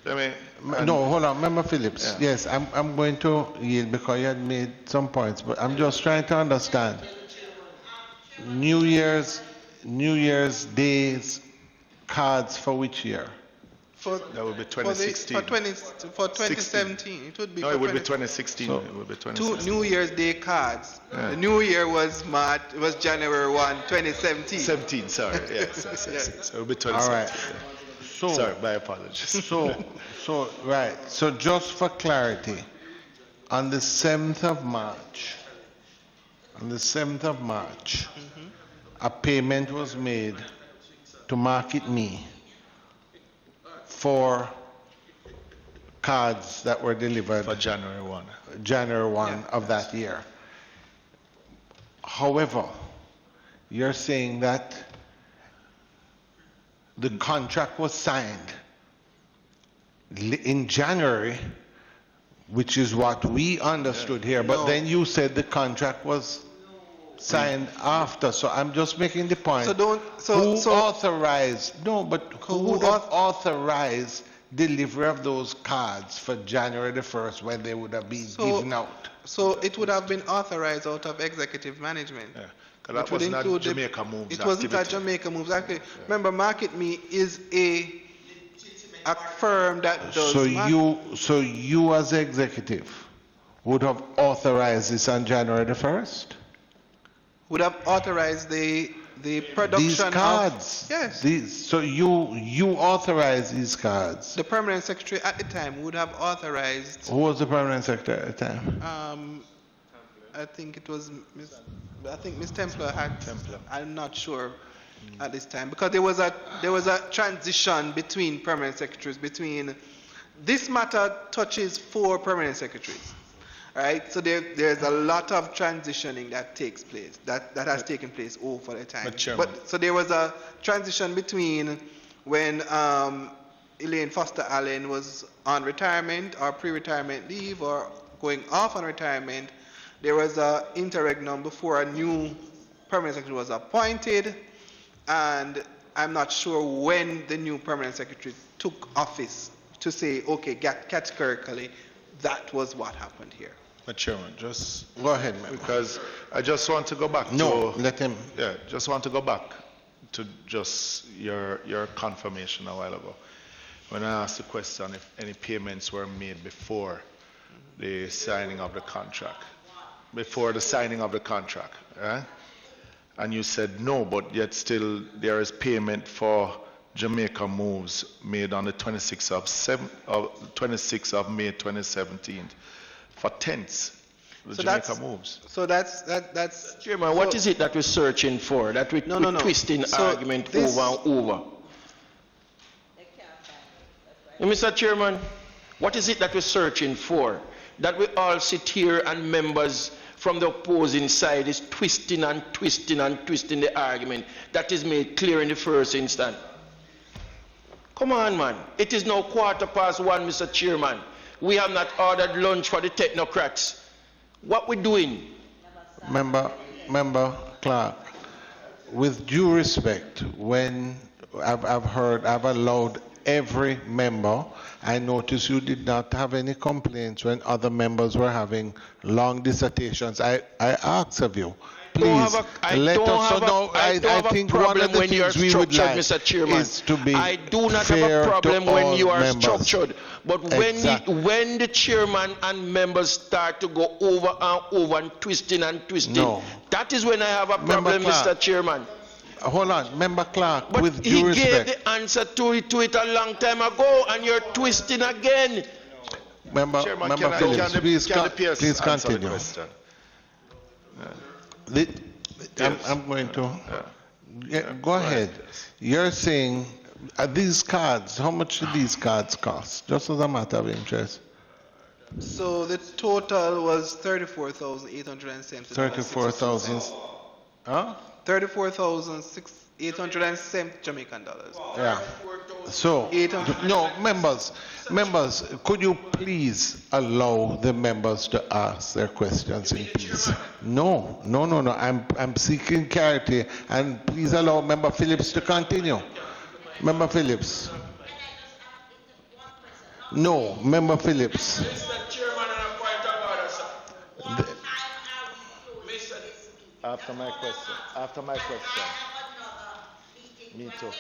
No, hold on, Member Phillips. Yeah. Yes, I'm going to yield because you had made some points, but I'm just trying to understand. New Year's Days cards for which year? That would be 2016. For 2017, it would be. No, it would be 2016. So, it would be 2016. Two New Year's Day cards. Yeah. The New Year was March. It was January 1, 2017. 17. Sorry. Yes. So it would be 2017. All right. So, sorry, my apologies. Right. So just for clarity, on the 7th of March, a payment was made to Market Me for cards that were delivered for January 1 of that year. However, you're saying that the contract was signed in January, which is what we understood here, but then you said the contract was signed after. So I'm just making the point. Who would have authorized delivery of those cards for January the 1st when they would have been given out? So it would have been authorized out of executive management. Yeah. That was not Jamaica Moves. It wasn't a Jamaica Moves. Actually, remember, Market Me is a firm that does. So you as executive would have authorized this on January the 1st? Would have authorized the production These cards. of, yes. So you authorized these cards. The permanent secretary at the time would have authorized. Who was the permanent secretary at the time? I think it was Ms. Templar had. Templar. I'm not sure at this time because there was a transition between permanent secretaries. This matter touches 4 permanent secretaries. Right, so there's a lot of transitioning that takes place, that has taken place over the time. But so there was a transition between when Elaine Foster Allen was on retirement or pre-retirement leave or going off on retirement. There was an interregnum before a new permanent secretary was appointed, and I'm not sure when the new permanent secretary took office to say, okay, categorically, that was what happened here. Mr. Chairman, just go ahead, ma'am. Because I just want to go back let him. Yeah, just want to go back to just your confirmation a while ago. When I asked the question if any payments were made before the signing of the contract. Right? And you said no, but yet still there is payment for Jamaica moves made on the 26th of May 2017. For tents, the Jamaica moves. So that's. Chairman, what is it that we're searching for? That we're twisting argument over and over. Mr. Chairman, what is it that we're searching for? That we all sit here and members from the opposing side is twisting and twisting and twisting the argument that is made clear in the first instance. Come on, man. It is now 1:15, Mr. Chairman. We have not ordered lunch for the technocrats. What we doing? Member Clark, with due respect, when I've allowed every member, I noticed you did not have any complaints when other members were having long dissertations. I ask of you, please let us know. I think one of the things we would like is to be I do not fair have a problem to when all you are members. structured, but when the chairman and members start to go over and over and twisting, that is when I have a problem, Mr. Chairman. Hold on, Member Clark, but with due respect. He gave the answer to it a long time ago, and you're twisting again. Member Phillips, please continue. I'm going to. Go ahead. You're saying these cards, how much do these cards cost? Just as a matter of interest. So the total was 34,870. 34,000. Huh? 34,870 Jamaican dollars. Yeah. So, no, members, could you please allow the members to ask their questions in peace? No. I'm seeking clarity, and please allow Member Phillips to continue. Member Phillips. No, Member Phillips. After my question. Me too.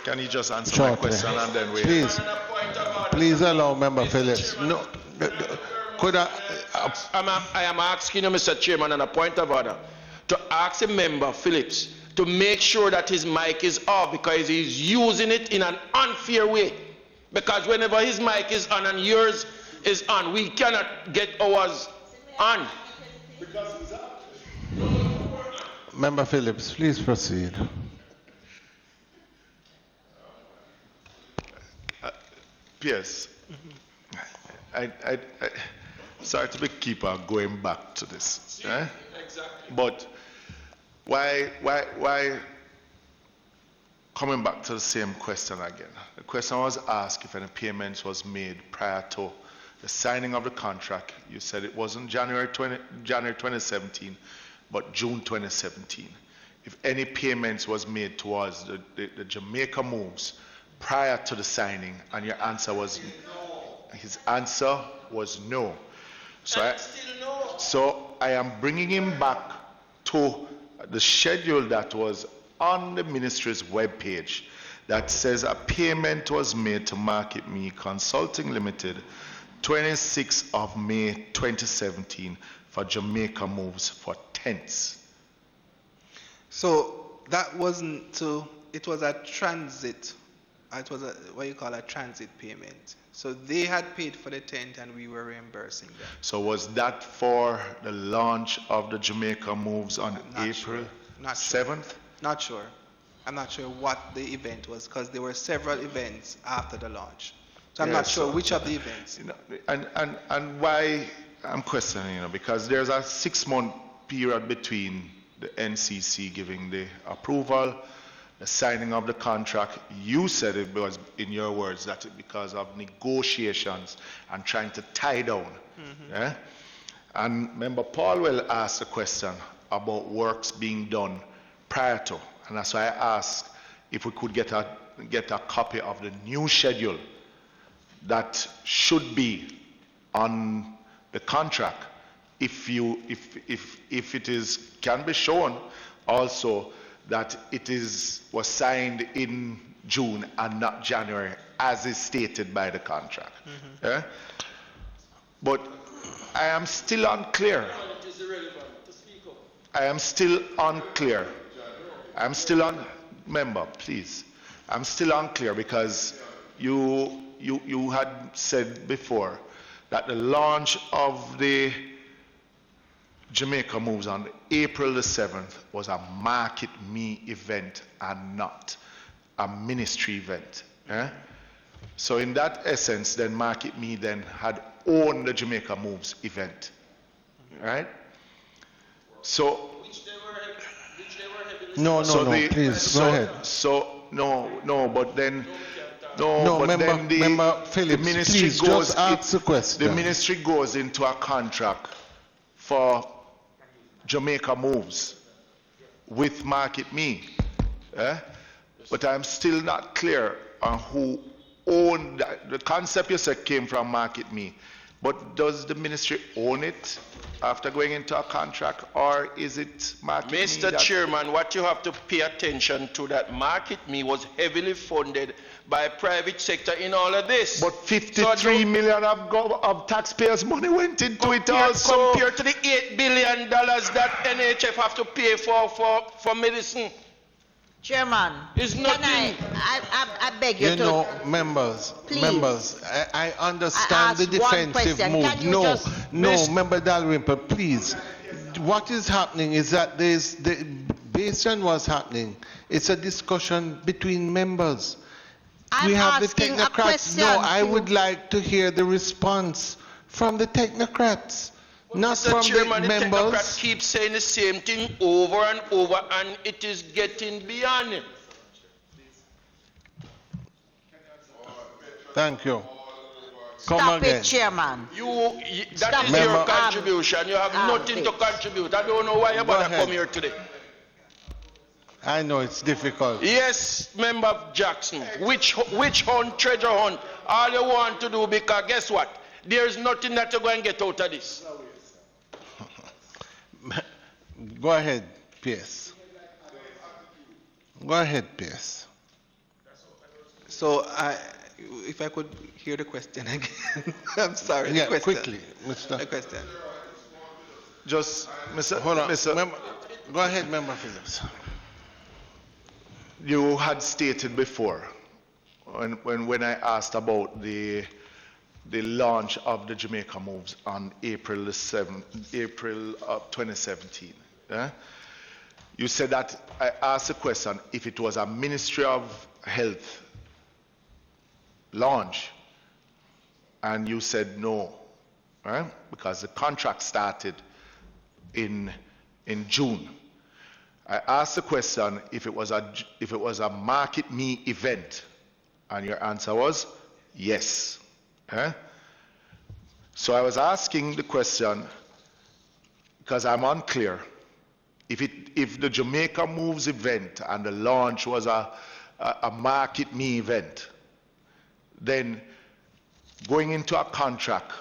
Can you just answer my question and then we... Please allow Member Phillips. No, could I am asking you, Mr. Chairman, on a point of order, to ask the member Phillips to make sure that his mic is off because he's using it in an unfair way. Because whenever his mic is on and yours is on, we cannot get ours on. Member Phillips, please proceed. Yes. I sorry to keep going back to this. Exactly. But why coming back to the same question again? The question was asked if any payments was made prior to the signing of the contract. You said it wasn't January 2017, but June 2017. If any payments was made towards the Jamaica moves prior to the signing, and your answer was his answer was no. So I am bringing him back to the schedule that was on the ministry's webpage that says a payment was made to Market Me Consulting Limited 26th of May 2017 for Jamaica moves for tents. So that wasn't to, it was a transit, it was a, what you call a transit payment. So they had paid for the tent and we were reimbursing them. So was that for the launch of the Jamaica moves on April 7th? Not sure. I'm not sure what the event was because there were several events after the launch. So I'm not sure which of the events. You know, and why I'm questioning, you know, because there's a 6-month period between the NCC giving the approval, the signing of the contract. You said it was, in your words, that it because of negotiations and trying to tie down. Yeah? And member Paulwell asked a question about works being done prior to, and that's why I asked if we could get a copy of the new schedule that should be on the contract. If it is can be shown also that it was signed in June and not January, as is stated by the contract. Yeah? But I am still unclear. I am still unclear. I'm still member, please. I'm still unclear because you had said before that the launch of the Jamaica moves on April the 7th was a Market Me event and not a ministry event. Eh? So in that essence, then Market Me then had owned the Jamaica moves event. Right? So no, please, go ahead. So no, but then member Phillips, the ministry please goes, just ask the question. The ministry goes into a contract for Jamaica moves with Market Me. But I'm still not clear on who owned that. The concept you said came from Market Me. But does the ministry own it after going into a contract, or is it Market Me? Mr. Chairman, what you have to pay attention to, that Market Me was heavily funded by private sector in all of this. But 53 million of taxpayers' money went into it also. Compared to the $8 billion that NHF have to pay for medicine. Chairman, it's nothing. I beg you to... You know, members, I understand the one defensive move. No, Member Dalrymple, please. What is happening is that based on what's happening, it's a discussion between members. We have the technocrats. No, I would like to hear the response from the technocrats. Not Mr. from Chairman, the members. Technocrats keep saying the same thing over and over, and it is getting beyond it. Thank you. Stop it, Chairman. That is your contribution. You have nothing to contribute. I don't know why you bother come here today. I know it's difficult. Yes, Member Jackson. Which hunt, treasure hunt, all you want to do, because guess what? There's nothing that you're going to get out of this. Go ahead, Pierce. Go ahead, Pierce. So if I could hear the question again. I'm sorry. Yeah, the question. quickly, Mr. The question. Just, Mr. Hold on. Mr. Go ahead, Member Phillips. You had stated before, when I asked about the launch of the Jamaica moves on April the 7th, April of 2017. You said that I asked the question if it was a Ministry of Health launch, and you said no, because the contract started in June. I asked the question if it was a Market Me event, and your answer was yes. So I was asking the question because I'm unclear. If the Jamaica Moves event and the launch was a Market Me event, then going into a contract,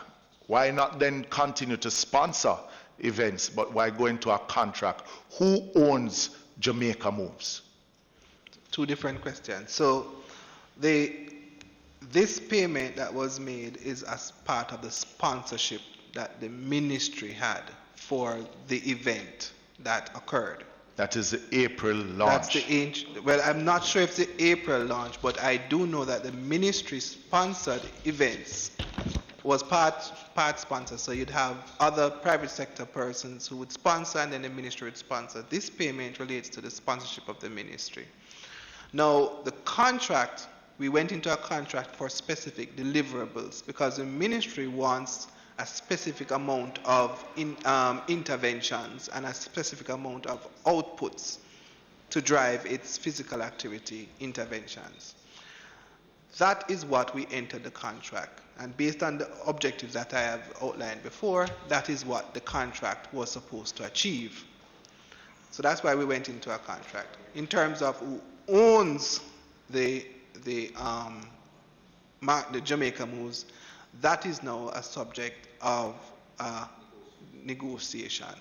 why not then continue to sponsor events, but why go into a contract? Who owns Jamaica Moves? two different questions. So this payment that was made is as part of the sponsorship that the ministry had for the event that occurred. That is the April launch. That's well, I'm not sure if the April launch, but I do know that the ministry sponsored events was part sponsor. So you'd have other private sector persons who would sponsor, and then the ministry would sponsor. This payment relates to the sponsorship of the ministry. Now, the contract, we went into a contract for specific deliverables because the ministry wants a specific amount of interventions and a specific amount of outputs to drive its physical activity interventions. That is what we entered the contract. And based on the objectives that I have outlined before, that is what the contract was supposed to achieve. So that's why we went into a contract. In terms of who owns the Jamaica Moves, that is now a subject of negotiation,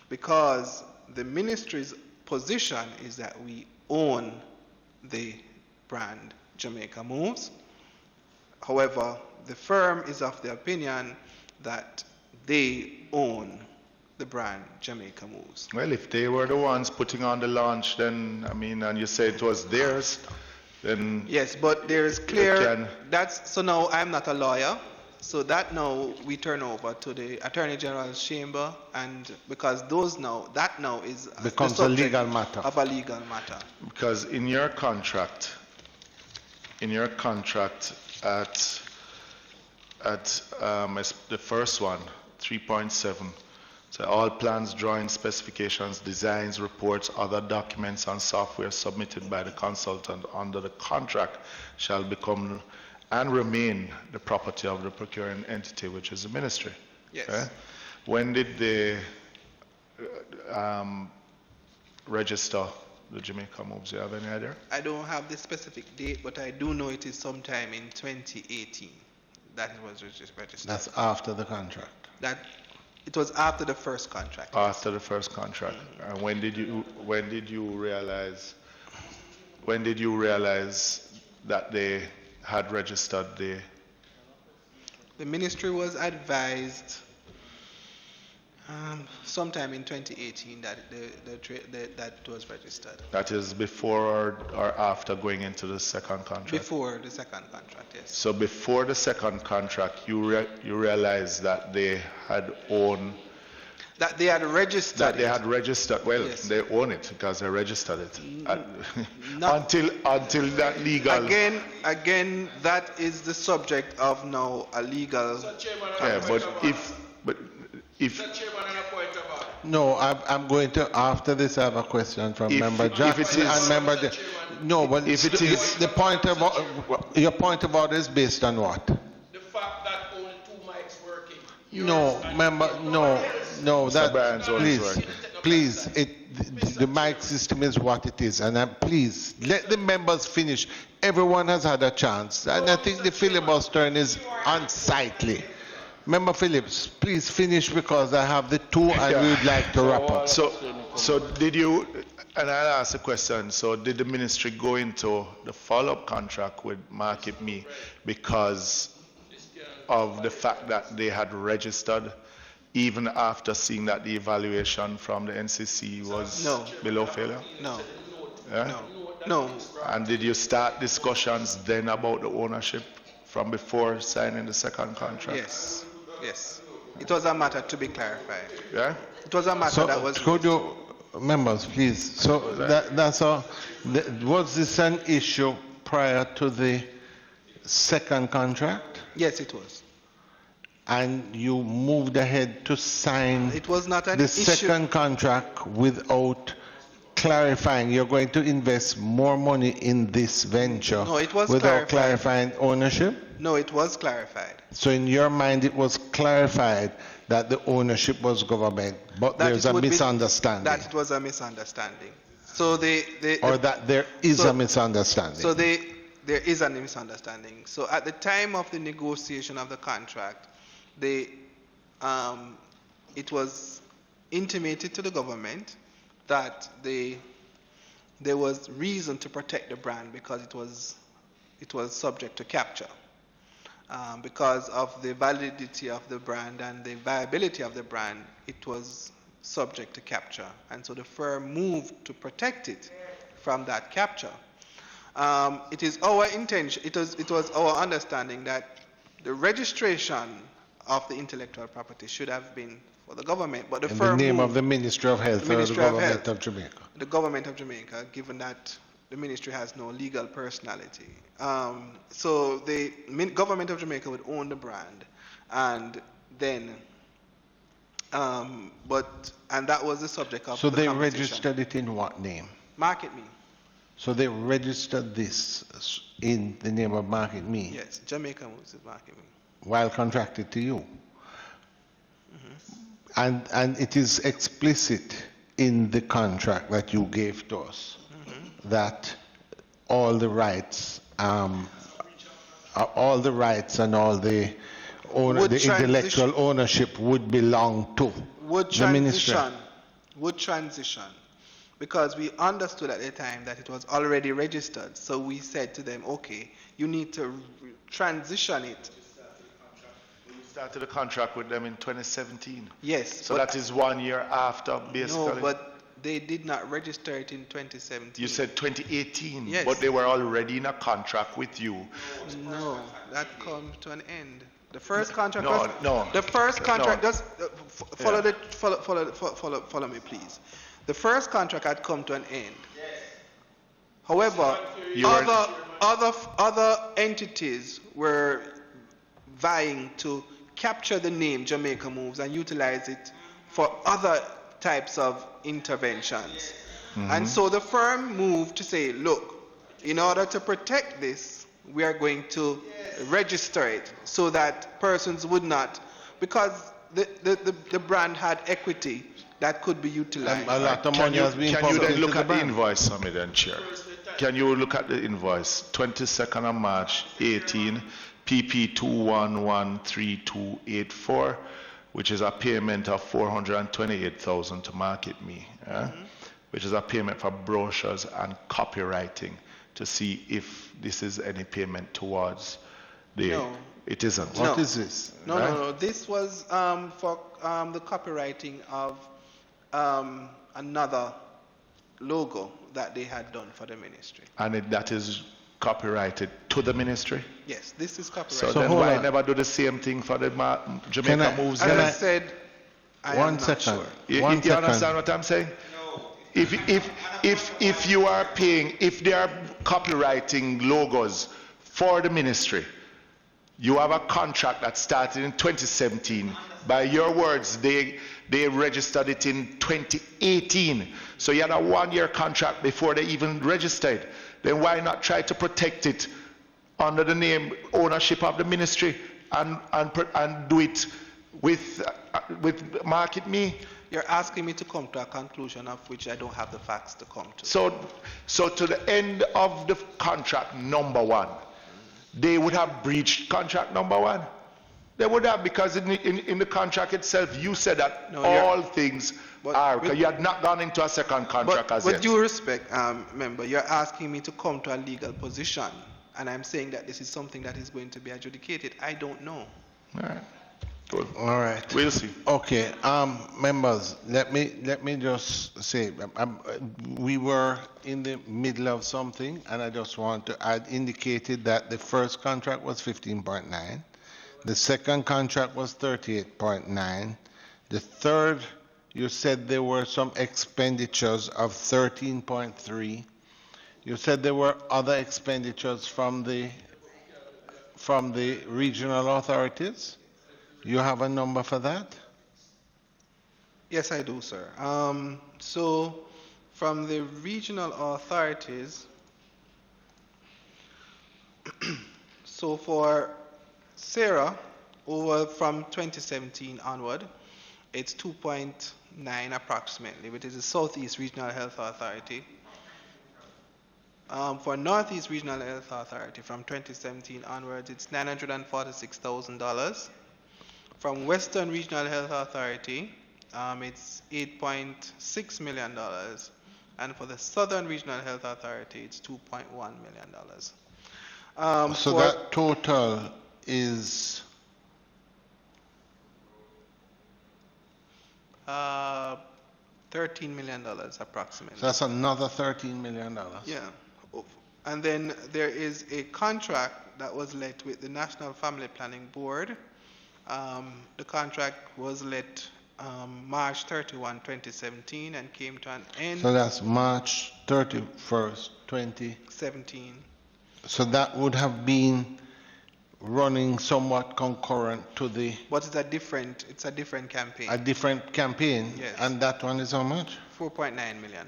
because the ministry's position is that we own the brand Jamaica Moves. However, the firm is of the opinion that they own the brand Jamaica Moves. Well, if they were the ones putting on the launch, then, I mean, and you say it was theirs, then... Yes, but there is clear... So now I'm not a lawyer, so that now we turn over to the Attorney General's chamber, and because that now is... becomes a legal matter. Of a legal matter. Because in your contract at the first one, 3.7, so all plans, drawings, specifications, designs, reports, other documents and software submitted by the consultant under the contract shall become and remain the property of the procuring entity, which is the ministry. Yes. Okay? When did they register the Jamaica Moves? Do you have any idea? I don't have the specific date, but I do know it is sometime in 2018 that it was registered. That's after the contract. It was after the first contract. After the first contract. And when did you realize that they had registered the... The ministry was advised sometime in 2018 that that it was registered. That is before or after going into the second contract? Before the second contract, yes. So before the second contract, you realized that they had owned... That they had registered. That they had registered. Well, yes. They own it because they registered it. Until that legal... Again, that is the subject of now a legal... Yeah, but if... No, I'm going to, after this, I have a question from Member Jackson and Member... No, but if it is... The point about... Your point about is based on what? The fact that only 2 mics working. No, member, no, that, please, the mic system is what it is, and please, let the members finish. Everyone has had a chance, and I think the filibustering is unsightly. Member Phillips, please finish because I have the 2 and we'd like to wrap up. So did you, and I'll ask a question, so did the ministry go into the follow-up contract with Market Me because of the fact that they had registered even after seeing that the evaluation from the NCC was below failure? No. Yeah? No. And did you start discussions then about the ownership from before signing the second contract? Yes. It was a matter to be clarified. Yeah? It was a matter that was... Could you, members, please, so that's all. Was this an issue prior to the second contract? Yes, it was. And you moved ahead to sign it was not an the issue. second contract without clarifying you're going to invest more money in this venture without clarifying ownership? No, it was clarified. So in your mind it was clarified that the ownership was government, but there's a misunderstanding. That it was a misunderstanding. So that there is a misunderstanding. So there is a misunderstanding. So at the time of the negotiation of the contract, it was intimated to the government that the there was reason to protect the brand because it was subject to capture. Because of the validity of the brand and the viability of the brand, it was subject to capture. And so the firm moved to protect it from that capture. It is our intention, it was our understanding that the registration of the intellectual property should have been for the government, but the In firm the name moved, of the Ministry of Health or the Government of Jamaica. the government of Jamaica, given that the ministry has no legal personality. So the government of Jamaica would own the brand, and then, and that was the subject of So the they conversation. registered it in what name? Market Me. So they registered this in the name of Market Me Yes, Jamaica Moves is Market Me. while contracted to you. And it is explicit in the contract that you gave to us that all the rights and all the intellectual ownership would belong to the ministry. Would transition, because we understood at the time that it was already registered. So we said to them, okay, you need to transition it. We started a contract with them in 2017. Yes. So that is 1 year after, basically. No, but they did not register it in 2017. You said 2018, yes. But they were already in a contract with you. No, that comes to an end. The first contract No. The first contract, No. just follow me, please. The first contract had come to an end. However, other entities were vying to capture the name Jamaica Moves and utilize it for other types of interventions. And so the firm moved to say, look, in order to protect this, we are going to register it so that persons would not, because the brand had equity that could be utilized. A lot of money has been Can you pumped then into look the at the brand. invoice for me then, Chair? Can you look at the invoice? 22nd of March 18, PP 2113284, which is a payment of 428,000 to Market Me, which is a payment for brochures and copywriting, to see if this is any payment towards the... No. It isn't. What is this? No. This was for the copywriting of another logo that they had done for the ministry. And that is copyrighted to the ministry? Yes, this is copyrighted. So then why never do the same thing for the Jamaica Moves? As I said, I am not sure. You understand what I'm saying? If you are paying, if they are copywriting logos for the ministry, you have a contract that started in 2017. By your words, they registered it in 2018. So you had a 1 year contract before they even registered. Then why not try to protect it under the name ownership of the ministry and do it with Market Me? You're asking me to come to a conclusion of which I don't have the facts to come to. So to the end of the contract number 1, they would have breached contract number 1. They would have, because in the contract itself, you said that all things are. Because you had not gone into a second contract as yet. With due respect, member, you're asking me to come to a legal position, and I'm saying that this is something that is going to be adjudicated. I don't know. All right. Good. All right. We'll see. Okay, members, let me just say, we were in the middle of something, and I just want to add, indicated that the first contract was 15.9, the second contract was 38.9, the third, you said there were some expenditures of 13.3. You said there were other expenditures from the regional authorities. You have a number for that? Yes, I do, sir. So from the regional authorities, so for Sarah, over from 2017 onward, it's 2.9 approximately, which is the Southeast Regional Health Authority. For Northeast Regional Health Authority, from 2017 onwards, it's $946,000. From Western Regional Health Authority, it's $8.6 million. And for the Southern Regional Health Authority, it's $2.1 million. So that total is $13 million approximately. so that's another $13 million. Yeah. And then there is a contract that was let with the National Family Planning Board. The contract was let March 31, 2017 and came to an end. So that's March 31st, 2017. So that would have been running somewhat concurrent to the But it's a different campaign. a different campaign. Yes. And that one is how much? $4.9 million.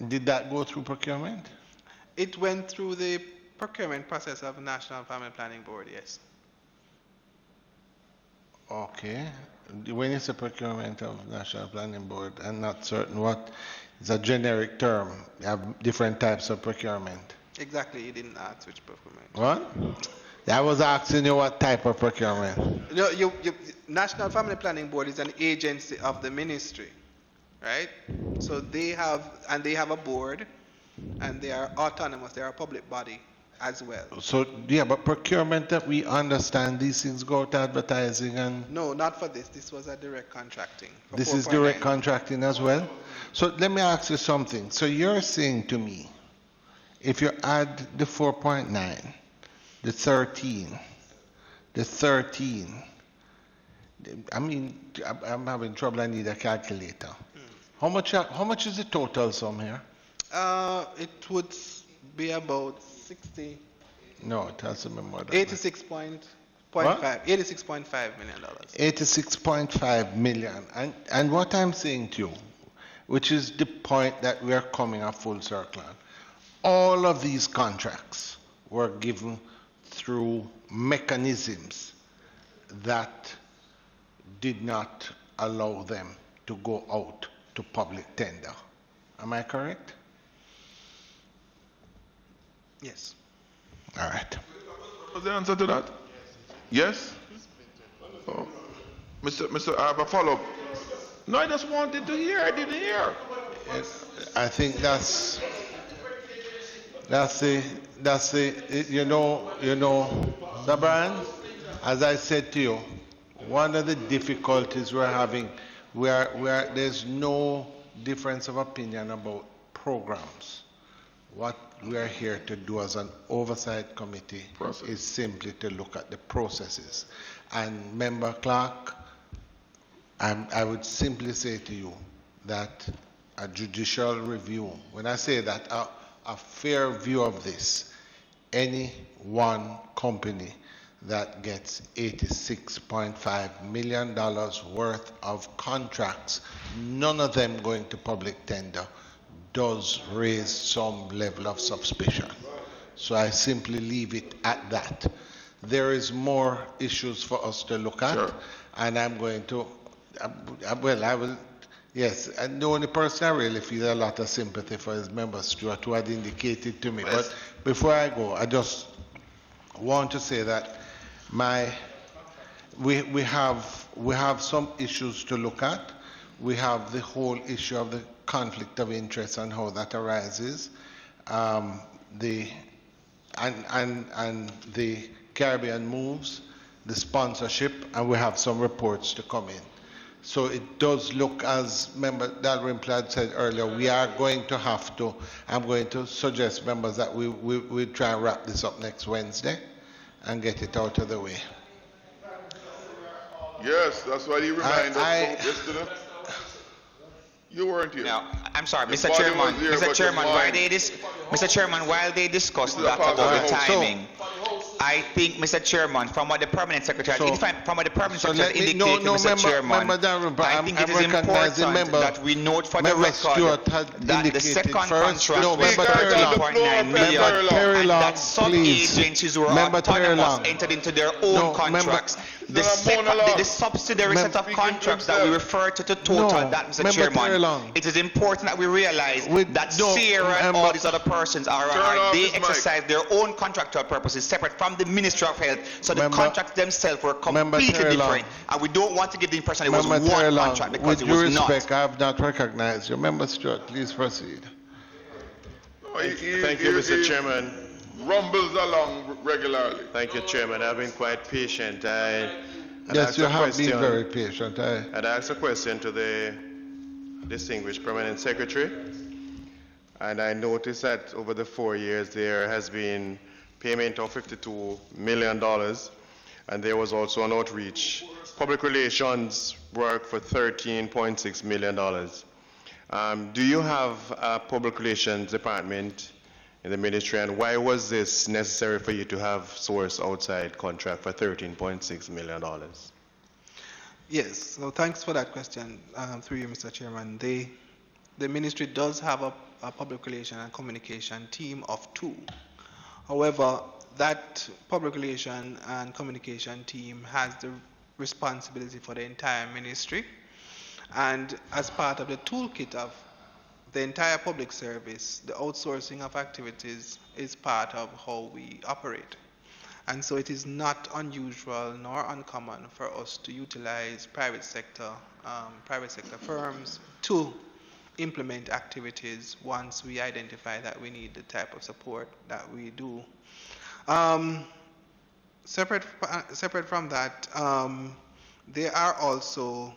Did that go through procurement? It went through the procurement process of National Family Planning Board, yes. Okay. When it's a procurement of National Planning Board and not certain what is a generic term, you have different types of procurement. Exactly, you didn't ask which procurement. What? I was asking you what type of procurement. No, National Family Planning Board is an agency of the ministry, right? So they have a board, and they are autonomous. They are a public body as well. So, yeah, but procurement that we understand, these things go to advertising and... No, not for this. This was a direct contracting. This is direct contracting as well? So let me ask you something. So you're saying to me, if you add the 4.9, the 13, I mean, I'm having trouble, I need a calculator. How much is the total sum here? It would be about 60. No, it has to be more than 86.5 $86.5 million. $86.5 million. And what I'm saying to you, which is the point that we are coming a full circle on, all of these contracts were given through mechanisms that did not allow them to go out to public tender. Am I correct? Yes. All right. Was the answer to that? Yes? Oh. Mr. I have a follow-up. No, I just wanted to hear. I didn't hear. I think that's the you know, Sir Brian, as I said to you, one of the difficulties we're having, there's no difference of opinion about programs. What we are here to do as an oversight committee is simply to look at the processes. And Member Clark, I would simply say to you that a judicial review, when I say that, a fair view of this, any one company that gets $86.5 million worth of contracts, none of them going to public tender, does raise some level of suspicion. So I simply leave it at that. There is more issues for us to look at, sure. And I'm going to, I will, yes, and the only person I really feel a lot of sympathy for is Member Stewart, who had indicated to me. But before I go, I just want to say that we have some issues to look at. We have the whole issue of the conflict of interest and how that arises, and the Caribbean moves, the sponsorship, and we have some reports to come in. So it does look, as Member Dalrymple had said earlier, we are going to have to, I'm going to suggest, members, that we try and wrap this up next Wednesday and get it out of the way. Yes, that's what he reminded us yesterday. You weren't here. No, I'm sorry, Mr. Chairman. Mr. Chairman, while they discussed that about the timing, I think, Mr. Chairman, from what the permanent secretary, from what the permanent secretary indicated to Mr. Chairman, I think it is important that we note for the record that the second contract was $13.9 million, and that some agencies who were autonomous entered into their own contracts. the subsidiary set of contracts that we refer to total, that, Mr. Chairman, it is important that we realize that Sierra and all these other persons they exercise their own contractual purposes separate from the Ministry of Health. So the contracts themselves were completely different, and we don't want to give the impression it was one contract because it was not. I have not recognized you. Member Stewart, please proceed. Thank you, Mr. Chairman. Rumbles along regularly. Thank you, Chairman. I've been quite patient. Yes, you have been very patient. I'd ask a question to the distinguished permanent secretary, and I noticed that over the 4 years there has been payment of $52 million, and there was also an outreach public relations work for $13.6 million. Do you have a public relations department in the ministry, and why was this necessary for you to have source outside contract for $13.6 million? Yes, so thanks for that question. Through you, Mr. Chairman. The ministry does have a public relation and communication team of 2. However, that public relation and communication team has the responsibility for the entire ministry, and as part of the toolkit of the entire public service, the outsourcing of activities is part of how we operate. And so it is not unusual nor uncommon for us to utilize private sector firms to implement activities once we identify that we need the type of support that we do. Separate from that, there are also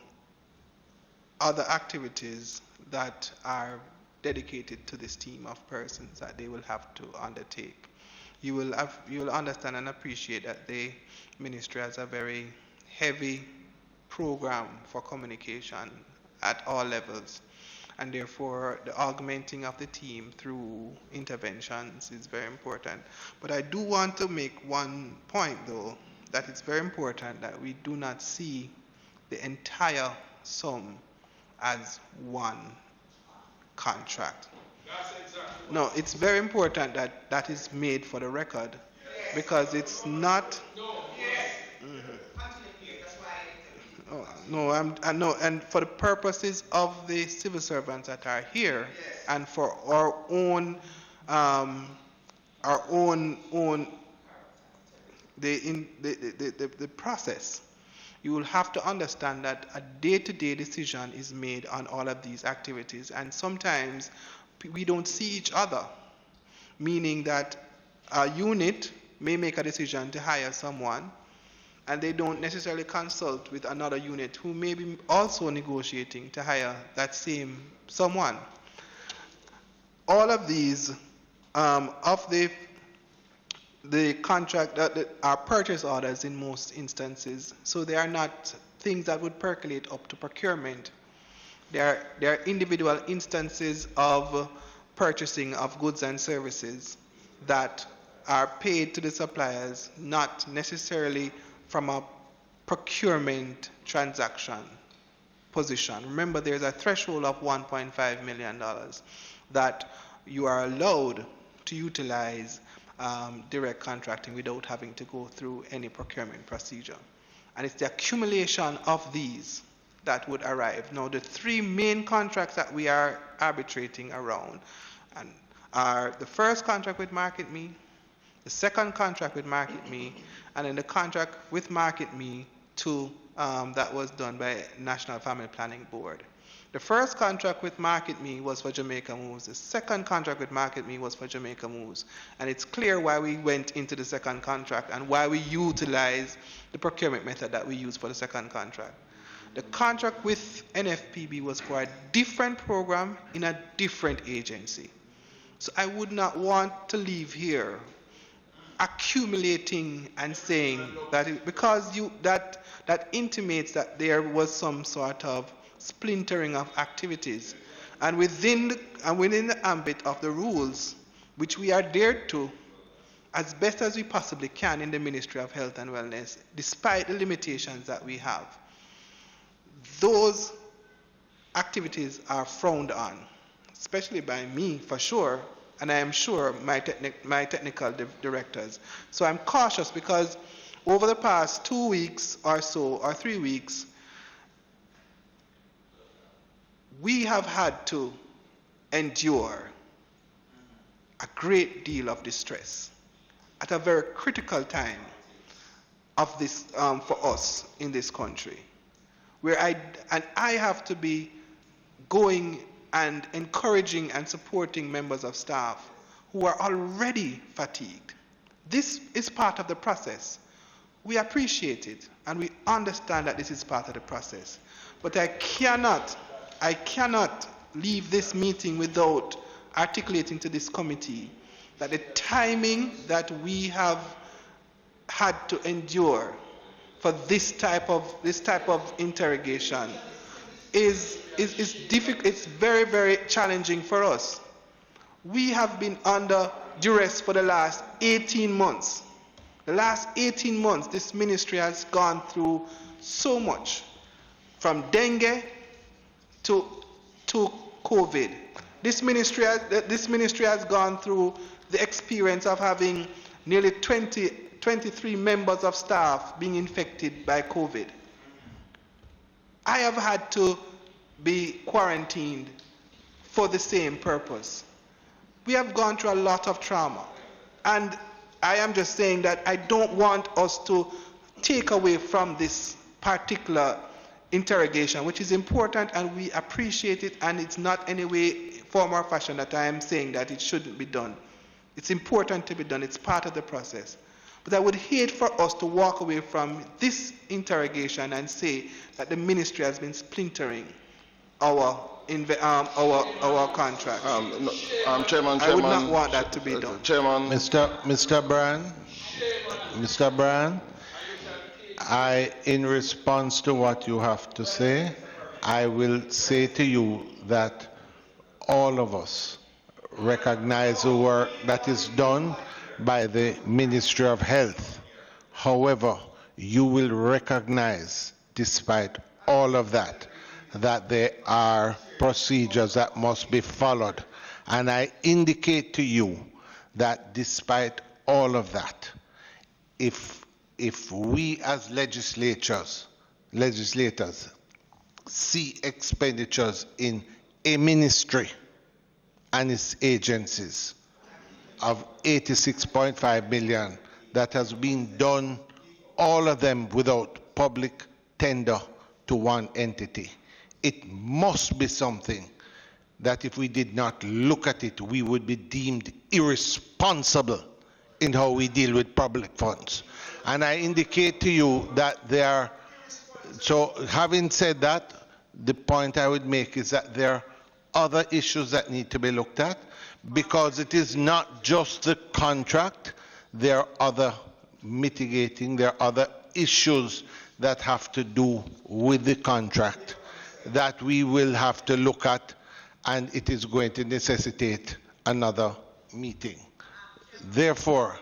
other activities that are dedicated to this team of persons that they will have to undertake. You will understand and appreciate that the ministry has a very heavy program for communication at all levels, and therefore the augmenting of the team through interventions is very important. But I do want to make one point, though, that it's very important that we do not see the entire sum as one contract. No, it's very important that that is made for the record, because it's not. No, and for the purposes of the civil servants that are here, and for our own the process, you will have to understand that a day-to-day decision is made on all of these activities, and sometimes we don't see each other, meaning that a unit may make a decision to hire someone, and they don't necessarily consult with another unit who may be also negotiating to hire that same someone. All of these of the contract that are purchase orders in most instances, so they are not things that would percolate up to procurement. There are individual instances of purchasing of goods and services that are paid to the suppliers, not necessarily from a procurement transaction position. Remember, there's a threshold of $1.5 million that you are allowed to utilize direct contracting without having to go through any procurement procedure. And it's the accumulation of these that would arrive. Now, the 3 main contracts that we are arbitrating around are the first contract with Market Me, the second contract with Market Me, and then the contract with Market Me that was done by National Family Planning Board. The first contract with Market Me was for Jamaica Moves. The second contract with Market Me was for Jamaica Moves. And it's clear why we went into the second contract and why we utilized the procurement method that we used for the second contract. The contract with NFPB was for a different program in a different agency. So I would not want to leave here accumulating and saying that because that intimates that there was some sort of splintering of activities, and within the ambit of the rules which we are adhered to as best as we possibly can in the Ministry of Health and Wellness, despite the limitations that we have, those activities are frowned on, especially by me for sure, and I am sure my technical directors. So I'm cautious because over the past 2 weeks or so, or 3 weeks, we have had to endure a great deal of distress at a very critical time of this for us in this country, where I have to be going and encouraging and supporting members of staff who are already fatigued. This is part of the process. We appreciate it and we understand that this is part of the process. But I cannot leave this meeting without articulating to this committee that the timing that we have had to endure for this type of interrogation is difficult. It's very, very challenging for us. We have been under duress for the last 18 months. The last 18 months, this ministry has gone through so much, from dengue to COVID. This ministry has gone through the experience of having nearly 23 members of staff being infected by COVID. I have had to be quarantined for the same purpose. We have gone through a lot of trauma. And I am just saying that I don't want us to take away from this particular interrogation, which is important and we appreciate it, and it's not any way, form or fashion that I am saying that it shouldn't be done. It's important to be done. It's part of the process. But I would hate for us to walk away from this interrogation and say that the ministry has been splintering our contract. Chairman, I would not want that to be done. Chairman. Mr. Brand, in response to what you have to say, I will say to you that all of us recognize the work that is done by the Ministry of Health. However, you will recognize, despite all of that, that there are procedures that must be followed. And I indicate to you that despite all of that, if we as legislators see expenditures in a ministry and its agencies of 86.5 million that has been done, all of them without public tender to one entity, it must be something that if we did not look at it, we would be deemed irresponsible in how we deal with public funds. And I indicate to you that so having said that, the point I would make is that there are other issues that need to be looked at, because it is not just the contract, there are other issues that have to do with the contract that we will have to look at, and it is going to necessitate another meeting. Therefore,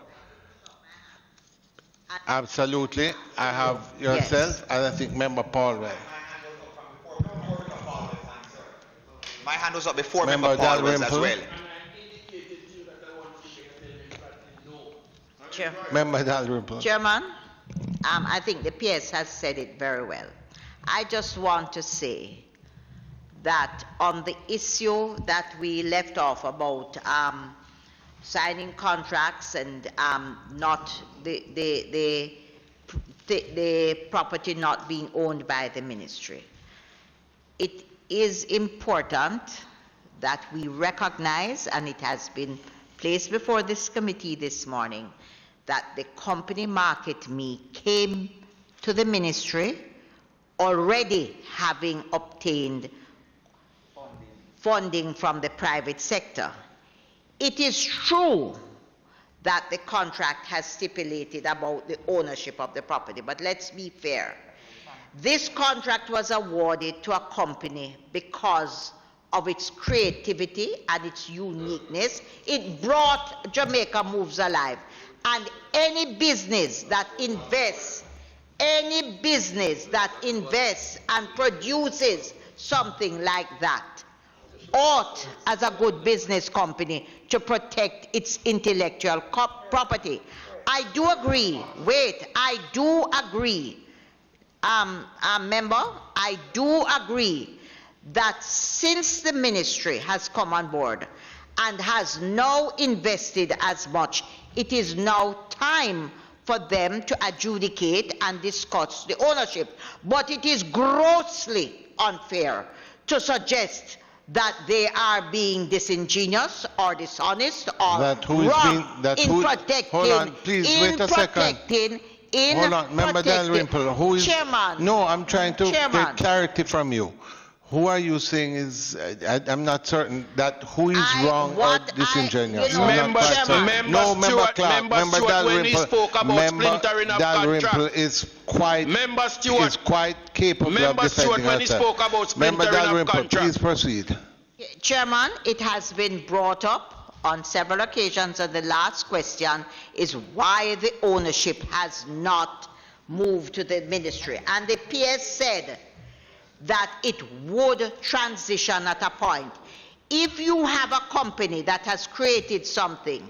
absolutely, I have yourself, and I think Member Paulwell. My hand was up before Member Paulwell as well. Member Dalrymple. Chairman, I think the PS has said it very well. I just want to say that on the issue that we left off about signing contracts and not the property not being owned by the ministry, it is important that we recognize, and it has been placed before this committee this morning, that the company market me came to the ministry already having obtained funding from the private sector. It is true that the contract has stipulated about the ownership of the property, but let's be fair. This contract was awarded to a company because of its creativity and its uniqueness. It brought Jamaica Moves Alive. And any business that invests and produces something like that ought, as a good business company, to protect its intellectual property. I do agree. Wait, I do agree. Member, I do agree that since the ministry has come on board and has now invested as much, it is now time for them to adjudicate and discuss the ownership. But it is grossly unfair to suggest that they are being disingenuous or dishonest or wrong in protecting. Hold on, please, wait a second. Hold on, Member Dalrymple, who is... Chairman. No, I'm trying to get clarity from you. Who are you saying is... I'm not certain that who is wrong or disingenuous. Member Stewart, when he spoke about splintering of Dalrymple is quite capable of defending when he spoke about Member splintering of Dalrymple, contract. please proceed. Chairman, it has been brought up on several occasions, and the last question is why the ownership has not moved to the ministry. And the PS said that it would transition at a point. If you have a company that has created something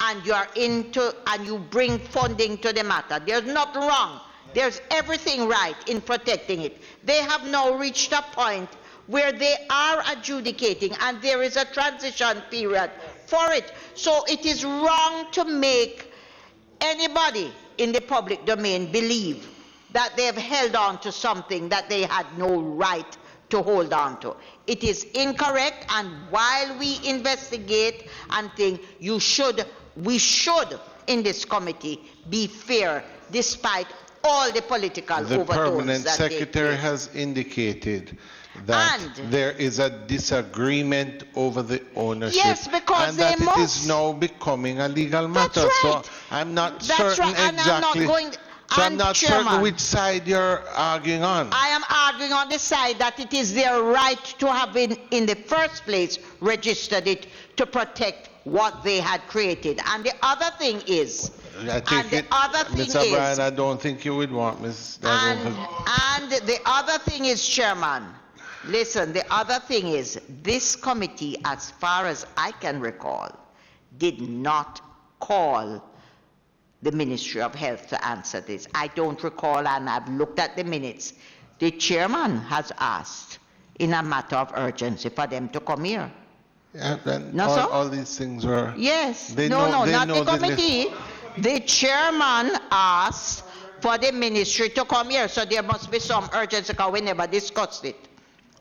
and you bring funding to the matter, there's nothing wrong. There's everything right in protecting it. They have now reached a point where they are adjudicating and there is a transition period for it. So it is wrong to make anybody in the public domain believe that they have held on to something that they had no right to hold on to. It is incorrect, and while we investigate and think we should in this committee be fair despite all the political overtones. The permanent secretary has indicated that there is a disagreement over the ownership. Yes, because and that it is now becoming a legal matter. That's right. So I'm not That's certain right. exactly. I'm not certain which side you're arguing on. I am arguing on the side that it is their right to have in the first place registered it to protect what they had created. And the other thing is, Mr. Bryan, I don't think you would want Ms. And the other thing is, Chairman, listen, the other thing is, this committee, as far as I can recall, did not call the Ministry of Health to answer this. I don't recall, and I've looked at the minutes. The chairman has asked in a matter of urgency for them to come here. Yeah, all these things were... Yes. Not the committee. The chairman asked for the ministry to come here, so there must be some urgency because we never discussed it.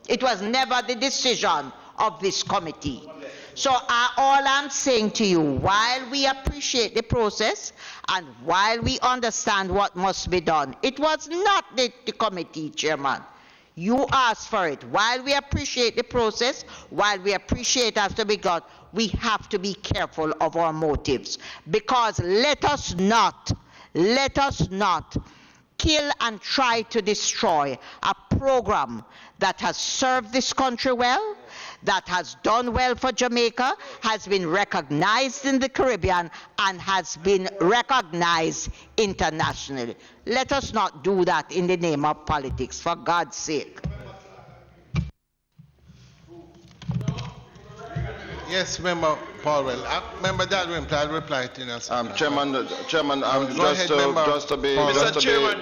It was never the decision of this committee. So all I'm saying to you, while we appreciate the process and while we understand what must be done, it was not the committee, Chairman. You asked for it. While we appreciate the process, while we appreciate has to be done, we have to be careful of our motives. Because let us not kill and try to destroy a program that has served this country well, that has done well for Jamaica, has been recognized in the Caribbean, and has been recognized internationally. Let us not do that in the name of politics, for God's sake. Yes, Member Paulwell. Member Dalrymple, I'll reply to you. Chairman,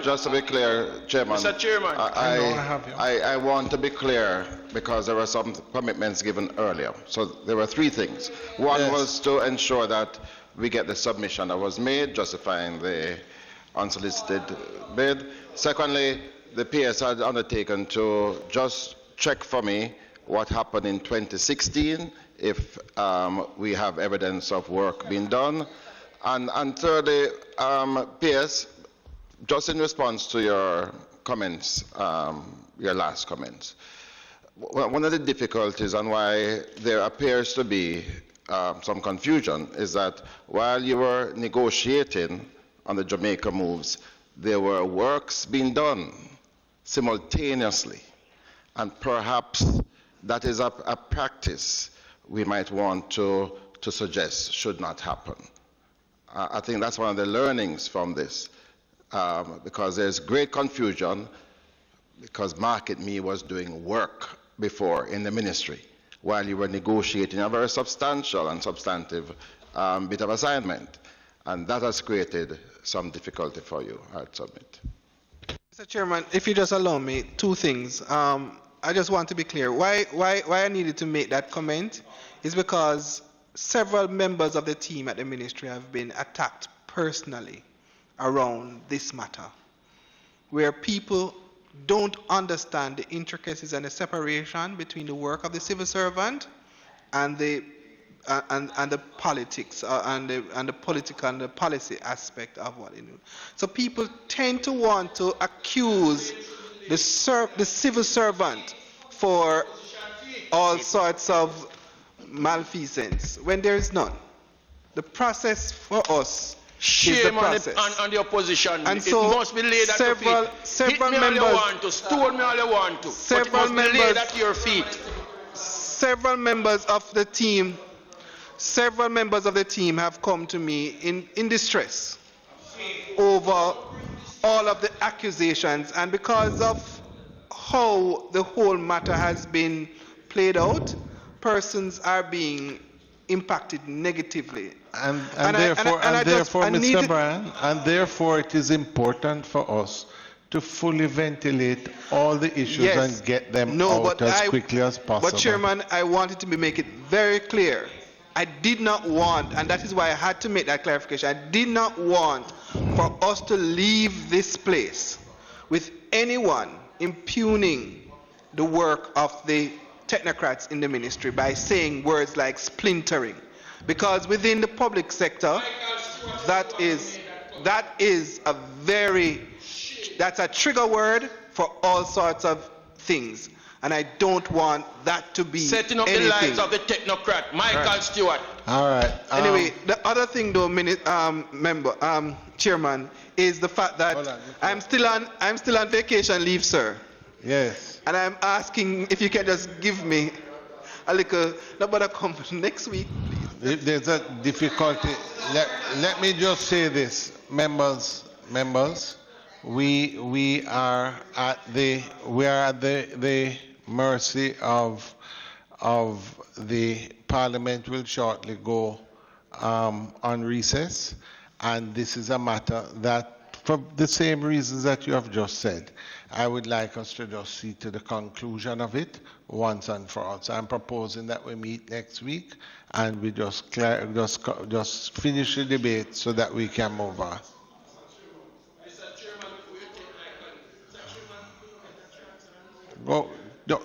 just to be clear, Chairman. Mr. Chairman. I want to be clear because there were some commitments given earlier. So there were three things. One was to ensure that we get the submission that was made justifying the unsolicited bid. Secondly, the PS had undertaken to just check for me what happened in 2016, if we have evidence of work being done. And thirdly, PS, just in response to your comments, your last comments, one of the difficulties and why there appears to be some confusion is that while you were negotiating on the Jamaica moves, there were works being done simultaneously. And perhaps that is a practice we might want to suggest should not happen. I think that's one of the learnings from this, because there's great confusion because Market Me was doing work before in the ministry, while you were negotiating a very substantial and substantive bit of assignment. And that has created some difficulty for you, I'd submit. Mr. Chairman, if you just allow me, two things. I just want to be clear. Why I needed to make that comment is because several members of the team at the ministry have been attacked personally around this matter, where people don't understand the intricacies and the separation between the work of the civil servant and the politics and the political and the policy aspect of what they do. So people tend to want to accuse the civil servant for all sorts of malfeasance when there is none. The process for us Shame on the opposition. And it so must be laid at your feet. Several Hit me members, all you want to, stone me all you want to, but it must be laid at your feet. Several members of the team have come to me in distress over all of the accusations, and because of how the whole matter has been played out, persons are being impacted negatively. And therefore, Mr. Bryan, and therefore it is important for us to fully ventilate all the issues and get them out as quickly as possible. But Chairman, I wanted to make it very clear. I did not want, and that is why I had to make that clarification, I did not want for us to leave this place with anyone impugning the work of the technocrats in the ministry by saying words like splintering. Because within the public sector, that's a trigger word for all sorts of things. And I don't want that to be setting up anything. The lives of the technocrat, Michael Stewart. All right. Anyway, the other thing though, Chairman, is the fact that I'm still on vacation leave, sir. Yes. And I'm asking if you can just give me a little, nobody come next week, please. If there's a difficulty, let me just say this, members, we are at the mercy of the Parliament will shortly go on recess, and this is a matter that, for the same reasons that you have just said, I would like us to just see to the conclusion of it once and for all. So I'm proposing that we meet next week and we just finish the debate so that we can move on. Oh,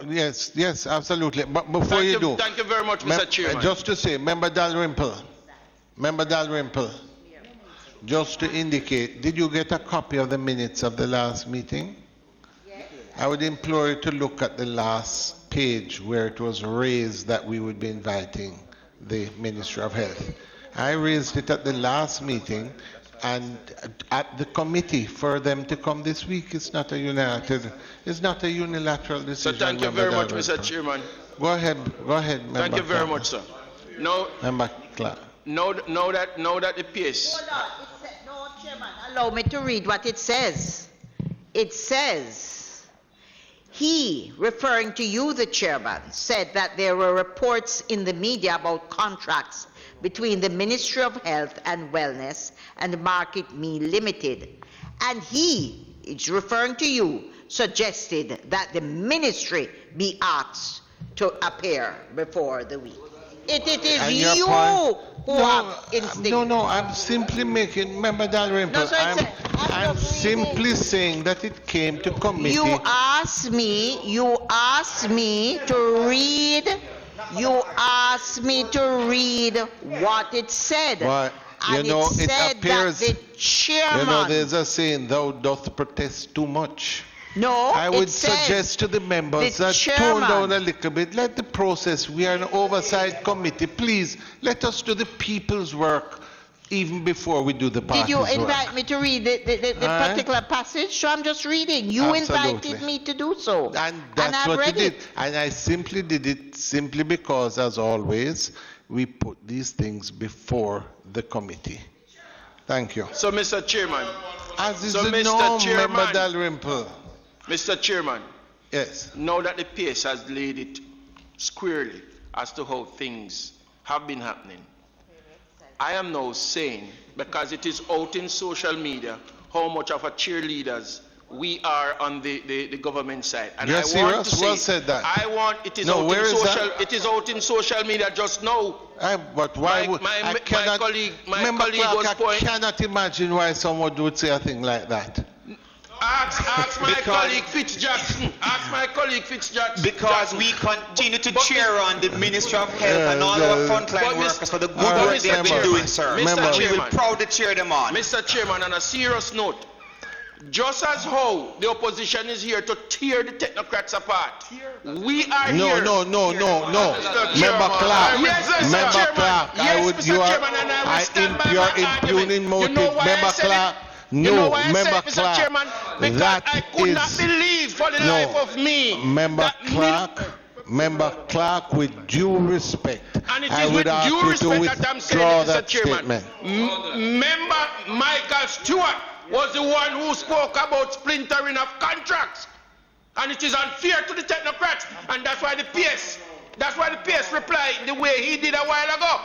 yes, absolutely. But before you do, thank you very much, Mr. Chairman. Just to say, Member Dalrymple, just to indicate, did you get a copy of the minutes of the last meeting? Yes. I would implore you to look at the last page where it was raised that we would be inviting the Ministry of Health. I raised it at the last meeting and at the committee for them to come this week. It's not a unilateral decision. So thank you very much, Mr. Chairman. Go ahead, Member. Thank you very much, sir. Now, Member Clark. Now that the pace. Hold on. No, Chairman, allow me to read what it says. It says, he, referring to you, the chairman, said that there were reports in the media about contracts between the Ministry of Health and Wellness and Market Me Limited. And he, it's referring to you, suggested that the ministry be asked to appear before the week. It is you who have instinct. No, I'm simply making, Member Dalrymple, I'm simply saying that it came to committee. You asked me to read what it said. But, and it said appears, that the chairman... there's a saying, thou doth protest too much. No, I would suggest to the members that tone down a little bit. Let the process, we are an oversight committee. Please, let us do the people's work even before we do the party's work. Did you invite me to read the particular passage? So I'm just reading. You invited me to do so. And that's what you did. And I simply did it simply because, as always, we put these things before the committee. Thank you. So, Mr. Chairman. As is the norm, Member Dalrymple. Mr. Chairman. Yes. Now that the pace has laid it squarely as to how things have been happening. I am now saying, because it is out in social media, how much of a cheerleaders we are on the government side. And You're I want serious? to say, Well said that. I want, it is, No, out where in is social, that? it is out in social media just now. But why would my colleague Member was Clark, I pointing. cannot imagine why someone would say a thing like that. Ask my colleague Fitzjackson. Ask my colleague Fitzjackson. Because we continue to cheer on the Ministry of Health and all our frontline workers for the good work they have been doing, sir. Mr. We will Chairman. proudly cheer them on. Mr. Chairman, on a serious note, just as how the opposition is here to tear the technocrats apart, we are here. No. Mr. Member Chairman. Clark, Yes, Mr. Member Chairman. Clark, Yes, would, Mr. you are, Chairman, and I will stand by you are my impugning argument. motive. You know why Member I said Clark, it? You know why I Member said it, Mr. Clark, Chairman? Because that I could is, not believe for the life of me. Member that Clark, Member Clark, with due respect, and it I is would with ask due you to respect that I'm saying withdraw it, Mr. that Chairman. statement. Member Michael Stewart was the one who spoke about splintering of contracts. And it is unfair to the technocrats. And that's why the PS replied the way he did a while ago.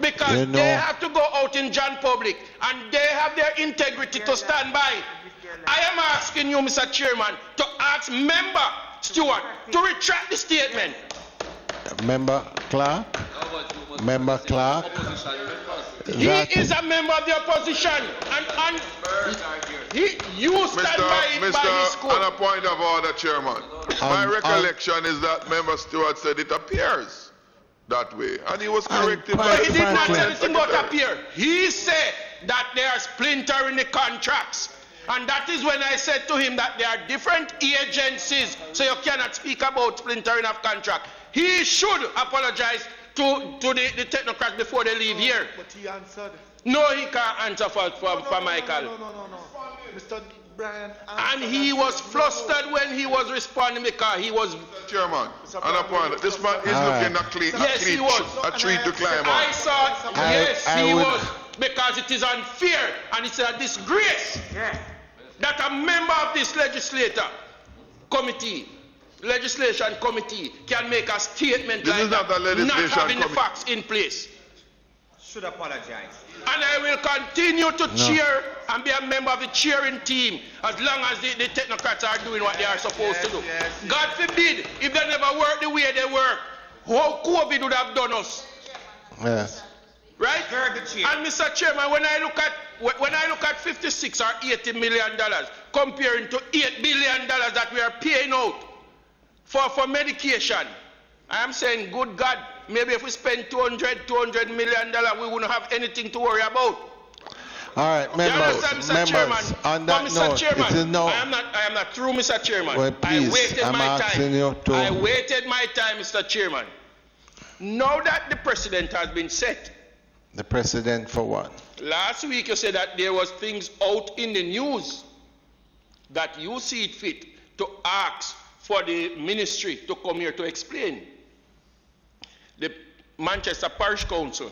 Because they have to go out in John public and they have their integrity to stand by. I am asking you, Mr. Chairman, to ask Member Stewart to retract the statement. Member Clark, he is a member of the opposition, and you stand by his Mr. On a quote. point of order, Chairman. My recollection is that Member Stewart said it appears that way, and he was corrected by He did not say Permanent anything about Secretary. appear. He said that they are splintering the contracts. And that is when I said to him that there are different agencies, so you cannot speak about splintering of contract. He should apologize to the technocrats before they leave here. But he answered. No, he can't answer for Michael. No. Mr. Brian. And he was flustered when he was responding because he was. Chairman, on a point, this man is looking Yes, he was. a tree to climb I on. saw, yes, he was. Because it is unfair and it's a disgrace that a member of this legislation committee can make a statement This like is not that, a legislation not having the committee. facts in place. Should apologize. And I will continue to cheer and be a member of the cheering team as long as the technocrats are doing what they are supposed to do. God forbid, if they never work the way they work, how COVID would have done us. Yes. Right? And Mr. Chairman, when I look at 56 or 80 million dollars comparing to $8 billion that we are paying out for medication, I am saying, good God, maybe if we spend $200 million, we wouldn't have anything to worry about. All right, members, on that Mr. note, Chairman, it is no. I am not through, Mr. Chairman. Well, please, I waited I'm my asking time. you to. I waited my time, Mr. Chairman. Now that the precedent has been set, The president for what? last week you said that there was things out in the news that you see it fit to ask for the ministry to come here to explain. The Manchester Parish Council,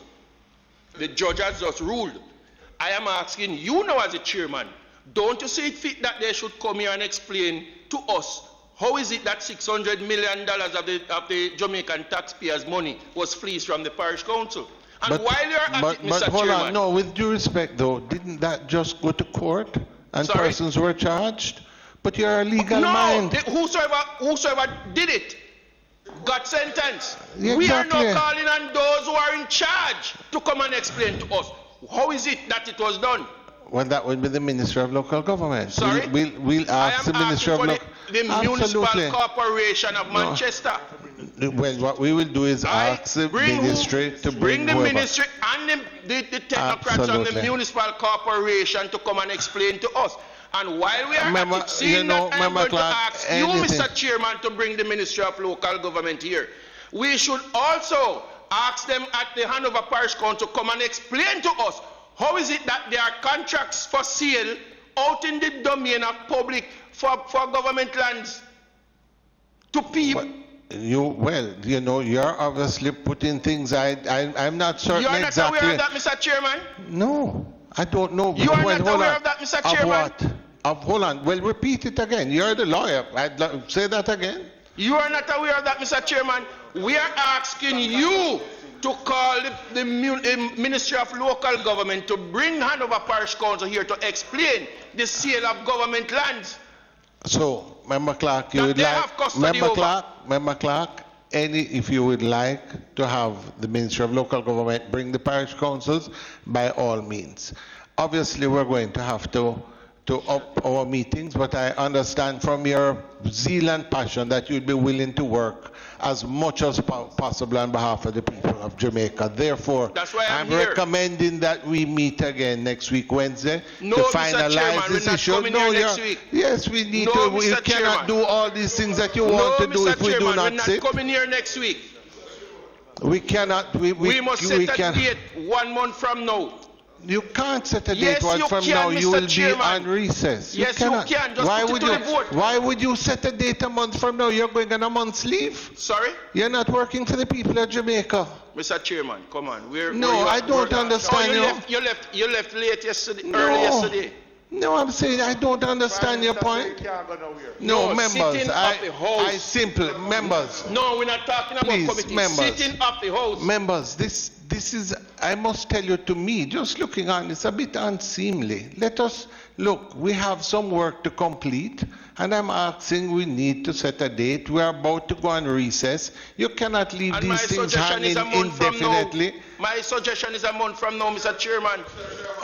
the judge has just ruled. I am asking you now as a chairman, don't you see it fit that they should come here and explain to us how is it that $600 million of the Jamaican taxpayers' money was fleeced from the Parish Council? And while you're at it, Mr. But hold Chairman, on, no, with due respect though, didn't that just go to court and Sorry? persons were charged? But you're a legal no, mind. whosoever did it got sentenced. Yeah, We are exactly. now calling on those who are in charge to come and explain to us how is it that it was done. Well, that would be the Ministry of Local Government. Sorry? We'll I ask am the Ministry of asking Local. for the Municipal Corporation of Manchester. Well, what we will do is ask the ministry to bring the whoever. ministry and the technocrats of the Absolutely. Municipal Corporation to come and explain to us. And while we are Remember, at it, seeing that I'm remember, going to Clark, ask you, anything. Mr. Chairman, to bring the Ministry of Local Government here, we should also ask them at the Hanover Parish Council to come and explain to us how is it that there are contracts for sale out in the domain of public for government lands to people. You're obviously putting things. I'm not certain You are not exactly. aware of that, Mr. Chairman? No, I don't know. You are not hold aware on. of that, Mr. Of Chairman? what? Hold on. Well, repeat it again. You're the lawyer. Say that again. You are not aware of that, Mr. Chairman? We are asking you to call the Ministry of Local Government to bring Hanover Parish Council here to explain the sale of government lands. So, Member Clark, you would like, Member Clark, if you would like to have the Ministry of Local Government bring the parish councils, by all means. Obviously, we're going to have to up our meetings, but I understand from your zeal and passion that you'd be willing to work as much as possible on behalf of the people of Jamaica. Therefore, I'm recommending that we meet again next week, Wednesday, to finalize this issue. Yes, we need to. We cannot do all these things that you want to do if we do not sit. We're not coming here next week. We cannot. We must set a date 1 month from now. You can't set a date from now. You will be on recess. Yes, you can. Just put it to the vote. Why would you set a date a month from now? You're going on a month's leave. Sorry? You're not working for the people of Jamaica. Mr. Chairman, come on. I don't understand you. You left late yesterday, early yesterday. No, I'm saying I don't understand your point. No, members, I simply, members. No, we're not talking about committee. Members, sitting up the house. Members, this is, I must tell you, to me, just looking on, it's a bit unseemly. Let us, look, we have some work to complete, and I'm asking we need to set a date. We are about to go on recess. You cannot leave these things hanging indefinitely. My suggestion is a month from now, Mr. Chairman.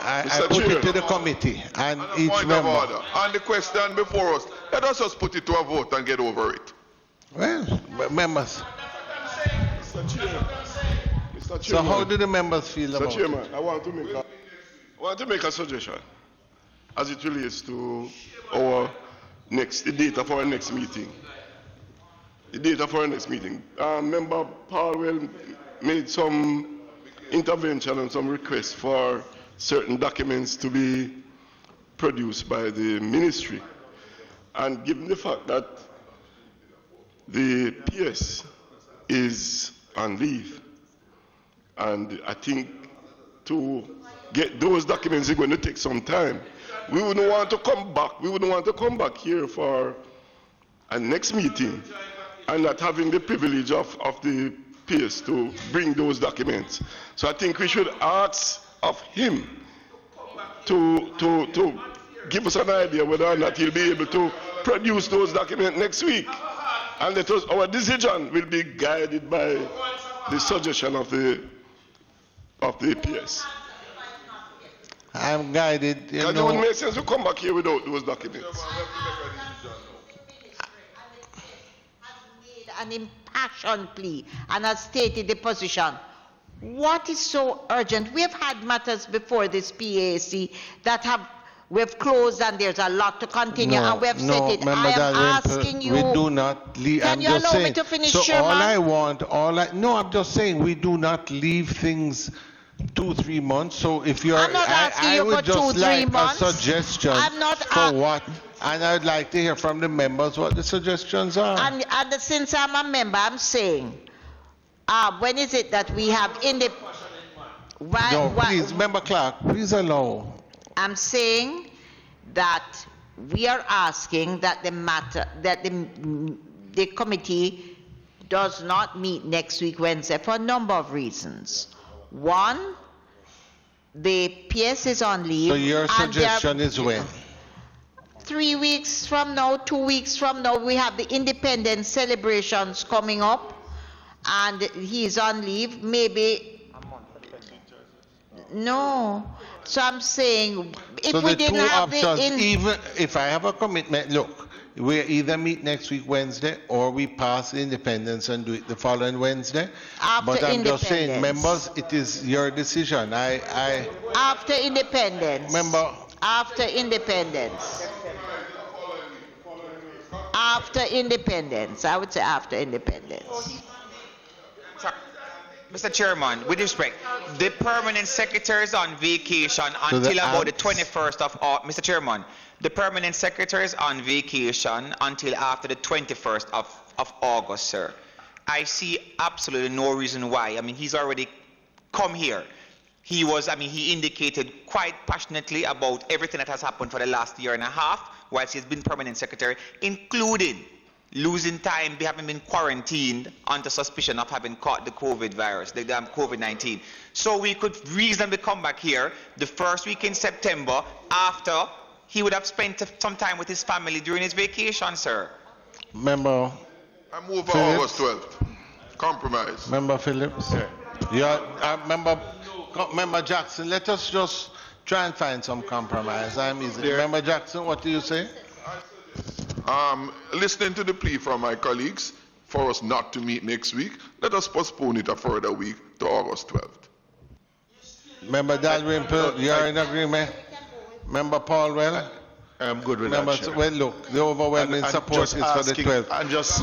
I put it to the committee and each member. On the question before us, let us just put it to a vote and get over it. Well, members. Mr. Chairman. So how do the members feel about it? Mr. Chairman, I want to make a suggestion as it relates to the date of our next meeting. The date of our next meeting. Member Powell made some intervention and some requests for certain documents to be produced by the ministry. And given the fact that the PS is on leave, and I think to get those documents is going to take some time. We wouldn't want to come back. We wouldn't want to come back here for a next meeting and not having the privilege of the PS to bring those documents. So I think we should ask of him to give us an idea whether or not he'll be able to produce those documents next week. And our decision will be guided by the suggestion of the PS. I'm guided. Because it wouldn't make sense to come back here without those documents. An impassioned plea and has stated the position. What is so urgent? We have had matters before this PAC that we've closed and there's a lot to continue and we have set it. I am asking you. We do not leave. Can you allow me to finish, so Chairman? I'm just saying we do not leave things 2-3 months. So if you're, I'm not asking you would for just 2-3 like months. a suggestion I'm not for what, and I'd like to hear from the members what the suggestions are. And since I'm a member, I'm saying, when is it that we have please, Member Clark, please allow. I'm saying that we are asking that the committee does not meet next week Wednesday for a number of reasons. One, the PS is on leave. So your suggestion is when? 3 weeks from now, 2 weeks from now, we have the independence celebrations coming up, and he's on leave. Maybe. No. So I'm saying, if we didn't have even if I have a commitment, look, we either meet next week Wednesday or we pass independence and do it the following Wednesday. But I'm just saying, members, it is your decision. After independence. Member. After independence. After independence. I would say after independence. Mr. Chairman, with respect, the permanent secretary is on vacation until about the 21st of Mr. Chairman, the permanent secretary is on vacation until after the 21st of August, sir. I see absolutely no reason why. I mean, he's already come here. He indicated quite passionately about everything that has happened for the last year and a half whilst he's been permanent secretary, including losing time, they haven't been quarantined under suspicion of having caught the COVID virus, the COVID-19. So we could reasonably come back here the first week in September after he would have spent some time with his family during his vacation, sir. Member I move for Phillips. August 12th. Compromise. Member Phillips? Member Jackson, let us just try and find some compromise. I'm easy. Member Jackson, what do you say? Listening to the plea from my colleagues for us not to meet next week, let us postpone it a further week to August 12th. Member Dalrymple, you are in agreement? Member Paul Weller? I'm good with that, Chair. Well, look, the overwhelming support is for the 12th.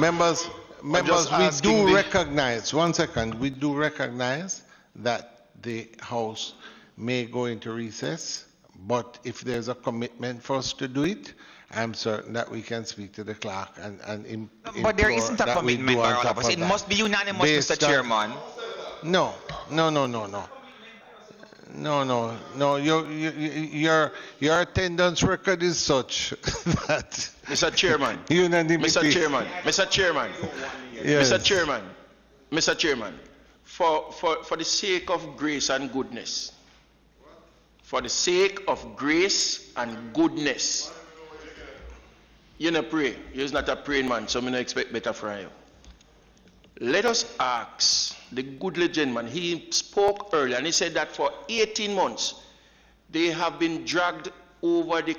Members, we do recognize, one second, we do recognize that the House may go into recess, but if there's a commitment for us to do it, I'm certain that we can speak to the clerk and But there isn't a commitment by all of us. It must be unanimous, Mr. Chairman. No. Your attendance record is such that Mr. Chairman, unanimity. Mr. Chairman, Yes. Mr. Chairman, for the sake of grace and goodness, you know pray. You're not a praying man, so I don't expect better from you. Let us ask the goodly gentleman. He spoke earlier and he said that for 18 months they have been dragged over the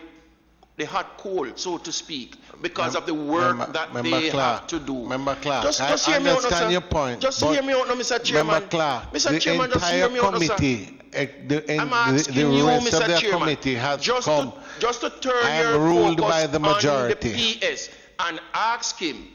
hot coal, so to speak, because of the work that they have to do. Member Clark, just I hear me out, understand sir. your point. Just hear me out now, Mr. Chairman. Member Clark, Mr. Chairman, just hear me out now, sir. I'm asking the you, rest Mr. of the Chairman, committee has just come. To turn I am your ruled focus by the majority. on the PS and ask him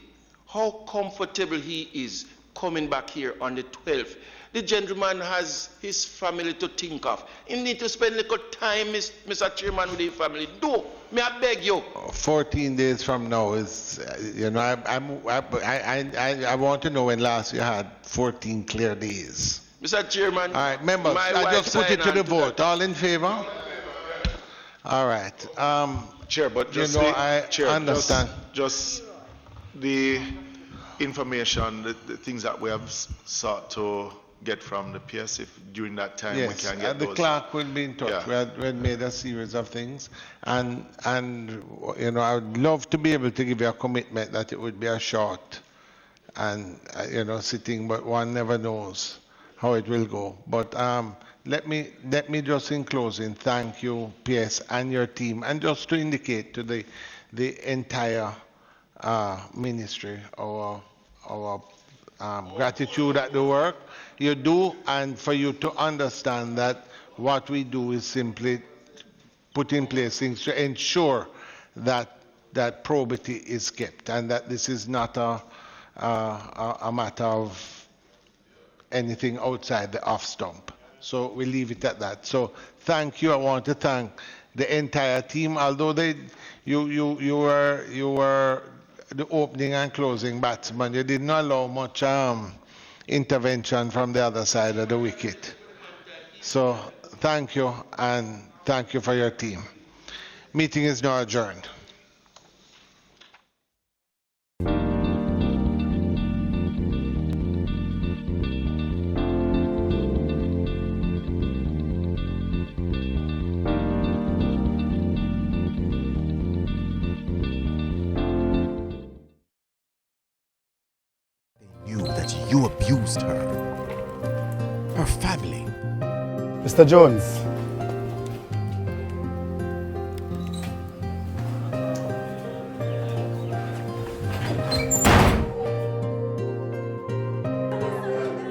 how comfortable he is coming back here on the 12th. The gentleman has his family to think of. He need to spend a little time, Mr. Chairman, with his family. Do, may I beg you? 14 days from now is, I want to know when last you had 14 clear days. Mr. Chairman, all right, members, I just put it to the vote. All in favor? All right. Chair, but just I understand. Just the information, the things that we have sought to get from the PS, if during that time we can get the those. clerk will be in touch. Yeah. We had made a series of things, and I would love to be able to give you a commitment that it would be a short and sitting, but one never knows how it will go. But let me just in closing thank you, PS, and your team, and just to indicate to the entire ministry our gratitude at the work you do, and for you to understand that what we do is simply put in place things to ensure that probity is kept, and that this is not a matter of anything outside the off stump. So we leave it at that. So thank you. I want to thank the entire team, although you were the opening and closing batsman. You didn't allow much intervention from the other side of the wicket. So thank you, and thank you for your team. Meeting is now adjourned. You abused her, her family. Mr. Jones,